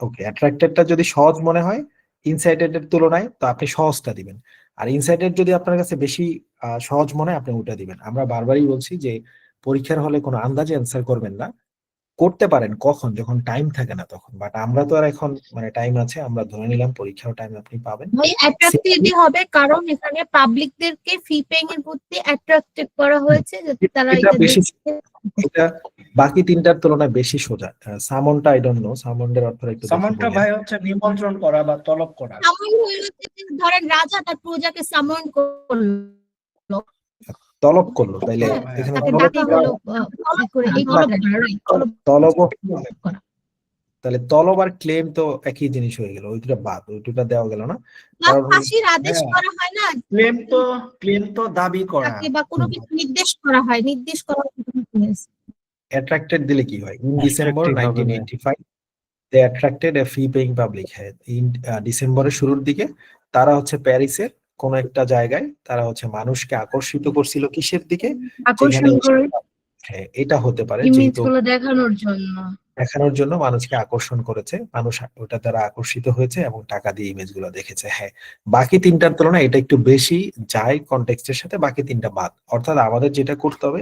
Speaker 1: ওকে, অ্যাট্রাক্টেডটা যদি সহজ মনে হয় ইনসাইটেড এর তুলনায়, তো আপনি সহজটা দিবেন। আর ইনসাইটেড যদি আপনার কাছে বেশি সহজ মনে হয়, আপনি ওটা দিবেন। আমরা বারবারই বলছি যে পরীক্ষার হলে কোনো আন্দাজে অ্যান্সার করবেন না, করতে পারেন কখন, যখন টাইম থাকে না তখন। বাট আমরা তো আর এখন মানে টাইম আছে, আমরা ধরে নিলাম পরীক্ষাও টাইম আপনি পাবেন।
Speaker 3: ভাই অ্যাট্রাক্টিভই হবে, কারণ এখানে পাবলিকদেরকে ফি পেইং এর প্রতি অ্যাট্রাক্টেড করা হয়েছে যাতে তারা
Speaker 1: এটা
Speaker 3: এটা
Speaker 1: বেশি,
Speaker 3: দেখে।
Speaker 1: এটা বাকি তিনটার তুলনায় বেশি সোজা। সামনটা আই ডোন্ট নো, সামনের অর্থটা একটু দেখি
Speaker 6: সামনটা
Speaker 1: বলেন।
Speaker 6: ভাই হচ্ছে নিমন্ত্রণ করা বা তলব করা।
Speaker 3: সামন হলো যে ধরেন রাজা তার প্রজাকে সামন করলো,
Speaker 1: তলব করলো, তাইলে
Speaker 3: হ্যাঁ,
Speaker 1: এখানে
Speaker 3: তাকে
Speaker 1: তলব
Speaker 3: ডাকা
Speaker 1: করা,
Speaker 3: হলো, করে এই তলব করা, right?
Speaker 1: তলব
Speaker 3: করা।
Speaker 1: তাহলে তলব আর ক্লেম তো একই জিনিস হয়ে গেল, ওই দুটা বাদ, ওই দুটা দেওয়া গেল না।
Speaker 3: বা
Speaker 1: কারণ
Speaker 3: ফাঁসির আদেশ
Speaker 6: হ্যাঁ।
Speaker 3: করা হয় না,
Speaker 6: ক্লেম তো দাবি করা।
Speaker 3: তাকে বা কোনো কিছু নির্দেশ করা হয়, নির্দেশ করা হয়।
Speaker 1: অ্যাট্রাক্টেড দিলে কি হয়? ইন ডিসেম্বর
Speaker 11: Attractive হবে না।
Speaker 1: 1985 দে অ্যাট্রাক্টেড এ ফি পেইং পাবলিক। হ্যাঁ, ডিসেম্বরের শুরুর দিকে তারা হচ্ছে প্যারিসের কোন একটা জায়গায় তারা হচ্ছে মানুষকে আকর্ষিত করছিল কিসের দিকে?
Speaker 3: আকর্ষণ
Speaker 1: যেখানে
Speaker 3: করে
Speaker 1: হ্যাঁ, এটা হতে পারে
Speaker 3: ইমেজ
Speaker 1: যেহেতু
Speaker 3: গুলো দেখানোর জন্য।
Speaker 1: দেখানোর জন্য মানুষকে আকর্ষণ করেছে, মানুষ ওটা দ্বারা আকর্ষিত হয়েছে এবং টাকা দিয়ে ইমেজ গুলো দেখেছে। হ্যাঁ, বাকি তিনটার তুলনায় এটা একটু বেশি যায় কনটেক্সটের সাথে, বাকি তিনটা বাদ। অর্থাৎ আমাদের যেটা করতে হবে,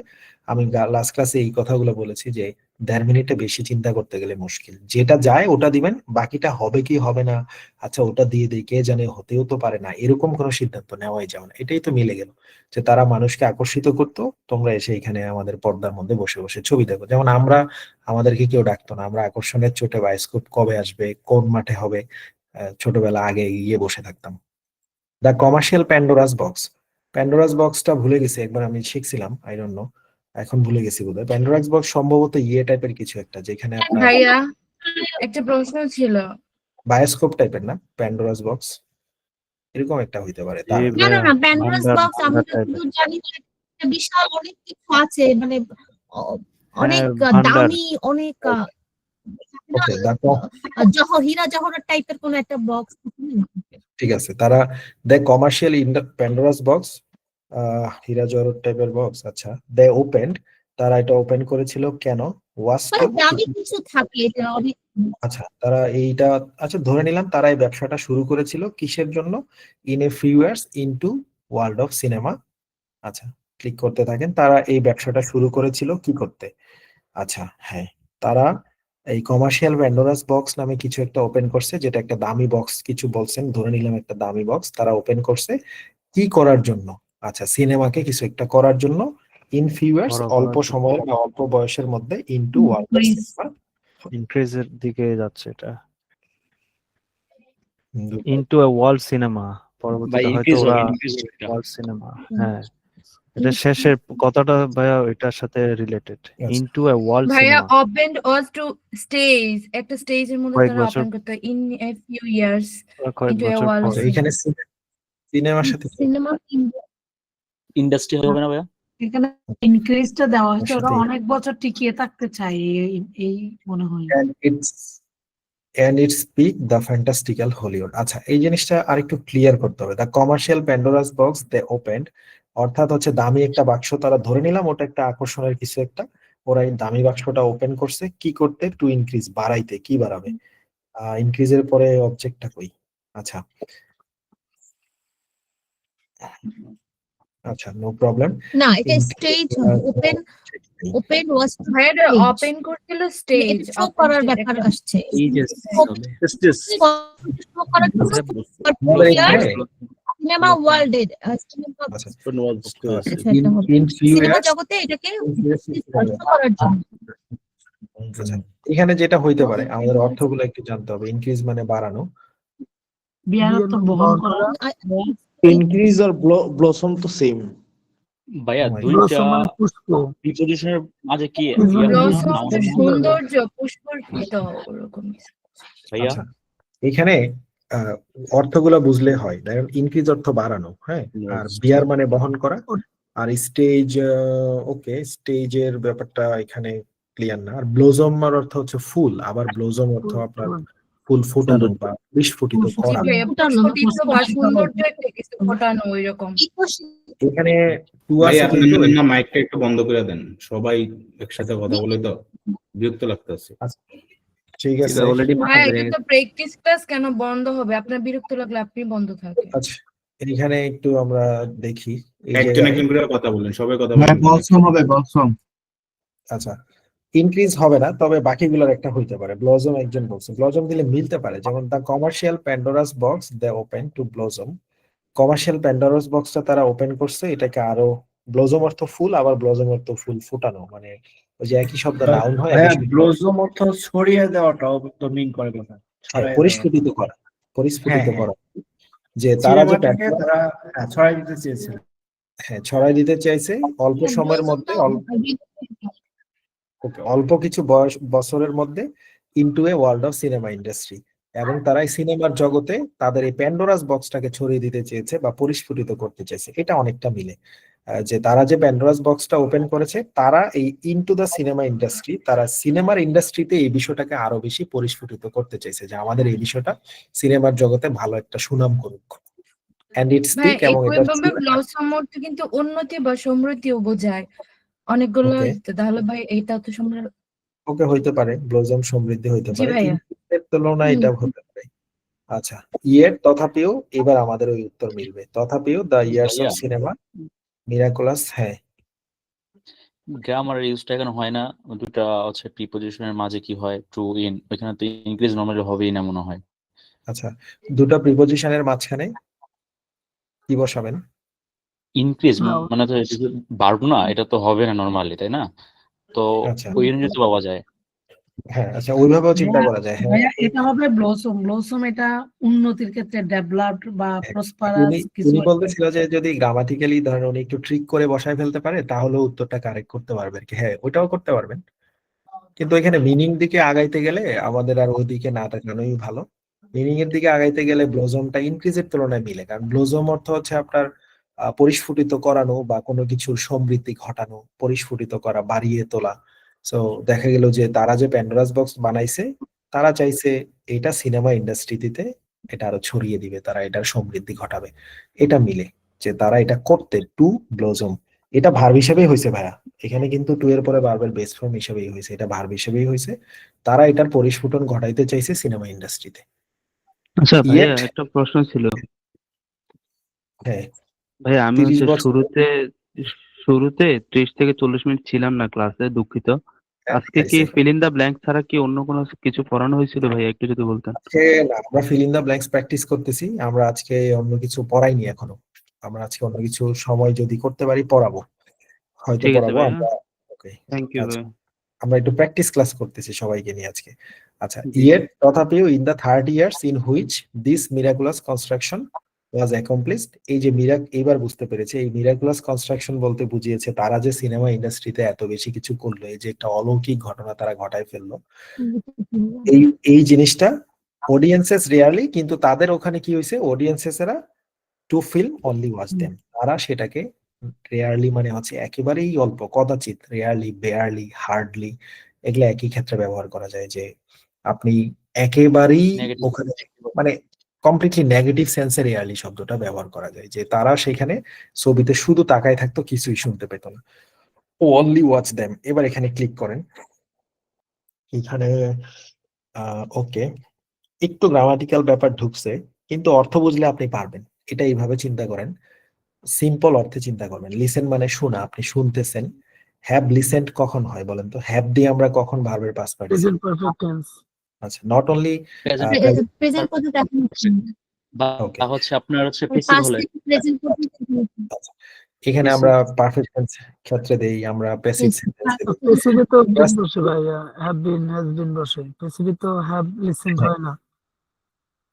Speaker 1: আমি লাস্ট ক্লাসে এই কথাগুলো বলেছি যে 1.5 মিনিটে বেশি চিন্তা করতে গেলে মুশকিল। যেটা যায় ওটা দিবেন, বাকিটা হবে কি হবে না, আচ্ছা ওটা দিয়ে দিই, কে জানে হতেও তো পারে না, এরকম কোনো সিদ্ধান্ত নেওয়াই যাবে না। এটাই তো মিলে গেল যে তারা মানুষকে আকর্ষিত করতো, তোমরা এসে এখানে আমাদের পর্দার মধ্যে বসে বসে ছবি দেখো। যেমন আমরা, আমাদেরকে কেউ ডাকতো না, আমরা আকর্ষণের চোটে বায়োস্কোপ কবে আসবে, কোন মাঠে হবে, ছোটবেলা আগে গিয়ে বসে থাকতাম। The commercial Pandora's box, Pandora's বক্সটা ভুলে গেছি, একবার আমি শিখছিলাম, আই ডোন্ট নো, এখন ভুলে গেছি বোধহয়। প্যান্ডোরাস বক্স সম্ভবত ইয়ে টাইপের কিছু একটা, যেখানে আপনার
Speaker 3: ভাইয়া একটা প্রশ্ন ছিল।
Speaker 1: বায়োস্কোপ টাইপের না প্যান্ডোরাস বক্স, এরকম একটা হইতে পারে। তার
Speaker 3: না না না, প্যান্ডোরাস
Speaker 11: ভান্ডার
Speaker 3: বক্স আমরা
Speaker 11: ভান্ডার
Speaker 3: শুধু জানি যে একটা বিশাল অনেক কিছু আছে, মানে অনেক
Speaker 11: ভান্ডার।
Speaker 3: দামি, অনেক
Speaker 1: ওকে,
Speaker 3: হীরা জহরত টাইপের কোন একটা বক্স।
Speaker 1: ঠিক আছে। তারা দ্য কমার্শিয়াল প্যান্ডোরাস বক্স, হীরা জহরত টাইপের বক্স, আচ্ছা দে ওপেন্ড, তারা এটা ওপেন করেছিল কেন? ওয়াস
Speaker 3: মানে দামি কিছু থাকে, এটা অনেক।
Speaker 1: আচ্ছা তারা এইটা, আচ্ছা ধরে নিলাম তারা এই ব্যবসাটা শুরু করেছিল কিসের জন্য? In a few years into world of cinema. আচ্ছা ক্লিক করতে থাকেন, তারা এই ব্যবসাটা শুরু করেছিল কি করতে? আচ্ছা হ্যাঁ, তারা এই কমার্শিয়াল প্যান্ডোরাস বক্স নামে কিছু একটা ওপেন করছে, যেটা একটা দামি বক্স, কিছু বলছেন, ধরে নিলাম একটা দামি বক্স তারা ওপেন করছে কি করার জন্য? আচ্ছা সিনেমাকে কিছু একটা করার জন্য, ইন ফিউ ইয়ার্স
Speaker 11: বড়
Speaker 1: অল্প
Speaker 11: করার জন্য।
Speaker 1: সময়ের বা অল্প বয়সের মধ্যে, ইনটু ওয়ার্ল্ড অফ সিনেমা।
Speaker 11: ইনক্রিজের দিকে যাচ্ছে এটা, ইনটু এ ওয়ার্ল্ড সিনেমা।
Speaker 2: বা
Speaker 11: পরবর্তীতে হয়তো
Speaker 2: ইনক্রিজ
Speaker 11: ওরা
Speaker 2: হবে, ইনক্রিজ হবে এটা।
Speaker 11: ওয়ার্ল্ড সিনেমা, হ্যাঁ এটা শেষের কথাটা ভাইয়া ওইটার সাথে রিলেটেড, ইনটু এ ওয়ার্ল্ড
Speaker 3: ভাইয়া
Speaker 11: সিনেমা।
Speaker 3: ওপেন্ড ওয়াজ টু স্টেজ, একটা স্টেজের মধ্যে
Speaker 11: কয়েক
Speaker 3: তারা
Speaker 11: বছর,
Speaker 3: ওপেন করতে, ইন এ ফিউ ইয়ার্স
Speaker 11: কয়েক
Speaker 3: into a
Speaker 11: বছর
Speaker 3: world
Speaker 11: পরে।
Speaker 3: of
Speaker 1: এখানে সিনেমার সাথে
Speaker 3: সিনেমা।
Speaker 2: ইন্ডাস্ট্রি হবে না ভাইয়া?
Speaker 8: এখানে ইনক্রিজটা দেওয়া হয়েছে, ওরা
Speaker 1: সাথে-
Speaker 8: অনেক বছর টিকিয়ে থাকতে চায়, এই মনে হয়।
Speaker 1: and its peak the fantastical Hollywood। আচ্ছা এই জিনিসটা আরেকটু ক্লিয়ার করতে হবে। The commercial Pandora's box they opened, অর্থাৎ হচ্ছে দামি একটা বাক্স, তারা ধরে নিলাম ওটা একটা আকর্ষণের কিছু একটা, ওরা এই দামি বাক্সটা ওপেন করছে কি করতে? টু ইনক্রিজ, বাড়াইতে। কি বাড়াবে? ইনক্রিজের পরে অবজেক্টটা কই? আচ্ছা আচ্ছা নো প্রবলেম।
Speaker 3: না, এটা stage open, open was to
Speaker 7: ভাইয়া ওপেন করছিল স্টেজ
Speaker 3: শো করার ব্যাপার আসছে। সিনেমা ওয়ার্ল্ডের সিনেমা জগতে এটাকে করার জন্য।
Speaker 1: আচ্ছা এখানে যেটা হইতে পারে, আমাদের অর্থগুলো একটু জানতে হবে। ইনক্রিজ মানে বাড়ানো,
Speaker 8: বিয়ারত্ব বহন করা।
Speaker 4: ইনক্রিজ আর ব্লসম তো সেম।
Speaker 2: ভাইয়া
Speaker 1: Oh my
Speaker 2: দুইটা প্রিপোজিশনের মাঝে কি
Speaker 7: ব্লসম সৌন্দর্য, পুষ্পিত ওরকম।
Speaker 2: ভাইয়া
Speaker 1: আচ্ছা এখানে অর্থগুলো বুঝলে হয়। দেখেন ইনক্রিজ অর্থ বাড়ানো, হ্যাঁ, আর বিয়ার মানে বহন করা, আর স্টেজ, ওকে স্টেজের ব্যাপারটা এখানে ক্লিয়ার না। আর ব্লোজম এর অর্থ হচ্ছে ফুল, আবার ব্লোজম অর্থ আপনার ফুল ফোটানো বা বিস্ফোটিত করা।
Speaker 7: পুষ্পিত বা সৌন্দর্য একটা কিছু ফোটানো ওইরকম।
Speaker 1: এখানে টু আছে কিন্তু
Speaker 13: মাইকটা একটু বন্ধ করে দেন, সবাই একসাথে কথা বলে তো বিরক্ত লাগতেছে।
Speaker 1: ঠিক আছে
Speaker 7: হ্যাঁ, এটা তো প্র্যাকটিস ক্লাস, কেন বন্ধ হবে? আপনার বিরক্ত লাগলে আপনি বন্ধ থাকেন।
Speaker 1: আচ্ছা এখানে একটু আমরা দেখি এই
Speaker 13: একজন
Speaker 1: জায়গায়।
Speaker 13: একজন করে কথা বলেন, সবাই কথা বলেন।
Speaker 6: বলসম হবে, বলসম।
Speaker 1: আচ্ছা ইনক্রিজ হবে না, তবে বাকিগুলোর একটা হইতে পারে। ব্লজম একজন বলছে, ব্লজম দিলে মিলতে পারে, যেমন the commercial Pandora's box they open to blossom. Commercial Pandora's বক্সটা তারা ওপেন করছে, এটাকে আরো, ব্লজম অর্থ ফুল, আবার ব্লজম অর্থ ফুল ফুটানো, মানে ওই যে একই শব্দ নাউন হয়, একই শব্দ-
Speaker 6: ব্লজম অর্থ ছড়িয়ে দেওয়াটাও তো মিন করে কথা
Speaker 1: হ্যাঁ, পরিস্ফুটিত করা, পরিস্ফুটিত
Speaker 6: হ্যাঁ,
Speaker 1: করা, যে তারা যে
Speaker 6: সিনেমাটাকে তারা ছড়াই দিতে চেয়েছিল।
Speaker 1: হ্যাঁ ছড়াই দিতে চাইছে অল্প সময়ের মধ্যে, অল্প কিছু বছরের মধ্যে into a world of cinema industry, এবং তারা এই সিনেমার জগতে তাদের এই প্যান্ডোরাস বক্সটাকে ছড়িয়ে দিতে চেয়েছে বা পরিস্ফুটিত করতে চেয়েছে। এটা অনেকটা মিলে, যে তারা যে প্যান্ডোরাস বক্সটা ওপেন করেছে, তারা এই ইনটু দ্য সিনেমা ইন্ডাস্ট্রি, তারা সিনেমার ইন্ডাস্ট্রিতে এই বিষয়টাকে আরো বেশি পরিস্ফুটিত করতে চাইছে, যে আমাদের এই বিষয়টা সিনেমার জগতে ভালো একটা সুনাম করুক। এন্ড ইটস
Speaker 7: ভাই
Speaker 1: স্পিক, এবং এটা
Speaker 7: একইভাবে ব্লসম অর্থ কিন্তু উন্নতি বা সমৃদ্ধিও বোঝায় অনেকগুলো।
Speaker 1: Okay.
Speaker 7: তাহলে ভাই এইটা তো সমৃদ্ধ।
Speaker 1: ওকে হইতে পারে, ব্লজম সমৃদ্ধি হইতে
Speaker 7: জি
Speaker 1: পারে,
Speaker 7: ভাইয়া।
Speaker 1: কিন্তু এর তুলনায় এটা হতে পারে। আচ্ছা, ইয়ের তথাপিও এবার আমাদের ওই উত্তর মিলবে, তথাপিও দ্য ইয়ার্স অফ
Speaker 2: ভাইয়া।
Speaker 1: Cinema miraculous. হ্যাঁ,
Speaker 2: গ্রামার ইউজটা এখানে হয় না, দুটা হচ্ছে প্রিপজিশনের মাঝে কি হয়, টু ইন, ওইখানে তো ইনক্রিজ নর্মালি হবেই না মনে হয়।
Speaker 1: আচ্ছা, দুটো প্রিপজিশনের মাঝখানে কি বসাবেন?
Speaker 2: ইনক্রিজ মানে তো বাড়ব না, এটা তো হবে না নর্মালি, তাই না? তো
Speaker 1: আচ্ছা,
Speaker 2: ওই রেঞ্জে তো পাওয়া যায়।
Speaker 1: হ্যাঁ, আচ্ছা, ওইভাবেও চিন্তা করা যায়। হ্যাঁ,
Speaker 8: ভাইয়া এটা হবে ব্লসম। ব্লসম এটা উন্নতির ক্ষেত্রে ডেভেলপড বা প্রসপারাস
Speaker 1: উনি
Speaker 8: কিছু
Speaker 1: উনি বলতেছিল যে যদি গ্রামাটিক্যালি ধরেন উনি একটু ট্রিক করে বসায় ফেলতে পারে, তাহলে উত্তরটা কারেক্ট করতে পারবে আর কি। হ্যাঁ, ওটাও করতে পারবেন, কিন্তু এখানে মিনিং দিকে আগাইতে গেলে আমাদের আর ওইদিকে না তাকানোই ভালো। মিনিং এর দিকে আগাইতে গেলে ব্লজমটা ইনক্রিজের তুলনায় মিলে, কারণ ব্লজম অর্থ হচ্ছে আপনার পরিস্ফুটিত করানো বা কোনো কিছুর সমৃদ্ধি ঘটানো, পরিস্ফুটিত করা, বাড়িয়ে তোলা। সো দেখা গেল যে তারা যে প্যান্ডোরাস বক্স বানাইছে, তারা চাইছে এটা সিনেমা ইন্ডাস্ট্রিতে এটা আরো ছড়িয়ে দিবে, তারা এটার সমৃদ্ধি ঘটাবে। এটা মিলে, যে তারা এটা করতে, টু ব্লজম, এটা ভার্ব হিসেবেই হয়েছে ভাইয়া, এখানে কিন্তু টু এর পরে ভার্বের বেস ফর্ম হিসেবেই হয়েছে, এটা ভার্ব হিসেবেই হয়েছে। তারা এটার পরিস্ফুটন ঘটাইতে চাইছে সিনেমা ইন্ডাস্ট্রিতে।
Speaker 11: আচ্ছা ভাইয়া,
Speaker 1: Yet-
Speaker 11: একটা প্রশ্ন ছিল।
Speaker 1: হ্যাঁ,
Speaker 11: ভাইয়া আমি
Speaker 1: 30
Speaker 11: হচ্ছে
Speaker 1: বছর
Speaker 11: শুরুতে 30 থেকে 40 মিনিট ছিলাম না ক্লাসে, দুঃখিত। আজকে কি ফিল ইন দা ব্ল্যাঙ্ক ছাড়া কি অন্য কোনো কিছু পড়ানো হয়েছিল ভাইয়া, একটু যদি বলতেন।
Speaker 1: আজকে না, আমরা fill in the blanks practice করতেছি, আমরা আজকে অন্য কিছু পড়াইনি এখনো। আমরা আজকে অন্য কিছু সময় যদি করতে পারি পড়াবো, হয়তো
Speaker 11: ঠিক আছে
Speaker 1: পড়াবো
Speaker 11: ভাইয়া,
Speaker 1: আমরা। ওকে,
Speaker 11: থ্যাংক ইউ
Speaker 1: আচ্ছা,
Speaker 11: ভাইয়া।
Speaker 1: আমরা একটু প্র্যাকটিস ক্লাস করতেছি সবাইকে নিয়ে আজকে। আচ্ছা, ইয়েট তথাপিও in the 30 years in which this miraculous construction was accomplished, এই যে এইবার বুঝতে পেরেছে, এই মিরাকুলাস কনস্ট্রাকশন বলতে বুঝিয়েছে তারা যে সিনেমা ইন্ডাস্ট্রিতে এত বেশি কিছু করলো, এই যে একটা অলৌকিক ঘটনা তারা ঘটায় ফেললো, এই এই জিনিসটা অডিয়েন্সেস রিয়ারলি, কিন্তু তাদের ওখানে কি হয়েছে, audiences are to feel only watch them, তারা সেটাকে রেয়ারলি মানে হচ্ছে একেবারেই অল্প, কদাচিৎ, রেয়ারলি, বেয়ারলি, হার্ডলি, এগুলো একই ক্ষেত্রে ব্যবহার করা যায়, যে আপনি একেবারেই
Speaker 2: Negative.
Speaker 1: ওখানে, মানে কমপ্লিটলি নেগেটিভ সেন্সে রেয়ারলি শব্দটা ব্যবহার করা যায়, যে তারা সেখানে ছবিতে শুধু তাকায় থাকতো, কিছুই শুনতে পেত না। অনলি ওয়াচ দেম, এবার এখানে ক্লিক করেন, এখানে ওকে, একটু গ্রামাটিক্যাল ব্যাপার ঢুকছে, কিন্তু অর্থ বুঝলে আপনি পারবেন। এটা এইভাবে চিন্তা করেন, সিম্পল অর্থে চিন্তা করবেন। লিসেন মানে শোনা, আপনি শুনতেছেন। হ্যাভ লিসেন্ড কখন হয় বলেন তো? হ্যাভ দিয়ে আমরা কখন ভার্বের পাস্ট পার্টিসিপল?
Speaker 8: Perfect tense.
Speaker 1: আচ্ছা, নট অনলি
Speaker 3: প্রেজেন্ট করতে দেখেন
Speaker 2: বা
Speaker 1: Okay.
Speaker 2: হচ্ছে আপনার হচ্ছে প্যাসিভ হলে
Speaker 3: প্রেজেন্ট করতে
Speaker 1: এখানে
Speaker 2: Passive.
Speaker 1: আমরা পারফেক্ট টেন্স ক্ষেত্রে দেই, আমরা প্যাসিভ সেন্টেন্স দেই।
Speaker 8: পেসিভে তো
Speaker 1: Just-
Speaker 8: বসে ভাইয়া, হ্যাভ বিন, হ্যাজ বিন বসে। পেসিভে তো হ্যাভ লিসেন্ড হয় না।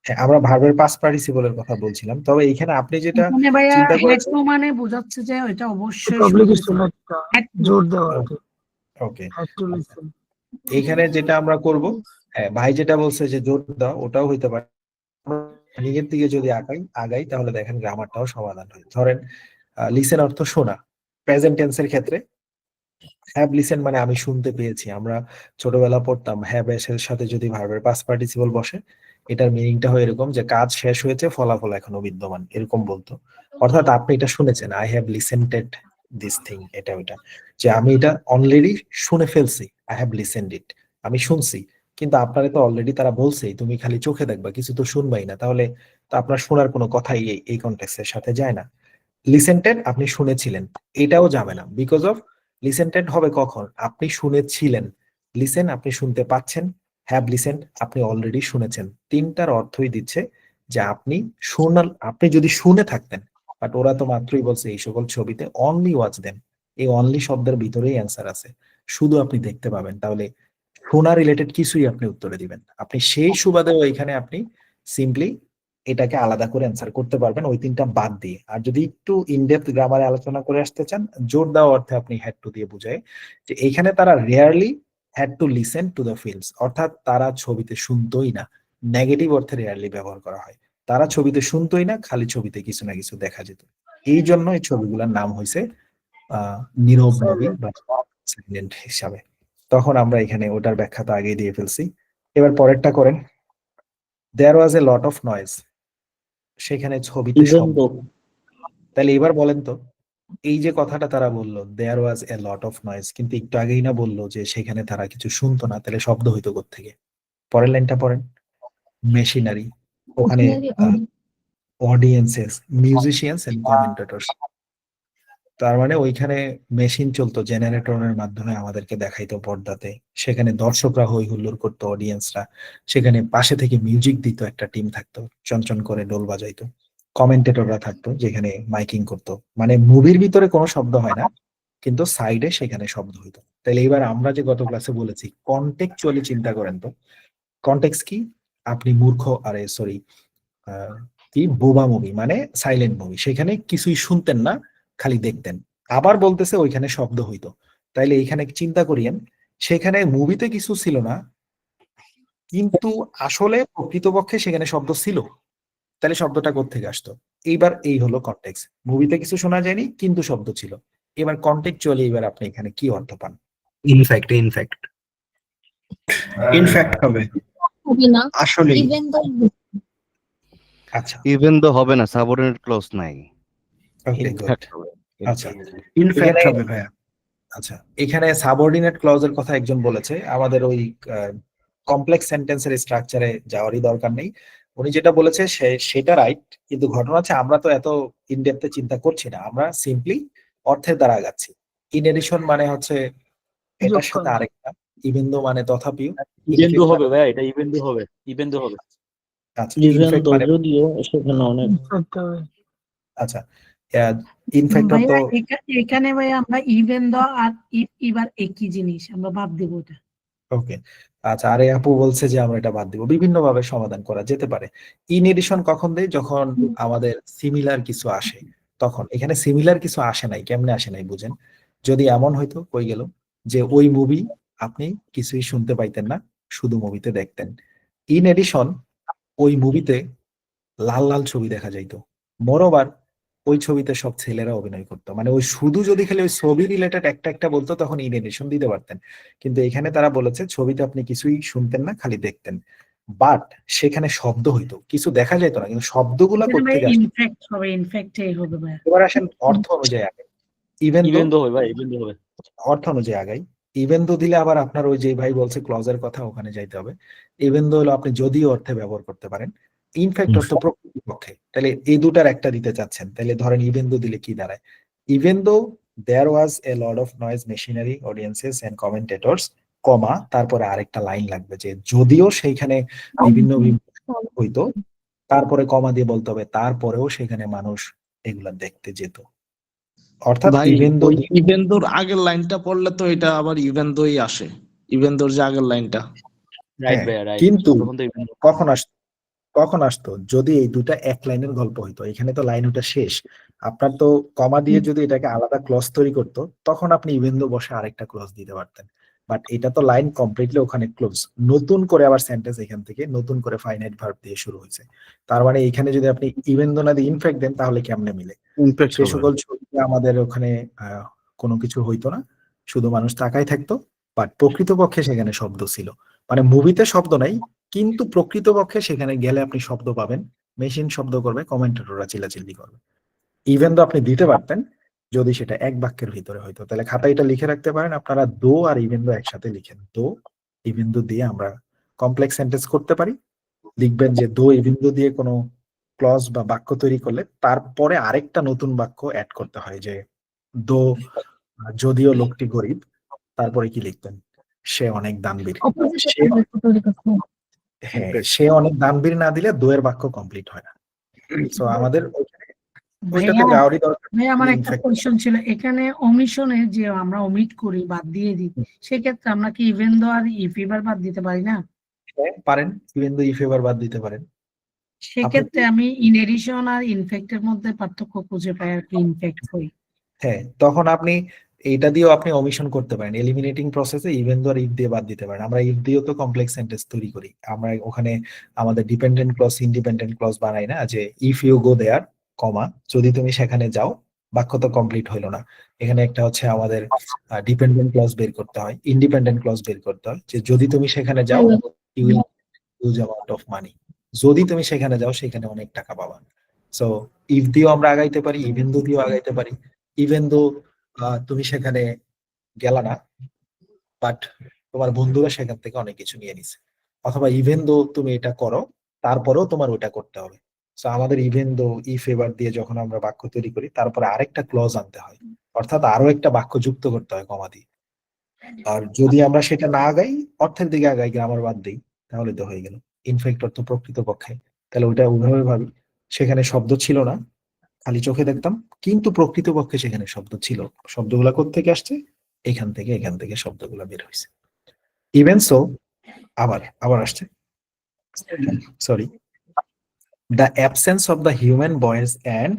Speaker 1: হ্যাঁ, আমরা ভার্বের পাস্ট পার্টিসিপলের কথা বলছিলাম, তবে এখানে আপনি যেটা
Speaker 8: এখানে ভাইয়া
Speaker 1: চিন্তা
Speaker 8: হ্যাড
Speaker 1: করেছেন,
Speaker 8: টু মানে বোঝাচ্ছে যে এটা অবশ্যই
Speaker 6: অব্লিগেশন একটা
Speaker 8: Had to.
Speaker 6: জোর দেওয়া আর কি।
Speaker 1: ওকে,
Speaker 6: হ্যাড টু লিসেন।
Speaker 1: এখানে যেটা আমরা করব, হ্যাঁ ভাই যেটা বলছে যে জোর দাও, ওটাও হইতে পারে। নিজের দিকে যদি আগাই তাহলে দেখেন গ্রামারটাও সমাধান হয়। ধরেন লিসেন অর্থ শোনা, প্রেজেন্ট টেন্সের ক্ষেত্রে হ্যাভ লিসেন মানে আমি শুনতে পেয়েছি। আমরা ছোটবেলা পড়তাম হ্যাভ এর সাথে যদি ভার্বের পাস্ট পার্টিসিপল বসে, এটার মিনিংটা হয় এরকম যে কাজ শেষ হয়েছে, ফলাফল এখনো বিদ্যমান, এরকম বলতো। অর্থাৎ আপনি এটা শুনেছেন, আই হ্যাভ লিসেন্টেড দিস থিং, এটা ওইটা, যে আমি এটা অলরেডি শুনে ফেলছি, আই হ্যাভ লিসেন্ড ইট, আমি শুনছি। কিন্তু আপনারে তো অলরেডি তারা বলছেই, তুমি খালি চোখে দেখবা, কিছু তো শুনবাই না, তাহলে তো আপনার শোনার কোনো কথাই এই কনটেক্সটের সাথে যায় না। লিসেন্টেড আপনি শুনেছিলেন, এটাও যাবে না, বিকজ অফ লিসেন্টেড হবে কখন? আপনি শুনেছিলেন, লিসেন আপনি শুনতে পাচ্ছেন, হ্যাভ লিসেন আপনি অলরেডি শুনেছেন। তিনটার অর্থই দিচ্ছে যে আপনি যদি শুনে থাকতেন, বাট ওরা তো মাত্রই বলছে এই সকল ছবিতে অনলি ওয়াচ দেন, এই অনলি শব্দের ভিতরেই অ্যান্সার আছে, শুধু আপনি দেখতে পাবেন। তাহলে শোনা রিলেটেড কিছুই আপনি উত্তরে দিবেন। আপনি সেই সুবাদেও এখানে আপনি সিম্পলি এটাকে আলাদা করে অ্যান্সার করতে পারবেন ওই তিনটা বাদ দিয়ে। আর যদি একটু ইনডেপথ গ্রামারে আলোচনা করে আসতে চান, জোর দেওয়া অর্থে আপনি হ্যাড টু দিয়ে বুঝায় যে এখানে তারা rarely had to listen to the films, অর্থাৎ তারা ছবিতে শুনতোই না। নেগেটিভ অর্থে রেয়ারলি ব্যবহার করা হয়, তারা ছবিতে শুনতোই না, খালি ছবিতে কিছু না কিছু দেখা যেত। এই জন্য এই ছবিগুলোর নাম হয়েছে নীরব মুভি বা সাইলেন্ট হিসাবে। তখন আমরা এখানে ওটার ব্যাখ্যা তো আগেই দিয়ে ফেলছি। এবার পরেরটা করেন, দেয়ার was a lot of noise, সেখানে ছবিতে শব্দ। তাহলে এবার বলেন তো, এই যে কথাটা তারা বললো দেয়ার was a lot of noise, কিন্তু একটু আগেই না বললো যে সেখানে তারা কিছু শুনতো না, তাহলে শব্দ হইতো কোত্থেকে? পরের লাইনটা পড়েন, মেশিনারি, ওখানে অডিয়েন্সেস, মিউজিশিয়ানস এন্ড কমেন্টেটরস। তার মানে ওইখানে মেশিন চলতো, জেনারেটরের মাধ্যমে আমাদেরকে দেখাইতো পর্দাতে, সেখানে দর্শকরা হই হুল্লোড় করতো, অডিয়েন্সরা, সেখানে পাশে থেকে মিউজিক দিত, একটা টিম থাকতো চনচন করে ডোল বাজাইতো, কমেন্টেটররা থাকতো যেখানে মাইকিং করতো। মানে মুভির ভিতরে কোনো শব্দ হয় না, কিন্তু সাইডে সেখানে শব্দ হইতো। তাহলে এবার আমরা যে গত ক্লাসে বলেছি কন্টেক্সচুয়ালি চিন্তা করেন তো, কন্টেক্স কি? আপনি মূর্খ, আরে সরি, কি বোবা মুভি মানে সাইলেন্ট মুভি, সেখানে কিছুই শুনতেন না, খালি দেখতেন। আবার বলতেছে ওইখানে শব্দ হইতো। তাইলে এইখানে চিন্তা করিয়েন, সেখানে মুভিতে কিছু ছিল না, কিন্তু আসলে প্রকৃতপক্ষে সেখানে শব্দ ছিল। তাহলে শব্দটা কোত্থেকে আসতো? এইবার এই হলো কনটেক্সট, মুভিতে কিছু শোনা যায়নি কিন্তু শব্দ ছিল। এবার কন্টেক্সচুয়ালি এবার আপনি এখানে কি অর্থ পান?
Speaker 6: ইনফ্যাক্ট হবে
Speaker 9: হবে না
Speaker 6: আসলে।
Speaker 9: ইভেন দো
Speaker 1: আচ্ছা,
Speaker 12: ইভেন তো হবে না, সাবঅর্ডিনেট ক্লজ নাই।
Speaker 1: Okay good. আচ্ছা,
Speaker 6: ইনফ্যাক্ট
Speaker 1: এখানে-
Speaker 6: হবে ভাইয়া।
Speaker 1: আচ্ছা, এখানে সাবঅর্ডিনেট ক্লজের কথা একজন বলেছে, আমাদের ওই কমপ্লেক্স সেন্টেন্সের স্ট্রাকচারে যাওয়ারই দরকার নেই। উনি যেটা বলেছে সেটা রাইট, কিন্তু ঘটনা হচ্ছে আমরা তো এত ইনডেপথে চিন্তা করছি না, আমরা সিম্পলি অর্থের দ্বারা আগাচ্ছি। ইন এডিশন মানে হচ্ছে এটার সাথে আরেকটা, ইভেন দো মানে তথাপিও,
Speaker 2: ইভেন্টু হবে ভাইয়া, এটা ইভেন্টু হবে, ইভেন্টু হবে।
Speaker 1: আচ্ছা ইনফ্যাক্ট মানে
Speaker 4: যদিও সেখানে অনেক
Speaker 1: আচ্ছা ইনফ্যাক্ট
Speaker 8: ভাইয়া
Speaker 1: তো
Speaker 8: এখানে ভাইয়া আমরা ইভেন দ আর এবার একই জিনিস, আমরা বাদ দেবো ওটা।
Speaker 1: ওকে। আচ্ছা, আরে আপু বলছে যে আমরা এটা বাদ দিব, বিভিন্ন ভাবে সমাধান করা যেতে পারে। ইন এডিশন কখন দেয়? যখন আমাদের সিমিলার কিছু আসে তখন। এখানে সিমিলার কিছু আসে নাই, কেমনে আসে নাই বুঝেন? যদি এমন হইতো, কই গেল, যে ওই মুভি আপনি কিছুই শুনতে পাইতেন না, শুধু মুভিতে দেখতেন। ইন এডিশন ওই মুভিতে লাল লাল ছবি দেখা যাইতো, মোরওভার ওই ছবিতে সব ছেলেরা অভিনয় করতো। মানে ওই শুধু যদি খালি ওই ছবি রিলেটেড একটা একটা বলতো তখন ইন এডিশন দিতে পারতেন, কিন্তু এখানে তারা বলেছে ছবিতে আপনি কিছুই শুনতেন না, খালি দেখতেন, বাট সেখানে শব্দ হইতো, কিছু দেখা যেত না, কিন্তু শব্দগুলা কোথেকে আসতো?
Speaker 8: ইনফ্যাক্ট হবে, ইনফ্যাক্টই হবে ভাইয়া।
Speaker 1: এবার আসেন অর্থ অনুযায়ী আগে, ইভেন
Speaker 2: ইভেন্টু হবে ভাই, ইভেন্টু হবে।
Speaker 1: অর্থ অনুযায়ী আগাই। ইভেন দো দিলে আবার আপনার ওই যে ভাই বলছে ক্লজের কথা, ওখানে যাইতে হবে। ইভেন দো হলো আপনি যদিও অর্থে ব্যবহার করতে পারেন, ইনফ্যাক্ট অর্থ প্রকৃতপক্ষে। তাহলে এই দুটার একটা দিতে চাচ্ছেন, তাহলে ধরেন ইভেন দো দিলে কি দাঁড়ায়? Even though there was a lot of noise, machinery, audiences and commentators, comma, তারপরে আরেকটা লাইন লাগবে যে যদিও সেইখানে বিভিন্ন হইতো, তারপরে কমা দিয়ে বলতে হবে তারপরেও সেখানে মানুষ এগুলা দেখতে যেত। অর্থাৎ
Speaker 4: ভাই
Speaker 1: ইভেন দো
Speaker 4: ওই ইভেন দোর আগের লাইনটা পড়লে তো এটা আবার ইভেন দোই আসে, ইভেন দোর যে আগের লাইনটা।
Speaker 2: রাইট
Speaker 1: হ্যাঁ,
Speaker 2: ভাইয়া, রাইট।
Speaker 1: কিন্তু
Speaker 2: তখন তো ইভেন্টু।
Speaker 1: কখন আসতো? যদি এই দুটা এক লাইনের গল্প হইতো, এখানে তো লাইন ওটা শেষ, আপনার তো কমা দিয়ে যদি এটাকে আলাদা ক্লজ তৈরি করতো, তখন আপনি ইভেন দো বসে আরেকটা ক্লজ দিতে পারতেন। বাট এটা তো লাইন কমপ্লিটলি ওখানে ক্লোজ, নতুন করে আবার সেন্টেন্স এখান থেকে নতুন করে ফাইনাইট ভার্ব দিয়ে শুরু হয়েছে। তার মানে এখানে যদি আপনি ইভেন দো না দিয়ে ইনফ্যাক্ট দেন, তাহলে কেমনে মিলে? সে সকল ছবিতে আমাদের ওখানে কোনো কিছু হইতো না, শুধু মানুষ তাকাই থাকতো, বাট প্রকৃতপক্ষে সেখানে শব্দ ছিল। মানে মুভিতে শব্দ নাই, কিন্তু প্রকৃতপক্ষে সেখানে গেলে আপনি শব্দ পাবেন, মেশিন শব্দ করবে, কমেন্টেটররা চিল্লাচিল্লি করবে। ইভেন তো আপনি দিতে পারতেন যদি সেটা এক বাক্যের ভিতরে হইতো। তাহলে খাতায় এটা লিখে রাখতে পারেন আপনারা, দো আর ইভেন দো একসাথে লিখেন, দো ইভেন দো দিয়ে আমরা কমপ্লেক্স সেন্টেন্স করতে পারি। লিখবেন যে দো ইভেন দো দিয়ে কোনো ক্লজ বা বাক্য তৈরি করলে তারপরে আরেকটা নতুন বাক্য অ্যাড করতে হয়, যে দো যদিও লোকটি গরিব, তারপরে কি লিখবেন? সে অনেক দানবীর।
Speaker 3: Opposite
Speaker 1: সে
Speaker 3: বাক্য তৈরি করতে হবে।
Speaker 1: হ্যাঁ, সে অনেক দানবীর না দিলে দোয়ের বাক্য কমপ্লিট হয় না। সো আমাদের ওইটা তো
Speaker 8: ভাইয়া
Speaker 1: যাওয়ারই দরকার।
Speaker 8: ভাইয়া আমার একটা
Speaker 1: ইনফ্যাক্ট
Speaker 8: কোয়েশ্চন ছিল, এখানে ওমিশনে যে আমরা ওমিট করি বাদ দিয়ে দিই, সেক্ষেত্রে আমরা কি ইভেন দো আর ইফ এবার বাদ দিতে পারি না?
Speaker 1: পারেন, ইভেন দো ইফ এবার বাদ দিতে পারেন।
Speaker 8: সেক্ষেত্রে আমি ইন এডিশন আর ইনফেক্টের মধ্যে পার্থক্য খুঁজে পাই আর কি, ইনফেক্ট হই।
Speaker 1: হ্যাঁ, তখন আপনি এইটা দিয়েও আপনি ওমিশন করতে পারেন। এলিমিনেটিং প্রসেসে ইভেন দো আর ইফ দিয়ে বাদ দিতে পারেন। আমরা ইফ দিয়েও তো কমপ্লেক্স সেন্টেন্স তৈরি করি। আমরা ওখানে আমাদের ডিপেন্ডেন্ট ক্লজ ইন্ডিপেন্ডেন্ট ক্লজ বানাই না, যে ইফ ইউ গো দেয়ার কমা যদি তুমি সেখানে যাও, বাক্য তো কমপ্লিট হইলো না। এখানে একটা হচ্ছে আমাদের ডিপেন্ডেন্ট ক্লজ বের করতে হয়, ইন্ডিপেন্ডেন্ট ক্লজ বের করতে হয়, যে যদি তুমি সেখানে যাও you will huge amount of money. যদি তুমি সেখানে যাও সেখানে অনেক টাকা পাবা। সো ইফ দিয়েও আমরা আগাইতে পারি, ইভেন দো দিয়েও আগাইতে পারি। ইভেন দো তুমি সেখানে গেলা না, বাট তোমার বন্ধুরা সেখান থেকে অনেক কিছু নিয়ে নিছে, অথবা ইভেন দো তুমি এটা করো তারপরেও তোমার ওটা করতে হবে। সো আমাদের ইভেন দো ইফ এবার দিয়ে যখন আমরা বাক্য তৈরি করি, তারপরে আরেকটা ক্লজ আনতে হয়, অর্থাৎ আরো একটা বাক্য যুক্ত করতে হয় কমা দিয়ে। আর যদি আমরা সেটা না আগাই, অর্থের দিকে আগাই, গ্রামার বাদ দিই, তাহলে তো হয়ে গেল। ইনফ্যাক্ট অর্থ প্রকৃতপক্ষে, তাহলে ওইটা ওইভাবে ভাবি, সেখানে শব্দ ছিল না, খালি চোখে দেখতাম, কিন্তু প্রকৃতপক্ষে সেখানে শব্দ ছিল। শব্দগুলা কোত্থেকে আসছে? এখান থেকে শব্দগুলা বের হয়েছে। ইভেন সো আবার আসছে, sorry, the absence of the human voice and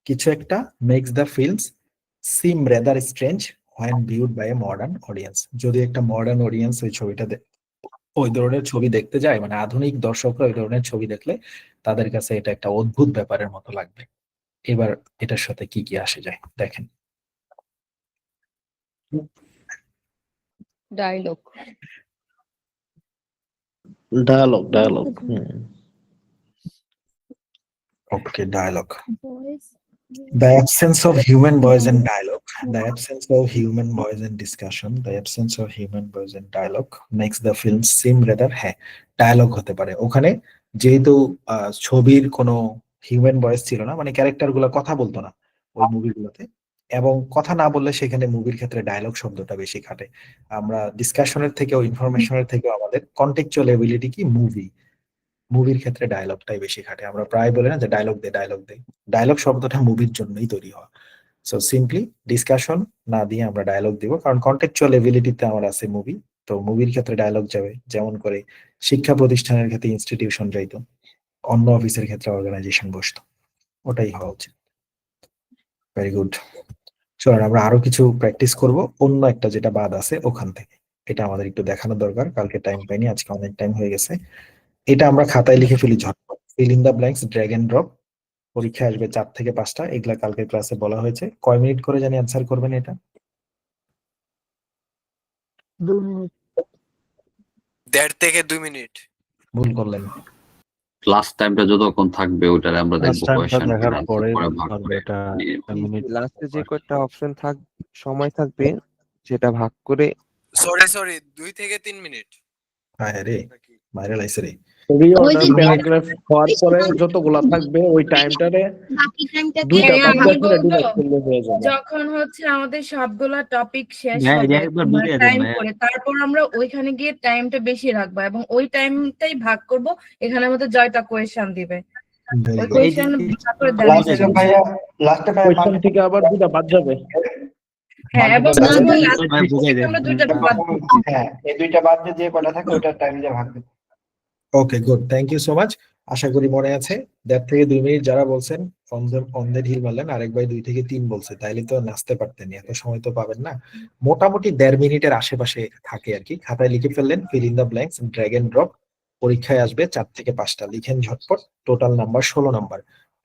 Speaker 1: কিছু একটা makes the films seem rather strange when viewed by a modern audience. যদি একটা মডার্ন অডিয়েন্স ওই ছবিটা ওই ধরনের ছবি দেখতে যায়, মানে আধুনিক দর্শকরা ওই ধরনের ছবি দেখলে তাদের কাছে এটা একটা অদ্ভুত ব্যাপারের মতো লাগবে। এবার এটার সাথে কি কি আসে যায় দেখেন।
Speaker 7: Dialogue
Speaker 4: dialogue
Speaker 1: Okay, dialogue. The absence of human voice and dialogue, the absence of human voice and discussion, the absence of human voice and dialogue makes the film seem rather dialogue হতে পারে। ওখানে যেহেতু ছবির কোনো human voice ছিল না, মানে character গুলো কথা বলতো না ওই মুভিগুলোতে, এবং কথা না বললে সেখানে মুভির ক্ষেত্রে ডায়লগ শব্দটা বেশি খাটে। আমরা ডিসকাশনের থেকেও ইনফরমেশনের থেকেও আমাদের কন্টেক্সচুয়াল এবিলিটি কি মুভির ক্ষেত্রে ডায়লগটাই বেশি খাটে। আমরা প্রায় বলি না যে ডায়লগ দে। ডায়লগ শব্দটা মুভির জন্যই তৈরি হওয়া। সো সিম্পলি ডিসকাশন না দিয়ে আমরা ডায়লগ দিব, কারণ কন্টেক্সচুয়াল এবিলিটিতে আমার আছে মুভি, তো মুভির ক্ষেত্রে ডায়লগ যাবে। যেমন করে শিক্ষা প্রতিষ্ঠানের ক্ষেত্রে ইনস্টিটিউশন যাইতো, অন্য অফিসের ক্ষেত্রে অর্গানাইজেশন বসতো, ওটাই হওয়া উচিত। Very good. চলুন আমরা আরো কিছু প্র্যাকটিস করব অন্য একটা যেটা বাদ আছে ওখান থেকে। এটা আমাদের একটু দেখানো দরকার, কালকে টাইম পাইনি, আজকে অনেক টাইম হয়ে গেছে। এটা আমরা খাতায় লিখে ফেলি ঝটপট। Fill in the blanks, drag and drop. পরীক্ষা আসবে 4 থেকে 5টা, এগুলা কালকে ক্লাসে বলা হয়েছে। কয় মিনিট করে জানি অ্যান্সার করবেন এটা?
Speaker 5: 2 মিনিট।
Speaker 14: 1.5 থেকে 2 মিনিট।
Speaker 1: ভুল করলেন।
Speaker 2: ক্লাস টাইমটা যতক্ষণ থাকবে ওটারে আমরা দেখব কোয়েশ্চেন
Speaker 12: দেখার পরে
Speaker 2: ভাগ করে।
Speaker 12: এটা মিনিট
Speaker 14: লাস্টে যে কয়টা অপশন সময় থাকবে সেটা ভাগ করে। সরি 2 থেকে 3 মিনিট।
Speaker 1: হ্যাঁ রে, বাইরে লাইছে রে।
Speaker 4: প্যারাগ্রাফ হওয়ার পরে যতগুলা থাকবে ওই টাইমটারে
Speaker 3: বাকি টাইমটা
Speaker 4: দুইটা
Speaker 7: হ্যাঁ,
Speaker 4: ভাগ
Speaker 7: আমি
Speaker 4: করে
Speaker 7: বলবো,
Speaker 4: ডিভাইড করলে হয়ে যাবে।
Speaker 7: যখন হচ্ছে আমাদের সবগুলা টপিক শেষ
Speaker 2: হ্যাঁ,
Speaker 7: হবে
Speaker 2: এটা একবার বুঝিয়ে দেন
Speaker 7: টাইম
Speaker 2: ভাইয়া।
Speaker 7: করে, তারপর আমরা ওইখানে গিয়ে টাইমটা বেশি রাখবো এবং ওই টাইমটাই ভাগ করব। এখানে আমাদের জয়টা কোয়েশ্চেন দিবে, ওই কোয়েশ্চেন ভাগ করে দেওয়া
Speaker 1: লাস্টে
Speaker 7: যাবে।
Speaker 4: কোয়েশ্চেন থেকে আবার দুইটা বাদ যাবে।
Speaker 7: হ্যাঁ, এবং
Speaker 2: ভাই বুঝাই দেন।
Speaker 7: আমরা দুইটা বাদ দিব।
Speaker 6: হ্যাঁ, এই দুইটা বাদ দিয়ে যে কটা থাকে ওটার টাইম দিয়ে ভাগ দিতে।
Speaker 1: Okay, good, thank you so much. আশা করি মনে আছে। 1.5 থেকে 2 মিনিট যারা বলছেন অন্ধের ঢিল মারলেন, আরেক ভাই 2 থেকে 3 বলছে, তাইলে তো নাচতে পারতেন, এত সময় তো পাবেন না। মোটামুটি 1.5 মিনিটের আশেপাশে থাকে আর কি। খাতায় লিখে ফেললেন, fill in the blanks, drag and drop. পরীক্ষায় আসবে 4 থেকে 5টা, লিখেন ঝটপট। Total number 16 number.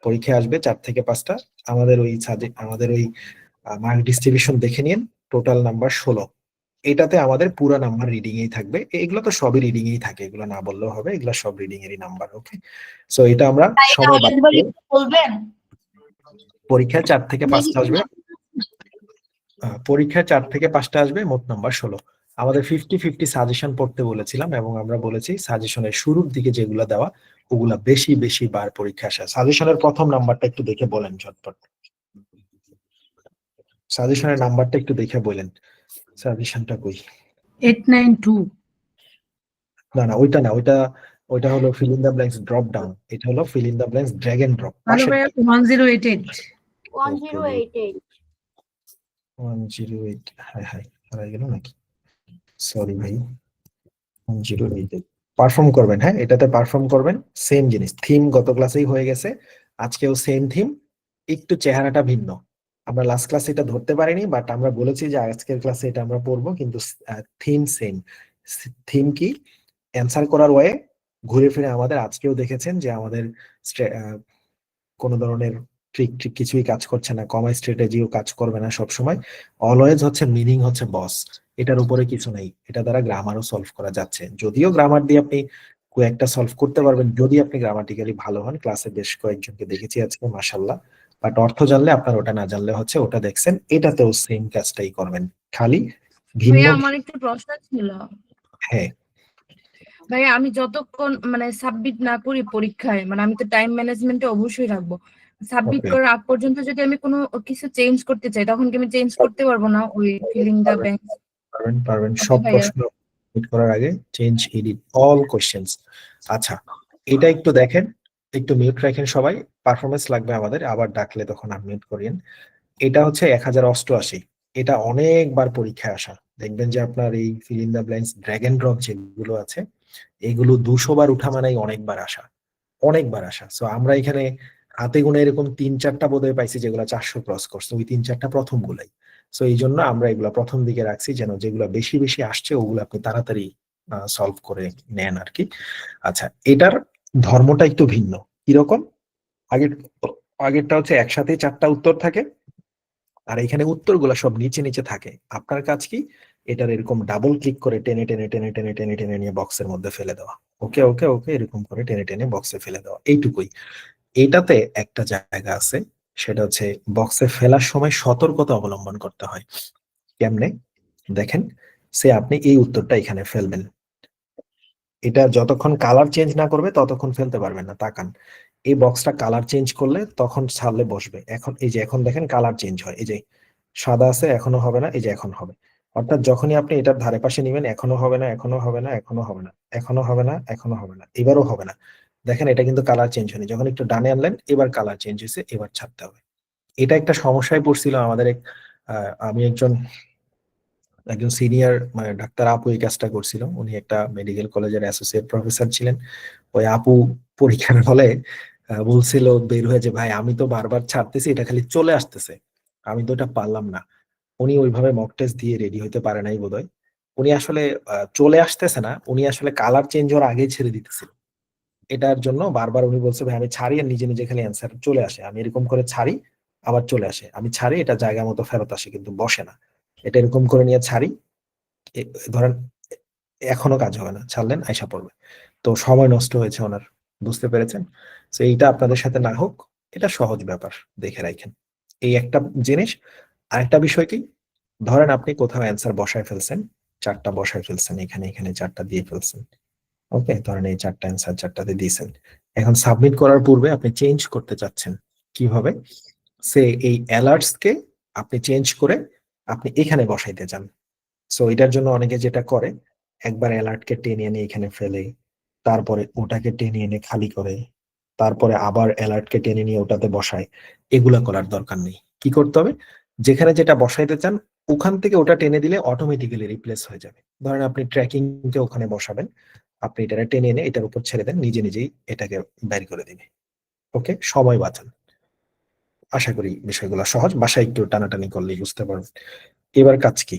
Speaker 1: পরীক্ষায় আসবে 4 থেকে 5টা। আমাদের ওই মার্ক ডিস্ট্রিবিউশন দেখে নিন, টোটাল নাম্বার 16। এটাতে আমাদের পুরো নাম্বার রিডিং এই থাকবে। এগুলো তো সবই রিডিং এই থাকে, এগুলো না বললেও হবে, এগুলো সব রিডিং এরই নাম্বার। ওকে, সো এটা আমরা সময়
Speaker 3: বলবেন।
Speaker 1: পরীক্ষায় 4 থেকে 5টা আসবে। পরীক্ষায় 4 থেকে 5টা আসবে, মোট নাম্বার 16। আমাদের 50-50 সাজেশন পড়তে বলেছিলাম, এবং আমরা বলেছি সাজেশনের শুরুর দিকে যেগুলো দেওয়া ওগুলা বেশি বার পরীক্ষা আসে। সাজেশনের প্রথম নাম্বারটা একটু দেখে বলেন ঝটপট। সাজেশনের নাম্বারটা একটু দেখে বলেন, সাজেশনটা কই?
Speaker 8: 892
Speaker 1: না না ওইটা না, ওইটা ওইটা হলো fill in the blanks drop down, এটা হলো fill in the blanks drag and drop.
Speaker 8: ভালো ভাইয়া 1088
Speaker 9: 1088
Speaker 1: 1088 হাই হাই হারাই গেল নাকি, সরি ভাই। 1088 পারফর্ম করবেন, হ্যাঁ এটাতে পারফর্ম করবেন। সেম জিনিস, থিম গত ক্লাসেই হয়ে গেছে, আজকেও সেম থিম, একটু চেহারাটা ভিন্ন। আমরা লাস্ট ক্লাসে এটা ধরতে পারিনি, বাট আমরা বলেছি যে আজকের ক্লাসে এটা আমরা পড়বো, কিন্তু থিম সেম। থিম কি? অ্যান্সার করার ওয়ে ঘুরে ফিরে আমাদের আজকেও দেখেছেন যে আমাদের কোনো ধরনের ট্রিক কিছুই কাজ করছে না, কমা স্ট্র্যাটেজিও কাজ করবে না সব সময়। অলওয়েজ হচ্ছে মিনিং হচ্ছে বস, এটার উপরে কিছু নেই। এটা দ্বারা গ্রামারও সলভ করা যাচ্ছে, যদিও গ্রামার দিয়ে আপনি কয়েকটা সলভ করতে পারবেন যদি আপনি গ্রামাটিক্যালি ভালো হন। ক্লাসে বেশ কয়েকজনকে দেখেছি আজকে, মাশাআল্লাহ। বাট অর্থ জানলে আপনার ওটা না জানলে হচ্ছে ওটা দেখছেন, এটাতেও সেম কাজটাই করবেন, খালি ভিন্ন।
Speaker 7: ভাইয়া আমার একটা প্রশ্ন ছিল।
Speaker 1: হ্যাঁ
Speaker 7: ভাইয়া আমি যতক্ষণ মানে সাবমিট না করি পরীক্ষায়, মানে আমি তো টাইম ম্যানেজমেন্টে অবশ্যই রাখবো, সাবমিট
Speaker 1: Okay.
Speaker 7: করার আগ পর্যন্ত যদি আমি কোনো কিছু চেঞ্জ করতে চাই তখন কি আমি চেঞ্জ করতে পারবো না ওই ফিলিং দ্য ব্ল্যাঙ্ক?
Speaker 1: পারবেন পারবেন,
Speaker 7: Okay,
Speaker 1: সব
Speaker 7: ভাইয়া।
Speaker 1: প্রশ্ন submit করার আগে চেঞ্জ এডিট অল কোশ্চেন্স। আচ্ছা এটা একটু দেখেন, একটু মিউট রাখেন সবাই, পারফরমেন্স লাগবে আমাদের, আবার ডাকলে তখন আনমিউট করিয়েন। এটা হচ্ছে 1088, এটা অনেকবার পরীক্ষায় আসা। দেখবেন যে আপনার এই fill in the blanks drag and drop যেগুলো আছে, এগুলো 200 বার উঠা মানেই অনেকবার আসা, অনেকবার আসা। সো আমরা এখানে হাতে গুনে এরকম 3-4টা বোধহয় পাইছি যেগুলো 400 ক্রস করছে, ওই 3-4টা প্রথম গুলাই। সো এই জন্য আমরা এগুলা প্রথম দিকে রাখছি, যেন যেগুলো বেশি বেশি আসছে ওগুলো আপনি তাড়াতাড়ি সলভ করে নেন আর কি। আচ্ছা এটার ধর্মটা একটু ভিন্ন, কিরকম? আগের আগেরটা হচ্ছে একসাথে 4টা উত্তর থাকে, আর এখানে উত্তরগুলো সব নিচে নিচে থাকে। আপনার কাজ কি? এটার এরকম ডাবল ক্লিক করে টেনে টেনে টেনে টেনে টেনে টেনে নিয়ে বক্সের মধ্যে ফেলে দেওয়া। ওকে ওকে ওকে, এরকম করে টেনে টেনে বক্সে ফেলে দেওয়া, এইটুকুই। এইটাতে একটা জায়গা আছে, সেটা হচ্ছে বক্সে ফেলার সময় সতর্কতা অবলম্বন করতে হয়। কেমনে? দেখেন, সে আপনি এই উত্তরটা এখানে ফেলবেন, এটা যতক্ষণ কালার চেঞ্জ না করবে ততক্ষণ ফেলতে পারবেন না। তাকান, এই বক্সটা কালার চেঞ্জ করলে তখন ছাড়লে বসবে। এখন এই যে এখন দেখেন কালার চেঞ্জ হয়, এই যে সাদা আছে এখনো হবে না, এই যে এখন হবে। অর্থাৎ যখনই আপনি এটার ধারে পাশে নেবেন এখনো হবে না, এখনো হবে না, এখনো হবে না, এখনো হবে না, এখনো হবে না, এবারও হবে না। দেখেন এটা কিন্তু কালার চেঞ্জ হয়নি, যখন একটু ডানে আনলেন এবার কালার চেঞ্জ হয়েছে, এবার ছাড়তে হবে। এটা একটা সমস্যায় পড়ছিল আমাদের আমি একজন সিনিয়র মানে ডাক্তার আপু এই কাজটা করছিল। উনি একটা মেডিকেল কলেজের অ্যাসোসিয়েট প্রফেসর ছিলেন। ওই আপু পরীক্ষার হলে বলছিল বের হয়ে যে ভাই আমি তো বারবার ছাড়তেছি, এটা খালি চলে আসতেছে, আমি তো এটা পারলাম না। উনি ওইভাবে মক টেস্ট দিয়ে রেডি হতে পারে নাই বোধহয়। উনি আসলে চলে আসতেছে না, উনি আসলে কালার চেঞ্জ হওয়ার আগেই ছেড়ে দিতেছিল। এটার জন্য বারবার উনি বলছে ভাই আমি ছাড়ি আর নিজে নিজে খালি অ্যান্সার চলে আসে, আমি এরকম করে ছাড়ি আবার চলে আসে, আমি ছাড়ি এটা জায়গা মতো ফেরত আসে কিন্তু বসে না। এটা এরকম করে নিয়ে ছাড়ি, ধরেন এখনো কাজ হবে না, ছাড়লেন আয়সা পড়বে। তো সময় নষ্ট হয়েছে ওনার, বুঝতে পেরেছেন? তো এইটা আপনাদের সাথে না হোক, এটা সহজ ব্যাপার, দেখে রাখেন এই একটা জিনিস। আরেকটা বিষয় কি, ধরেন আপনি কোথাও অ্যান্সার বসায় ফেলছেন, 4টা বসায় ফেলছেন, এখানে এখানে 4টা দিয়ে ফেলছেন। ওকে, ধরেন এই 4টা অ্যান্সার 4টাতে দিয়েছেন। এখন সাবমিট করার পূর্বে আপনি চেঞ্জ করতে চাচ্ছেন, কিভাবে? সে এই অ্যালার্টস কে আপনি চেঞ্জ করে আপনি এখানে বসাইতে চান। সো এটার জন্য অনেকে যেটা করে, একবার অ্যালার্টকে টেনে এনে এখানে ফেলে, তারপরে ওটাকে টেনে এনে খালি করে, তারপরে আবার অ্যালার্টকে টেনে নিয়ে ওটাতে বসায়। এগুলা করার দরকার নেই। কি করতে হবে? যেখানে যেটা বসাইতে চান ওখান থেকে ওটা টেনে দিলে অটোমেটিক্যালি রিপ্লেস হয়ে যাবে। ধরেন আপনি ট্র্যাকিং কে ওখানে বসাবেন, আপনি এটা টেনে এনে এটার উপর ছেড়ে দেন, নিজে নিজেই এটাকে বের করে দিবে। ওকে, সময় বাঁচান। আশা করি বিষয়গুলো সহজ, বাসায় একটু টানাটানি করলেই বুঝতে পারবেন। এবার কাজ কি?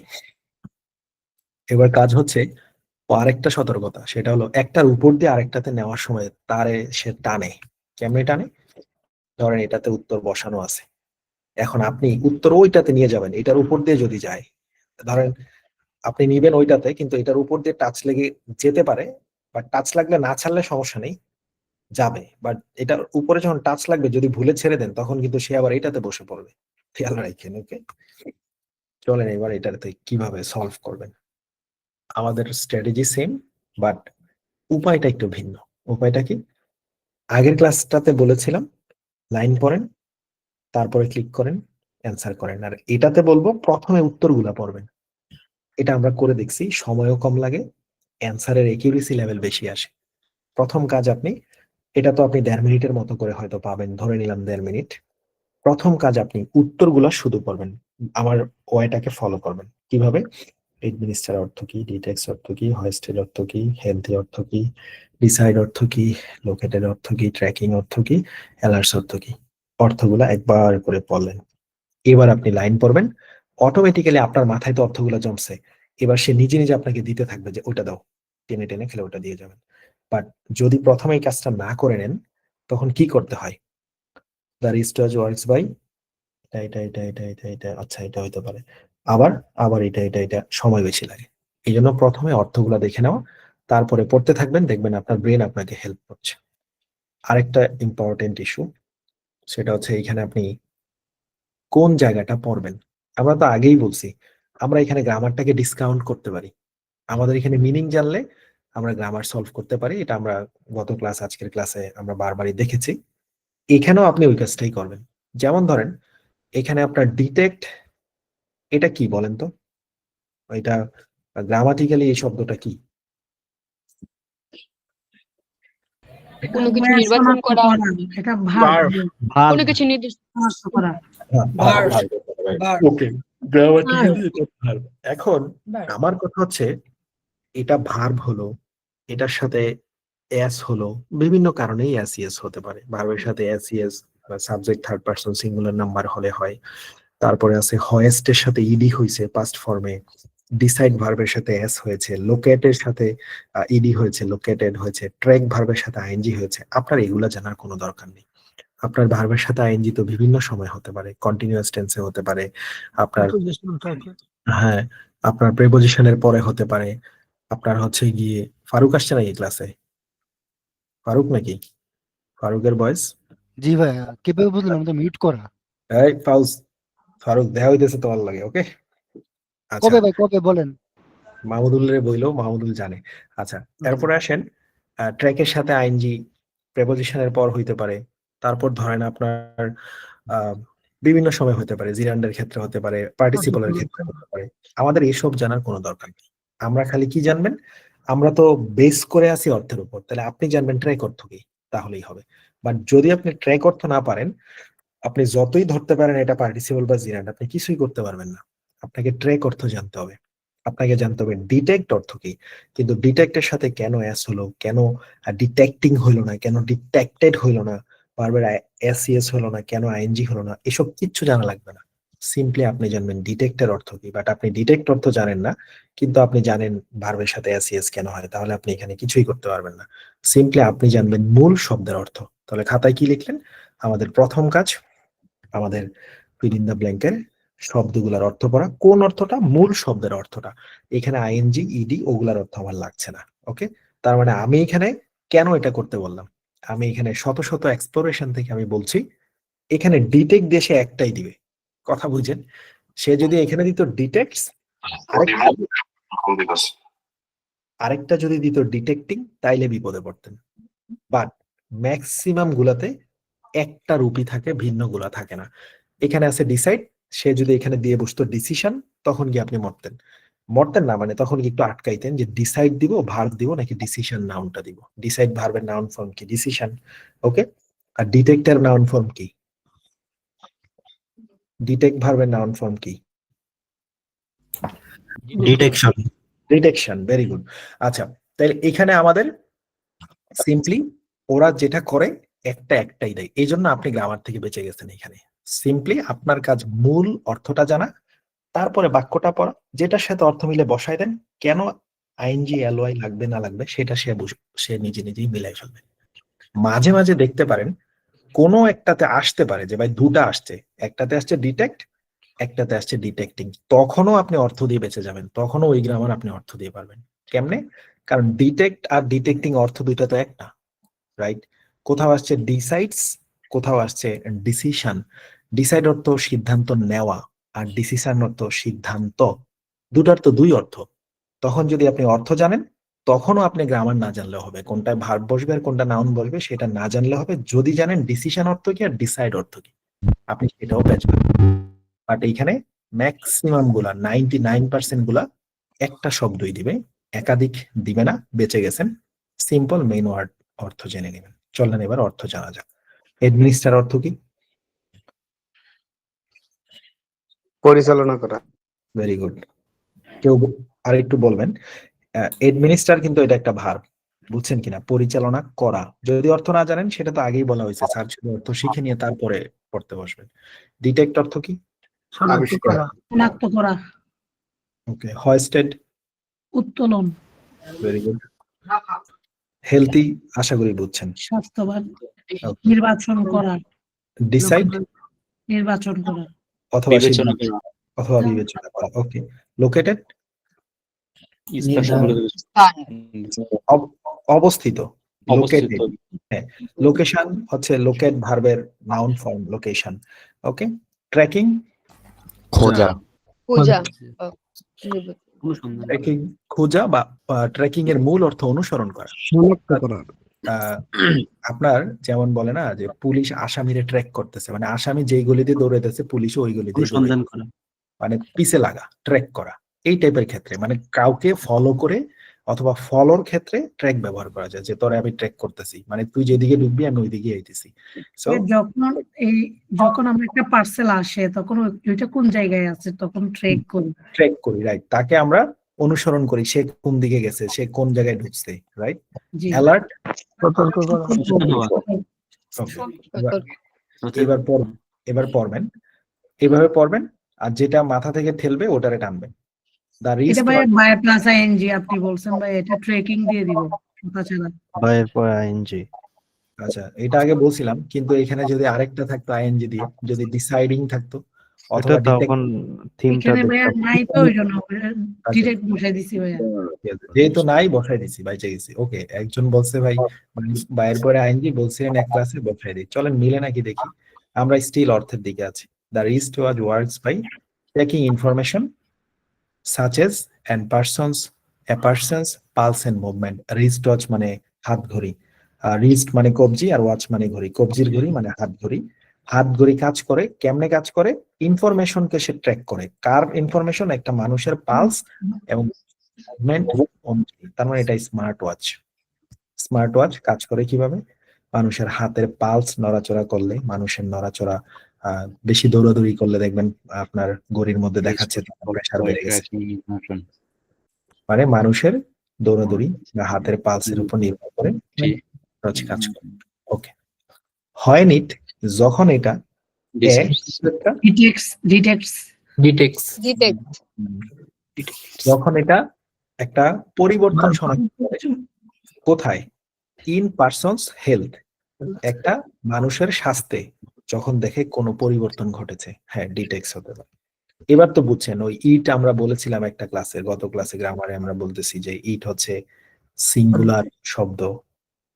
Speaker 1: এবার কাজ হচ্ছে আরেকটা সতর্কতা, সেটা হলো একটার উপর দিয়ে আরেকটাতে নেওয়ার সময় তারে সে টানে। কেমনে টানে? ধরেন এটাতে উত্তর বসানো আছে, এখন আপনি উত্তর ওইটাতে নিয়ে যাবেন, এটার উপর দিয়ে যদি যায়, ধরেন আপনি নিবেন ওইটাতে, কিন্তু এটার উপর দিয়ে টাচ লেগে যেতে পারে, বা টাচ লাগলে না ছাড়লে সমস্যা নেই, যাবে। বাট এটার উপরে যখন টাচ লাগবে যদি ভুলে ছেড়ে দেন তখন কিন্তু সে আবার এটাতে বসে পড়বে, খেয়াল রাখেন। ওকে, চলেন এবার এটাতে কিভাবে সলভ করবেন। আমাদের স্ট্র্যাটেজি সেম, বাট উপায়টা একটু ভিন্ন। উপায়টা কি? আগের ক্লাসটাতে বলেছিলাম লাইন পড়েন, তারপরে ক্লিক করেন, অ্যান্সার করেন। আর এটাতে বলবো প্রথমে উত্তরগুলা পড়বেন। এটা আমরা করে দেখছি, সময়ও কম লাগে, অ্যান্সারের একিউরেসি লেভেল বেশি আসে। প্রথম কাজ আপনি, এটা তো আপনি 1.5 মিনিটের মতো করে হয়তো পাবেন, ধরে নিলাম 1.5 মিনিট। প্রথম কাজ আপনি উত্তরগুলা শুধু পড়বেন, আমার ওয়াইটাকে ফলো করবেন। কিভাবে? এডমিনিস্টার অর্থ কি, ডিটেক্স অর্থ কি, হোয়েস্টেড অর্থ কি, হেলথি অর্থ কি, ডিসাইড অর্থ কি, লোকেটেড অর্থ কি, ট্র্যাকিং অর্থ কি, অ্যালার্টস অর্থ কি, অর্থগুলা একবার করে পড়লেন। এবার আপনি লাইন পড়বেন, অটোমেটিক্যালি আপনার মাথায় তো অর্থগুলো জমছে, এবার সে নিজে নিজে আপনাকে দিতে থাকবে যে ওটা দাও, টেনে টেনে খেলে ওটা দিয়ে যাবেন। বাট যদি প্রথমে এই কাজটা না করে নেন, তখন কি করতে হয়? দ্য রিস্টার্চ ওয়ার্কস বাই এটা এটা এটা এটা এটা এটা, আচ্ছা এটা হইতে পারে, আবার আবার এটা এটা এটা, সময় বেশি লাগে। এই জন্য প্রথমে অর্থগুলা দেখে নেওয়া, তারপরে পড়তে থাকবেন, দেখবেন আপনার ব্রেন আপনাকে হেল্প করছে। আরেকটা ইম্পর্টেন্ট ইস্যু, সেটা হচ্ছে এইখানে আপনি কোন জায়গাটা পড়বেন। আমরা তো আগেই বলছি, আমরা এখানে গ্রামারটাকে ডিসকাউন্ট করতে পারি। আমাদের এখানে মিনিং জানলে আমরা গ্রামার সলভ করতে পারি, এটা আমরা গত ক্লাস আজকের ক্লাসে আমরা বারবারই দেখেছি। এখানেও আপনি ওই কাজটাই করবেন। যেমন ধরেন এখানে আপনার ডিটেক্ট, এটা কি বলেন তো? এটা গ্রামাটিক্যালি এই শব্দটা কি?
Speaker 8: কোনো কিছু নির্বাচন করা, এটা ভার্ব,
Speaker 3: কোনো কিছু নির্দিষ্ট
Speaker 8: করা।
Speaker 1: ওকে, গ্রামাটিক্যালি এটা ভার্ব। এখন আমার কথা হচ্ছে, এটা ভার্ব হলো, এটার সাথে এস হলো, বিভিন্ন কারণেই এস ইএস হতে পারে। ভার্বের সাথে S ES subject third person singular number হলে হয়। তারপরে আছে হয়েস্টের সাথে ইডি হয়েছে পাস্ট ফর্মে, ডিসাইড ভার্বের সাথে এস হয়েছে, লোকেটের সাথে ইডি হয়েছে, লোকেটেড হয়েছে, ট্র্যাক ভার্বের সাথে আইএনজি হয়েছে। আপনার এগুলা জানার কোনো দরকার নেই। আপনার ভার্বের সাথে আইএনজি তো বিভিন্ন সময় হতে পারে, কন্টিনিউয়াস টেন্সে হতে পারে, আপনার হ্যাঁ আপনার প্রেপোজিশনের পরে হতে পারে, আপনার হচ্ছে গিয়ে ফারুক আসছে না এই ক্লাসে? ফারুক নাকি? ফারুকের বয়স?
Speaker 6: জি ভাইয়া, কিভাবে বুঝলাম তো মিউট করা?
Speaker 1: এই ফাউজ, ফারুক দেখা হইতেছে তোমার লাগে, ওকে? আচ্ছা,
Speaker 6: কবে ভাই, কবে বলেন?
Speaker 1: মাহমুদুলের বইলো, মাহমুদুল জানে। আচ্ছা, এরপরে আসেন, ট্র্যাকের সাথে আইএনজি প্রেপোজিশনের পর হইতে পারে। তারপর ধরেন আপনার বিভিন্ন সময় হতে পারে, জিরান্ডের ক্ষেত্রে হতে পারে, পার্টিসিপলের ক্ষেত্রে হতে পারে। আমাদের এসব জানার কোনো দরকার নেই। আমরা খালি কি জানবেন, আমরা তো বেস করে আছি অর্থের উপর, তাহলে আপনি জানবেন ট্র্যাক অর্থ কি, তাহলেই হবে। বাট যদি আপনি ট্র্যাক অর্থ না পারেন, আপনি যতই ধরতে পারেন এটা পার্টিসিপল বা জিরান্ড, আপনি কিছুই করতে পারবেন না। আপনাকে ট্র্যাক অর্থ জানতে হবে, আপনাকে জানতে হবে ডিটেক্ট অর্থ কি। কিন্তু ডিটেক্টের সাথে কেন এস হলো, কেন ডিটেক্টিং হইলো না, কেন ডিটেক্টেড হইলো না, বারবার এসইএস হলো না, কেন আইএনজি হলো না, এসব কিচ্ছু জানা লাগবে না। সিম্পলি আপনি জানবেন ডিটেক্টের অর্থ কি। বাট আপনি ডিটেক্ট অর্থ জানেন না, কিন্তু আপনি জানেন ভার্বের সাথে এসইএস কেন হয়, তাহলে আপনি এখানে কিছুই করতে পারবেন না। সিম্পলি আপনি জানবেন মূল শব্দের অর্থ। তাহলে খাতায় কি লিখলেন? আমাদের প্রথম কাজ, আমাদের ফিল ইন দ্য ব্ল্যাঙ্কের শব্দগুলোর অর্থ পড়া। কোন অর্থটা? মূল শব্দের অর্থটা। এখানে আইএনজি ইডি ওগুলার অর্থ আমার লাগছে না। ওকে, তার মানে আমি এখানে কেন এটা করতে বললাম, আমি এখানে শত শত এক্সপ্লোরেশন থেকে আমি বলছি এখানে ডিটেক্ট দেশে একটাই দিবে, কথা বুঝেন। সে যদি এখানে দিত ডিটেক্টস, আরেকটা যদি দিত ডিটেক্টিং, তাইলে বিপদে পড়তেন। বাট ম্যাক্সিমাম গুলাতে একটা রূপই থাকে, ভিন্ন গুলা থাকে না। এখানে আছে ডিসাইড, সে যদি এখানে দিয়ে বসতো ডিসিশন, তখন কি আপনি মরতেন না, মানে তখন কি একটু আটকাইতেন যে ডিসাইড দিব, ভার্ব দিব নাকি ডিসিশন নাউনটা দিব। ডিসাইড ভার্বের নাউন ফর্ম কি? ডিসিশন। ওকে, আর ডিটেক্টের নাউন ফর্ম কি? ডিটেক্ট ভার্বের নাউন ফর্ম কি? ডিটেকশন। Detection, very good. আচ্ছা, তাহলে এখানে আমাদের সিম্পলি ওরা যেটা করে একটাই দেয়, এই জন্য আপনি গ্রামার থেকে বেঁচে গেছেন। এখানে সিম্পলি আপনার কাজ মূল অর্থটা জানা, তারপরে বাক্যটা পড়া, যেটার সাথে অর্থ মিলে বসায় দেন। কেন আইএনজি এলওয়াই লাগবে না লাগবে সেটা সে নিজে নিজেই মিলাই ফেলবে। মাঝে মাঝে দেখতে পারেন কোনো একটাতে আসতে পারে যে ভাই দুটা আসছে, একটাতে আসছে ডিটেক্ট, একটাতে আসছে ডিটেক্টিং, তখনও আপনি অর্থ দিয়ে বেঁচে যাবেন, তখনও ওই গ্রামার আপনি অর্থ দিয়ে পারবেন। কেমনে? কারণ ডিটেক্ট আর ডিটেক্টিং অর্থ দুইটা তো এক না, রাইট? কোথাও আসছে ডিসাইডস, কোথাও আসছে ডিসিশন। ডিসাইড অর্থ সিদ্ধান্ত নেওয়া, আর ডিসিশন অর্থ সিদ্ধান্ত, দুটার তো দুই অর্থ। তখন যদি আপনি অর্থ জানেন, তখনও আপনি গ্রামার না জানলে হবে, কোনটায় ভার্ব বসবে আর কোনটা নাউন বসবে সেটা না জানলে হবে। যদি জানেন ডিসিশন অর্থ কি আর ডিসাইড অর্থ কি, আপনি সেটাও পেয়ে যাবেন। বাট এইখানে ম্যাক্সিমাম গুলা 99% গুলা একটা শব্দই দিবে, একাধিক দিবে না, বেঁচে গেছেন। সিম্পল মেইন ওয়ার্ড অর্থ জেনে নেবেন। চলেন এবার অর্থ জানা যাক। অ্যাডমিনিস্টার অর্থ কি?
Speaker 14: পরিচালনা করা।
Speaker 1: Very good. কেউ আরেকটু বলবেন। অ্যাডমিনিস্টার কিন্তু এটা একটা ভার্ব, বুঝছেন কিনা? পরিচালনা করা। যদি অর্থ না জানেন সেটা তো আগেই বলা হয়েছে, স্যার শুধু অর্থ শিখে নিয়ে তারপরে পড়তে বসবেন। ডিটেক্ট অর্থ কি?
Speaker 8: শনাক্ত করা,
Speaker 1: ওকে। হয়েস্টেড,
Speaker 8: উত্তোলন,
Speaker 1: ভেরি গুড। হেলথি আশা করি বুঝছেন।
Speaker 8: স্বাস্থ্যবান, নির্বাচন করা,
Speaker 1: ডিসাইড
Speaker 8: নির্বাচন করা,
Speaker 1: অথবা
Speaker 2: বিবেচনা
Speaker 1: সিদ্ধান্ত,
Speaker 2: করা।
Speaker 1: অথবা বিবেচনা করা। ওকে। লোকেটেড
Speaker 2: স্পর্শ করে
Speaker 1: অবস্থিত।
Speaker 2: অবস্থিত।
Speaker 1: লোকেটেড, হ্যাঁ। লোকেশন হচ্ছে লোকেট ভার্বের নাউন ফর্ম, লোকেশন। ওকে। ট্র্যাকিং,
Speaker 12: খোঁজা।
Speaker 9: পূজা
Speaker 1: ট্র্যাকিং খোঁজা বা ট্র্যাকিং এর মূল অর্থ অনুসরণ করা। আপনার যেমন বলে না যে পুলিশ আসামিরে ট্র্যাক করতেছে, মানে আসামি যেই গলিতে দৌড়াইতেছে পুলিশ ওই গলিতে
Speaker 5: অনুসন্ধান করা।
Speaker 1: মানে পিছে লাগা, ট্র্যাক করা। এই টাইপের ক্ষেত্রে মানে কাউকে ফলো করে অথবা ফলোর ক্ষেত্রে ট্র্যাক ব্যবহার করা যায়, যে তোরে আমি ট্র্যাক করতেছি, মানে তুই যেদিকে ঢুকবি আমি ওইদিকে আইতেছি। সো
Speaker 8: যখন আমরা একটা পার্সেল আসে তখন ওইটা কোন জায়গায় আছে তখন
Speaker 1: ট্র্যাক করি, রাইট। তাকে আমরা অনুসরণ করি, সে কোন দিকে গেছে, সে কোন জায়গায় ঢুকছে, রাইট। অ্যালার্ট,
Speaker 6: সতর্ক করা।
Speaker 1: এবার পড়বেন, এভাবে পড়বেন, আর যেটা মাথা থেকে ঠেলবে ওটারে টানবেন।
Speaker 8: এটা বাই প্লাস আইএনজি আপনি বলছেন ভাই, এটা ট্রেকিং দিয়ে দিব তাছাড়া
Speaker 12: বাইয়ের পর আইএনজি।
Speaker 1: আচ্ছা, এটা আগে বলছিলাম, কিন্তু এখানে যদি আরেকটা থাকতো আইএনজি দিয়ে, যদি ডিসাইডিং থাকতো অথবা
Speaker 12: তখন থিমটা
Speaker 8: এখানে ভাইয়া নাই তো ওই জন্য ডিরেক্ট বসাই দিছি ভাইয়া।
Speaker 1: যেহেতু নাই বসাই দিছি, বাইচে গেছি। ওকে। একজন বলছে ভাই বাইরের পরে আইএনজি, বলছিলেন এক ক্লাসে বসাই দিই। চলেন মিলে নাকি দেখি। আমরা স্টিল অর্থের দিকে আছি। The wrist was works by taking information such as and a person's pulse and movement. Wrist watch মানে হাত ঘড়ি, রিস্ট মানে কবজি, আর ওয়াচ মানে ঘড়ি। কবজির ঘড়ি মানে হাত ঘড়ি। হাত ঘড়ি কাজ করে কেমনে? কাজ করে ইনফরমেশনকে সে ট্র্যাক করে। কার ইনফরমেশন? একটা মানুষের পালস এবং মুভমেন্ট। তার মানে এটা স্মার্ট ওয়াচ। স্মার্ট ওয়াচ কাজ করে কিভাবে? মানুষের হাতের পালস নড়াচড়া করলে, মানুষের নড়াচড়া বেশি দৌড়াদৌড়ি করলে দেখবেন আপনার ঘড়ির মধ্যে দেখাচ্ছে প্রেসার বেড়ে গেছে। মানে মানুষের দৌড়াদৌড়ি বা হাতের পালসের উপর নির্ভর করে কাজ করে। ওকে। হয় নিট যখন এটা যখন এটা একটা পরিবর্তন শনাক্ত করে। কোথায়? ইন পারসনস হেলথ, একটা মানুষের স্বাস্থ্যে যখন দেখে কোনো পরিবর্তন ঘটেছে, হ্যাঁ ডিটেক্টস হতে পারে। এবার তো বুঝছেন, ওই ইট আমরা বলেছিলাম একটা ক্লাসে, গত ক্লাসে গ্রামারে আমরা বলতেছি যে ইট হচ্ছে সিঙ্গুলার শব্দ।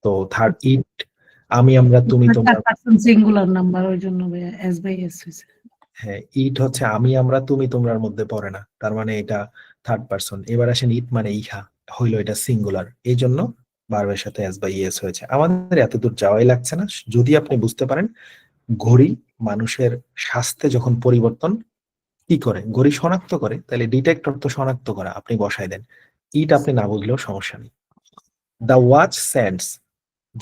Speaker 1: তো থার্ড ইট, আমি, আমরা, তুমি, তোমরা,
Speaker 8: সিঙ্গুলার নাম্বার, ওই জন্য ভাইয়া এস বাই এস হইছে।
Speaker 1: হ্যাঁ, ইট হচ্ছে আমি, আমরা, তুমি, তোমরার মধ্যে পড়ে না, তার মানে এটা থার্ড পারসন। এবার আসেন ইট মানে ইহা, হইলো এটা সিঙ্গুলার, এই জন্য ভার্বের সাথে এস বাই এস হয়েছে। আমাদের এত দূর যাওয়াই লাগছে না, যদি আপনি বুঝতে পারেন ঘড়ি মানুষের স্বাস্থ্যে যখন পরিবর্তন কি করে, ঘড়ি শনাক্ত করে, তাহলে ডিটেক্টর তো শনাক্ত করা, আপনি বসাই দেন। ইট আপনি না বুঝলেও সমস্যা নেই। দ্য ওয়াচ সেন্ডস,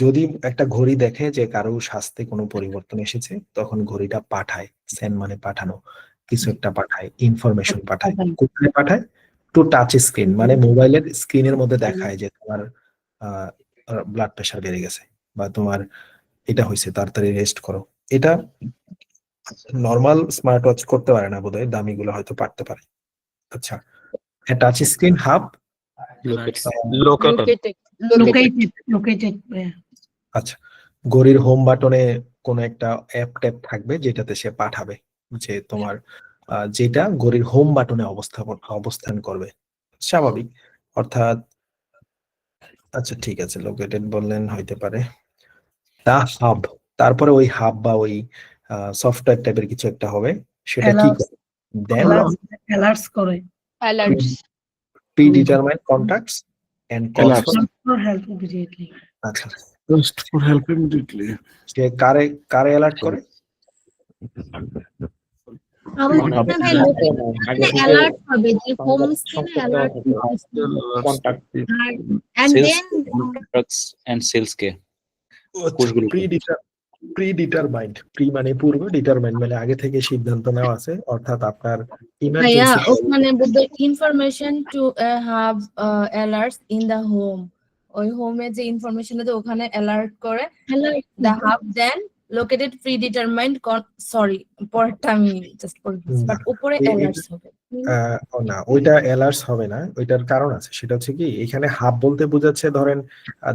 Speaker 1: যদি একটা ঘড়ি দেখে যে কারো স্বাস্থ্যে কোনো পরিবর্তন এসেছে, তখন ঘড়িটা পাঠায়। সেন্ড মানে পাঠানো, কিছু একটা পাঠায়, ইনফরমেশন পাঠায়। কোথায় পাঠায়? টু টাচ স্ক্রিন, মানে মোবাইলের স্ক্রিনের মধ্যে দেখায় যে তোমার ব্লাড প্রেশার বেড়ে গেছে বা তোমার এটা হয়েছে, তাড়াতাড়ি রেস্ট করো। এটা নর্মাল স্মার্ট ওয়াচ করতে পারে না বোধহয়, দামিগুলো হয়তো পারতে পারে। আচ্ছা, টাচ স্ক্রিন হাব আচ্ছা, ঘড়ির হোম বাটনে কোনো একটা অ্যাপ ট্যাপ থাকবে যেটাতে সে পাঠাবে যে তোমার যেটা ঘড়ির হোম বাটনে অবস্থান করবে, স্বাভাবিক। অর্থাৎ আচ্ছা ঠিক আছে, লোকেটেড বললেন, হইতে পারে দা হাব, তারপরে ওই হাব বা ওই সফটওয়্যার টাইপের কিছু একটা হবে, সেটা কি করে? দেন
Speaker 8: অ্যালার্টস করে,
Speaker 1: predetermined contacts and calls for
Speaker 8: help immediately.
Speaker 1: আচ্ছা,
Speaker 6: Just for help immediately.
Speaker 1: সে কারে অ্যালার্ট করে?
Speaker 3: আমার
Speaker 2: মানে
Speaker 3: মনে হয়
Speaker 4: আগে থেকে
Speaker 3: অ্যালার্ট হবে যে হোম
Speaker 4: সংবাদ
Speaker 3: স্ক্রিনে
Speaker 4: সংকেত দেওয়া
Speaker 3: অ্যালার্ট
Speaker 4: থাকে কন্টাক্ট
Speaker 3: আর and
Speaker 2: sales
Speaker 3: then
Speaker 2: contracts and sales কে কোর্সগুলো
Speaker 1: প্রি-ডিটারমাইন্ড, প্রি মানে পূর্ব, ডিটারমাইন্ড মানে আগে থেকে সিদ্ধান্ত নেওয়া আছে, অর্থাৎ আপনার
Speaker 3: ভাইয়া
Speaker 1: ইমার্জেন্সি
Speaker 3: ওখানে the information to have alerts in the home ওই হোমে যে ইনফরমেশন আছে ওখানে অ্যালার্ট করে the hub then located predetermined sorry পরেরটা আমি জাস্ট পড়ে বাট উপরে অ্যালার্টস হবে
Speaker 1: না, ওইটা অ্যালার্টস হবে না, ওইটার কারণ আছে। সেটা হচ্ছে কি, এখানে হাব বলতে বোঝাচ্ছে ধরেন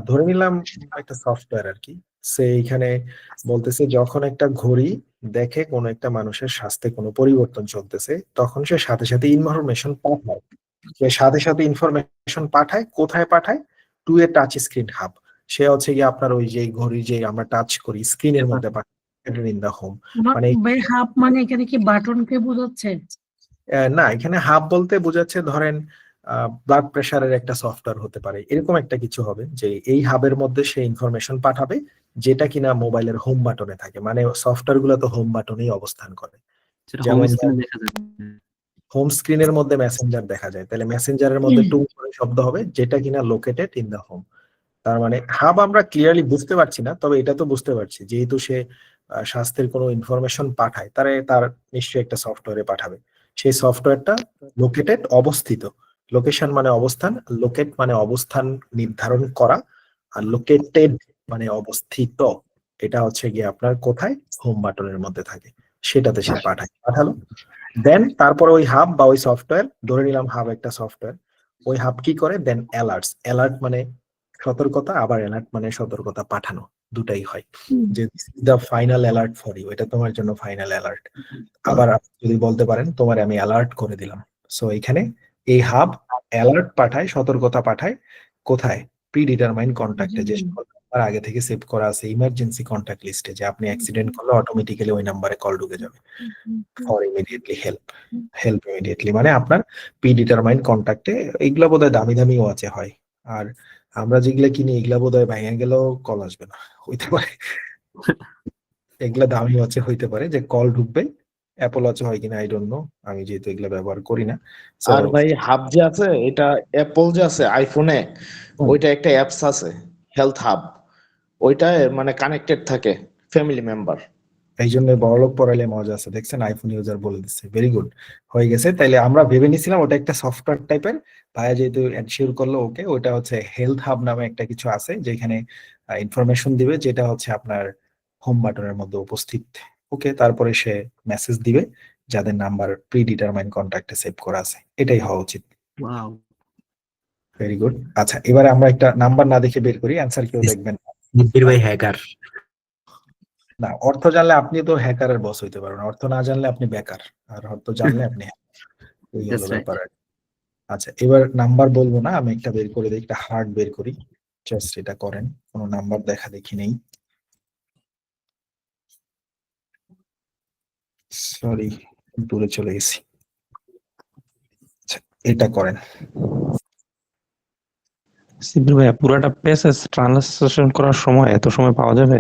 Speaker 1: ধরে নিলাম একটা সফটওয়্যার আর কি, সে এখানে বলতেছে যখন একটা ঘড়ি দেখে কোনো একটা মানুষের স্বাস্থ্যে কোনো পরিবর্তন চলতেছে, তখন সে সাথে সাথে ইনফরমেশন পাঠায়। সে সাথে সাথে ইনফরমেশন পাঠায়, কোথায় পাঠায়? টু এ টাচ স্ক্রিন হাব। সে হচ্ছে গিয়ে আপনার ওই যে ঘড়ি যে আমরা টাচ করি স্ক্রিনের মধ্যে পাঠায় ইন দা হোম। মানে
Speaker 8: হাব মানে এখানে কি বাটনকে বোঝাচ্ছে?
Speaker 1: না, এখানে হাব বলতে বোঝাচ্ছে ধরেন ব্লাড প্রেশারের একটা সফটওয়্যার হতে পারে, এরকম একটা কিছু হবে যে এই হাবের মধ্যে সে ইনফরমেশন পাঠাবে যেটা কিনা মোবাইলের হোম বাটনে থাকে। মানে সফটওয়্যার গুলো তো হোম বাটনেই অবস্থান করে, যেমন হোম স্ক্রিনের মধ্যে মেসেঞ্জার দেখা যায়, তাহলে মেসেঞ্জারের মধ্যে টুং করে শব্দ হবে যেটা কিনা লোকেটেড ইন দা হোম। তার মানে হাব আমরা ক্লিয়ারলি বুঝতে পারছি না, তবে এটা তো বুঝতে পারছি যেহেতু সে স্বাস্থ্যের কোনো ইনফরমেশন পাঠায়, তার নিশ্চয়ই একটা সফটওয়্যারে পাঠাবে। সেই সফটওয়্যারটা লোকেটেড অবস্থিত, লোকেশন মানে অবস্থান, লোকেট মানে অবস্থান নির্ধারণ করা, আর লোকেটেড মানে অবস্থিত, এটা হচ্ছে গিয়ে আপনার কোথায় হোম বাটনের মধ্যে থাকে, সেটাতে সে পাঠালো। দেন তারপরে ওই হাব বা ওই সফটওয়্যার, ধরে নিলাম হাব একটা সফটওয়্যার, ওই হাব কি করে? দেন অ্যালার্টস, অ্যালার্ট মানে সতর্কতা, আবার অ্যালার্ট মানে সতর্কতা পাঠানো, দুটাই হয়। যে the final alert for you, এটা তোমার জন্য ফাইনাল অ্যালার্ট। আবার আপনি যদি বলতে পারেন তোমার আমি অ্যালার্ট করে দিলাম। সো এখানে এই হাব অ্যালার্ট পাঠায়, সতর্কতা পাঠায় কোথায়? প্রি-ডিটারমাইন্ড কন্ট্যাক্টে, যে সকল নাম্বার আগে থেকে সেভ করা আছে ইমার্জেন্সি কন্ট্যাক্ট লিস্টে, যে আপনি অ্যাক্সিডেন্ট করলে অটোমেটিক্যালি ওই নাম্বারে কল ঢুকে যাবে ফর ইমিডিয়েটলি হেল্প ইমিডিয়েটলি, মানে আপনার প্রি-ডিটারমাইন্ড কন্ট্যাক্টে। এইগুলা বোধহয় দামি দামিও আছে হয়, আর আমরা যেগুলা কিনি এগুলা বোধহয় ভেঙে গেলেও কল আসবে না, হইতে পারে। এগুলা দামি আছে, হইতে পারে যে কল ঢুকবে। অ্যাপল ওয়াচ হয় কিনা আই ডোন্ট নো, আমি যেহেতু এগুলা ব্যবহার করি না।
Speaker 4: আর ভাই হাব যে আছে, এটা অ্যাপল যে আছে আইফোনে, ওইটা একটা অ্যাপস আছে হেলথ হাব, ওইটা মানে কানেক্টেড থাকে ফ্যামিলি মেম্বার।
Speaker 1: এই জন্য বড়লোক পড়াইলে মজা আছে, দেখছেন? আইফোন ইউজার বলে দিচ্ছে, ভেরি গুড হয়ে গেছে। তাইলে আমরা ভেবে নিছিলাম ওটা একটা সফটওয়্যার টাইপের, ভাইয়া যেহেতু এনশিওর করলো, ওকে ওটা হচ্ছে হেলথ হাব নামে একটা কিছু আছে, যেখানে ইনফরমেশন দিবে যেটা হচ্ছে আপনার হোম বাটনের মধ্যে উপস্থিত। ওকে, তারপরে সে মেসেজ দিবে যাদের নাম্বার প্রি-ডিটারমাইন্ড কন্ট্যাক্টে সেভ করা আছে। এটাই হওয়া উচিত।
Speaker 5: Wow,
Speaker 1: very good. আচ্ছা, এবারে আমরা একটা নাম্বার না দেখে বের করি, অ্যান্সার কেউ দেখবেন না।
Speaker 6: নিবিড় ভাই হ্যাকার।
Speaker 1: না, অর্থ জানলে আপনি তো হ্যাকারের বস হইতে পারবেন, অর্থ না জানলে আপনি বেকার, আর অর্থ জানলে আপনি এই হলো ব্যাপার। আচ্ছা, এবার নাম্বার বলবো না, আমি একটা বের করে দিই, একটা হার্ড বের করি, জাস্ট এটা করেন, কোনো নাম্বার দেখা দেখি নেই, সরি দূরে চলে গেছি। আচ্ছা, এটা করেন।
Speaker 12: শিবির ভাই, পুরাটা পেসেস ট্রান্সলেশন করার সময় এত সময় পাওয়া যাবে?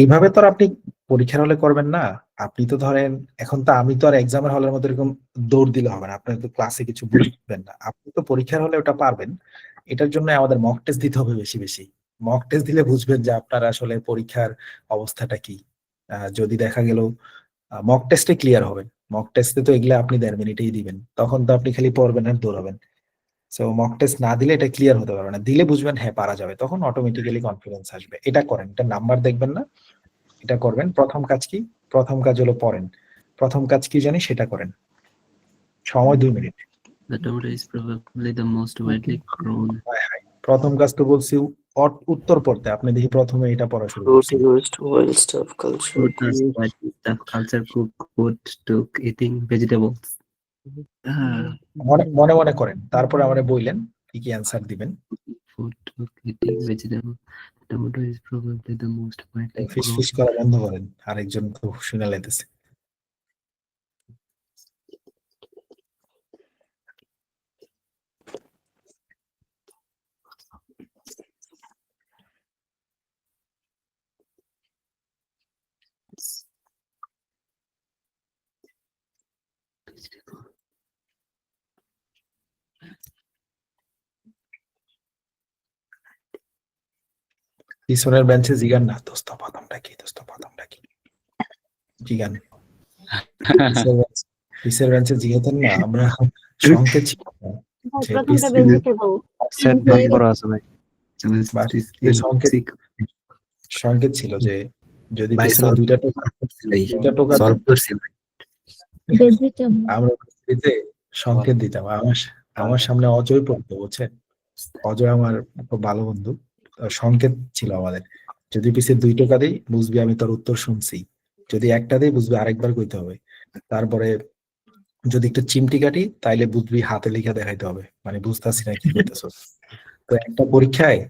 Speaker 1: এইভাবে তো আর আপনি পরীক্ষার হলে করবেন না। আপনি তো ধরেন এখন তো আমি তো আর এক্সামের হলের মধ্যে এরকম দৌড় দিলে হবে না, আপনি তো ক্লাসে কিছু বুঝবেন না, আপনি তো পরীক্ষার হলে ওটা পারবেন। এটার জন্য আমাদের মক টেস্ট দিতে হবে বেশি বেশি। মক টেস্ট দিলে বুঝবেন যে আপনার আসলে পরীক্ষার অবস্থাটা কি। যদি দেখা গেল মক টেস্টে ক্লিয়ার হবেন, মক টেস্টে তো এগুলো আপনি 1.5 মিনিটেই দিবেন, তখন তো আপনি খালি পড়বেন আর দৌড়াবেন। সো মক টেস্ট না দিলে এটা ক্লিয়ার হতে পারবে না, দিলে বুঝবেন হ্যাঁ পারা যাবে, তখন অটোমেটিক্যালি কনফিডেন্স আসবে। এটা করেন, এটা নাম্বার দেখবেন না, এটা করবেন। প্রথম কাজ কি? প্রথম কাজ হলো পড়েন। প্রথম কাজ কি জানি সেটা করেন, সময় 2 minute.
Speaker 5: The tomato is probably the most widely grown
Speaker 1: প্রথম কাজ তো বলছি উত্তর পড়তে, আপনি দেখি প্রথমে এটা পড়া শুরু
Speaker 6: Fruit
Speaker 1: করছেন।
Speaker 6: used while stuff culture.
Speaker 5: fruit is widely stuff culture cook food to eating vegetables.
Speaker 1: মনে মনে মনে করেন, তারপরে আমারে বললেন কি কি অ্যান্সার দিবেন।
Speaker 5: Food to eating vegetable. Tomato is probably the most widely
Speaker 1: fees
Speaker 5: grown.
Speaker 1: ফিস করা বন্ধ করেন, আরেকজন তো শুনে লাইতেছে। পিছনের বেঞ্চে জিগান না, দোস্ত প্রথমটা কি, দোস্ত প্রথমটা কি, জিগান। পিছের বেঞ্চে জিগাতেন না, আমরা সংকেত ছিল না যে
Speaker 9: প্রথমটা বেঞ্চে কে বউ
Speaker 12: সেট ভাগ করা আছে ভাই।
Speaker 1: সংকেত ছিল যে যদি পিছনে দুইটা টোকা
Speaker 6: সলভ করছি ভাই।
Speaker 1: আমরা উপস্থিতিতে সংকেত দিতাম। আমার সামনে অজয় পড়তো, বুঝছেন? অজয় আমার খুব ভালো বন্ধু। সংকেত ছিল আমাদের, যদি পিছিয়ে 2 টোকা দিই বুঝবি আমি তোর উত্তর শুনছি, যদি একটা দিই বুঝবি আরেকবার কইতে হবে, তারপরে যদি একটু চিমটি কাটি তাইলে বুঝবি হাতে লিখে দেখাইতে হবে, মানে বুঝতেছি না কি করতেছ। তো একটা পরীক্ষায়,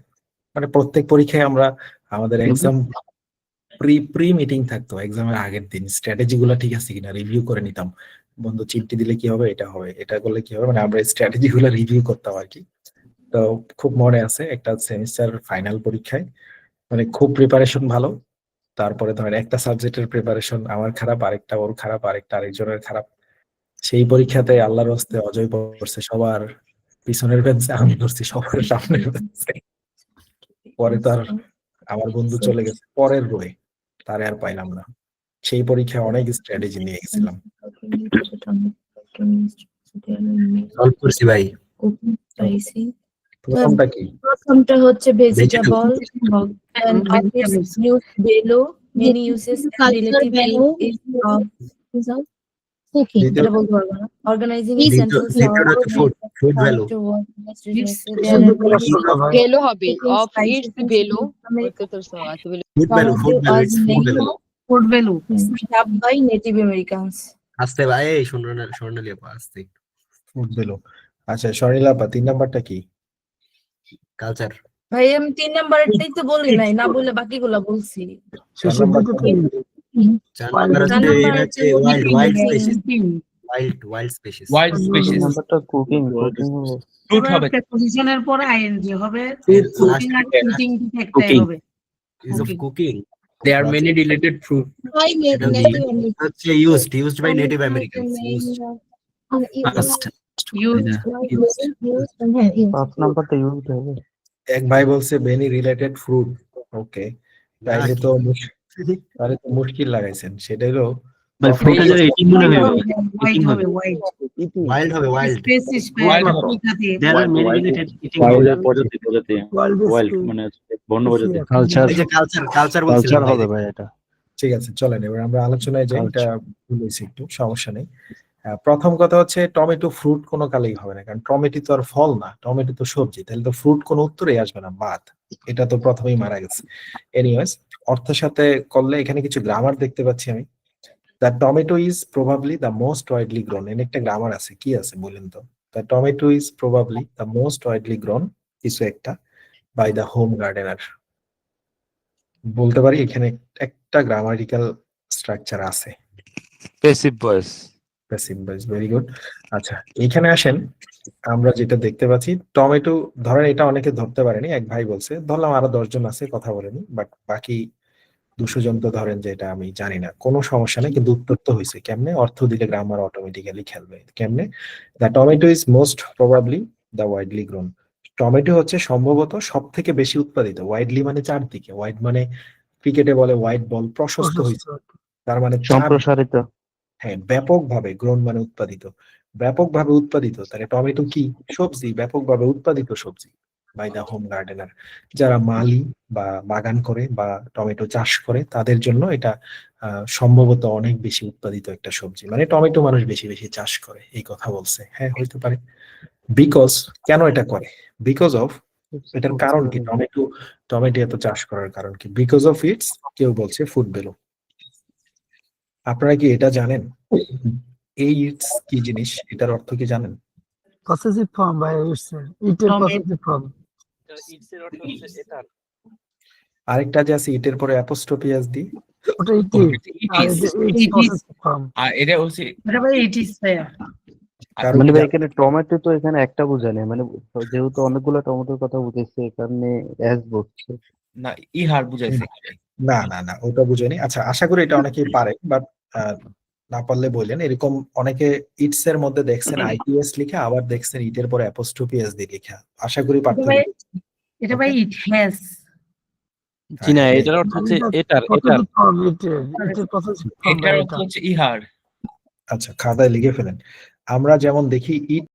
Speaker 1: মানে প্রত্যেক পরীক্ষায় আমরা আমাদের এক্সাম প্রি মিটিং থাকতো, এক্সামের আগের দিন স্ট্র্যাটেজি গুলা ঠিক আছে কিনা রিভিউ করে নিতাম। বন্ধু চিমটি দিলে কি হবে, এটা হবে, এটা করলে কি হবে, মানে আমরা স্ট্র্যাটেজি গুলা রিভিউ করতাম আর কি। তো খুব মনে আছে একটা সেমিস্টার ফাইনাল পরীক্ষায়, মানে খুব প্রিপারেশন ভালো, তারপরে ধরেন একটা সাবজেক্টের প্রিপারেশন আমার খারাপ, আরেকটা ওর খারাপ, আরেকটা আরেকজনের খারাপ। সেই পরীক্ষাতে আল্লাহর হস্তে অজয় পড়ছে সবার পিছনের বেঞ্চে, আমি ধরছি সবার সামনের বেঞ্চে। পরে তার আমার বন্ধু চলে গেছে পরের রোয়ে, তারে আর পাইলাম না। সেই পরীক্ষায় অনেক স্ট্র্যাটেজি নিয়ে গেছিলাম।
Speaker 6: সলভ করছি ভাই।
Speaker 1: প্রথমটা কি?
Speaker 3: প্রথমটা হচ্ছে vegetable,
Speaker 8: vegetables.
Speaker 3: Below, many uses and relative is of cooking.
Speaker 1: দ্বিতীয়-
Speaker 3: এটা বলতে পারবো না। Organizing
Speaker 6: দ্বিতীয় হচ্ছে ফুড ভ্যালু।
Speaker 9: বেলো হবে of its below
Speaker 6: food value food value its food value.
Speaker 8: Food value.
Speaker 3: Up by Native Americans.
Speaker 6: আসতে ভাই, এই স্বর্ণালী আপা আসতে।
Speaker 1: Food below. আচ্ছা স্বর্ণিলা আপা 3 নাম্বারটা কি?
Speaker 6: কালচার।
Speaker 3: ভাই আমি 3 নাম্বারটাই তো বলি নাই, না বলে বাকিগুলা বলছি।
Speaker 1: 4 নাম্বারটা কি?
Speaker 6: 4 নাম্বার হচ্ছে ওয়াইল্ড স্পেসিস। Wild species.
Speaker 11: নাম্বারটা কুকিং
Speaker 2: ফ্রুট হবে।
Speaker 8: Preposition-এর পরে ing হবে, cooking আর eating থেকে একটাই
Speaker 2: Cooking.
Speaker 8: হবে।
Speaker 6: Is of cooking.
Speaker 2: There are many related fruit.
Speaker 9: By Native Americans.
Speaker 6: হচ্ছে used by native Americans. Used.
Speaker 8: Used.
Speaker 11: 5 নাম্বারটা ইউজ হবে।
Speaker 1: এক ভাই বলছে বেনি রিলেটেড ফ্রুট। ওকে, তাইলে তো মুশকিল লাগাইছেন। সেটা হলো
Speaker 10: ভাই ফ্রুটে যারা ইটিং মনে হয়
Speaker 8: White হবে, white.
Speaker 6: ওয়াইল্ড হবে ওয়াইল্ড।
Speaker 8: Species
Speaker 2: Wild
Speaker 8: হবে,
Speaker 2: হবে।
Speaker 8: কোথাতে?
Speaker 10: there are many related eating
Speaker 2: প্রজাতি ওয়াইল্ড মানে বন্য প্রজাতি।
Speaker 12: কালচার
Speaker 6: এই যে কালচার
Speaker 12: কালচার
Speaker 6: বলছিলাম
Speaker 12: হবে ভাই এটা।
Speaker 1: ঠিক আছে, চলেন এবার আমরা আলোচনায় যাই। এটা ভুলেছি একটু, সমস্যা নেই। প্রথম কথা হচ্ছে টমেটো ফ্রুট কোনো কালেই হবে না, কারণ টমেটো তো আর ফল না, টমেটো তো সবজি, তাহলে তো ফ্রুট কোনো উত্তরেই আসবে না, বাদ। এটা তো প্রথমেই মারা গেছে। এনিওয়েজ, অর্থের সাথে করলে এখানে কিছু গ্রামার দেখতে পাচ্ছি আমি। The tomato is probably the most widely grown, এর একটা গ্রামার আছে, কি আছে বলেন তো? The tomato is probably the most widely grown কিছু একটা বাই দ্য হোম গার্ডেনার। বলতে পারি এখানে একটা গ্রামারিক্যাল স্ট্রাকচার আছে।
Speaker 14: Passive voice.
Speaker 1: Passive voice, very good. আচ্ছা এখানে আসেন, আমরা যেটা দেখতে পাচ্ছি টমেটো, ধরেন এটা অনেকে ধরতে পারেনি, এক ভাই বলছে, ধরলাম আরো 10 জন আছে কথা বলেনি, বাট বাকি 200 জন তো ধরেন যে এটা আমি জানি না, কোনো সমস্যা নেই, কিন্তু উত্তর তো হয়েছে। কেমনে? অর্থ দিলে গ্রামার অটোমেটিক্যালি খেলবে। কেমনে? The tomato is most probably the widely grown. Tomato হচ্ছে সম্ভবত সব থেকে বেশি উৎপাদিত। ওয়াইডলি মানে চারদিকে, ওয়াইড মানে ক্রিকেটে বলে ওয়াইড বল, প্রশস্ত হয়েছে, তার মানে
Speaker 11: সম্প্রসারিত।
Speaker 1: হ্যাঁ, ব্যাপকভাবে, গ্রোন মানে উৎপাদিত, ব্যাপকভাবে উৎপাদিত। তাহলে টমেটো কি? সবজি, ব্যাপকভাবে উৎপাদিত সবজি বাই দ্য হোম গার্ডেনার। যারা মালি বা বাগান করে বা টমেটো চাষ করে তাদের জন্য এটা সম্ভবত অনেক বেশি উৎপাদিত একটা সবজি, মানে টমেটো মানুষ বেশি বেশি চাষ করে, এই কথা বলছে। হ্যাঁ হইতে পারে। বিকজ, কেন এটা করে? বিকজ অফ, এটার কারণ কি? টমেটো এত চাষ করার কারণ কি? বিকজ অফ ইটস, কেউ বলছে ফুড ভ্যালু। আপনারা কি এটা জানেন? এই ইটস কি জিনিস, এটার অর্থ কি জানেন?
Speaker 8: Possessive form by eater possessive form.
Speaker 1: আরেকটা যে আছে ইটের পরে অ্যাপোস্ট্রফি এস দি,
Speaker 8: ওটা possessive form.
Speaker 2: আর এটা হচ্ছে
Speaker 8: এটা ভাই it is there.
Speaker 1: কারণ
Speaker 11: মানে ভাই এখানে টমেটো তো এখানে একটা বোঝা নেই, মানে যেহেতু অনেকগুলো টমেটোর কথা বুঝেছে এই কারণে অ্যাজ বলছে।
Speaker 2: না ইহার বুঝাইছে।
Speaker 1: না না না, ওটা বুঝেনি। আচ্ছা, আশা করি এটা অনেকেই পারে, বাট না পারলে বললেন। এরকম অনেকে ইটস এর মধ্যে দেখছেন আইটিএস লিখা, আবার দেখছেন ইটের পরে অ্যাপোস্ট্রফি এস দিয়ে লেখা, আশা করি পারতেন।
Speaker 8: এটা ভাই it has.
Speaker 15: জি না, এটার অর্থ হচ্ছে এটার
Speaker 16: এটার অর্থ হচ্ছে ইহার।
Speaker 1: আচ্ছা, খাতায় লিখে ফেলেন। আমরা যেমন দেখি ইট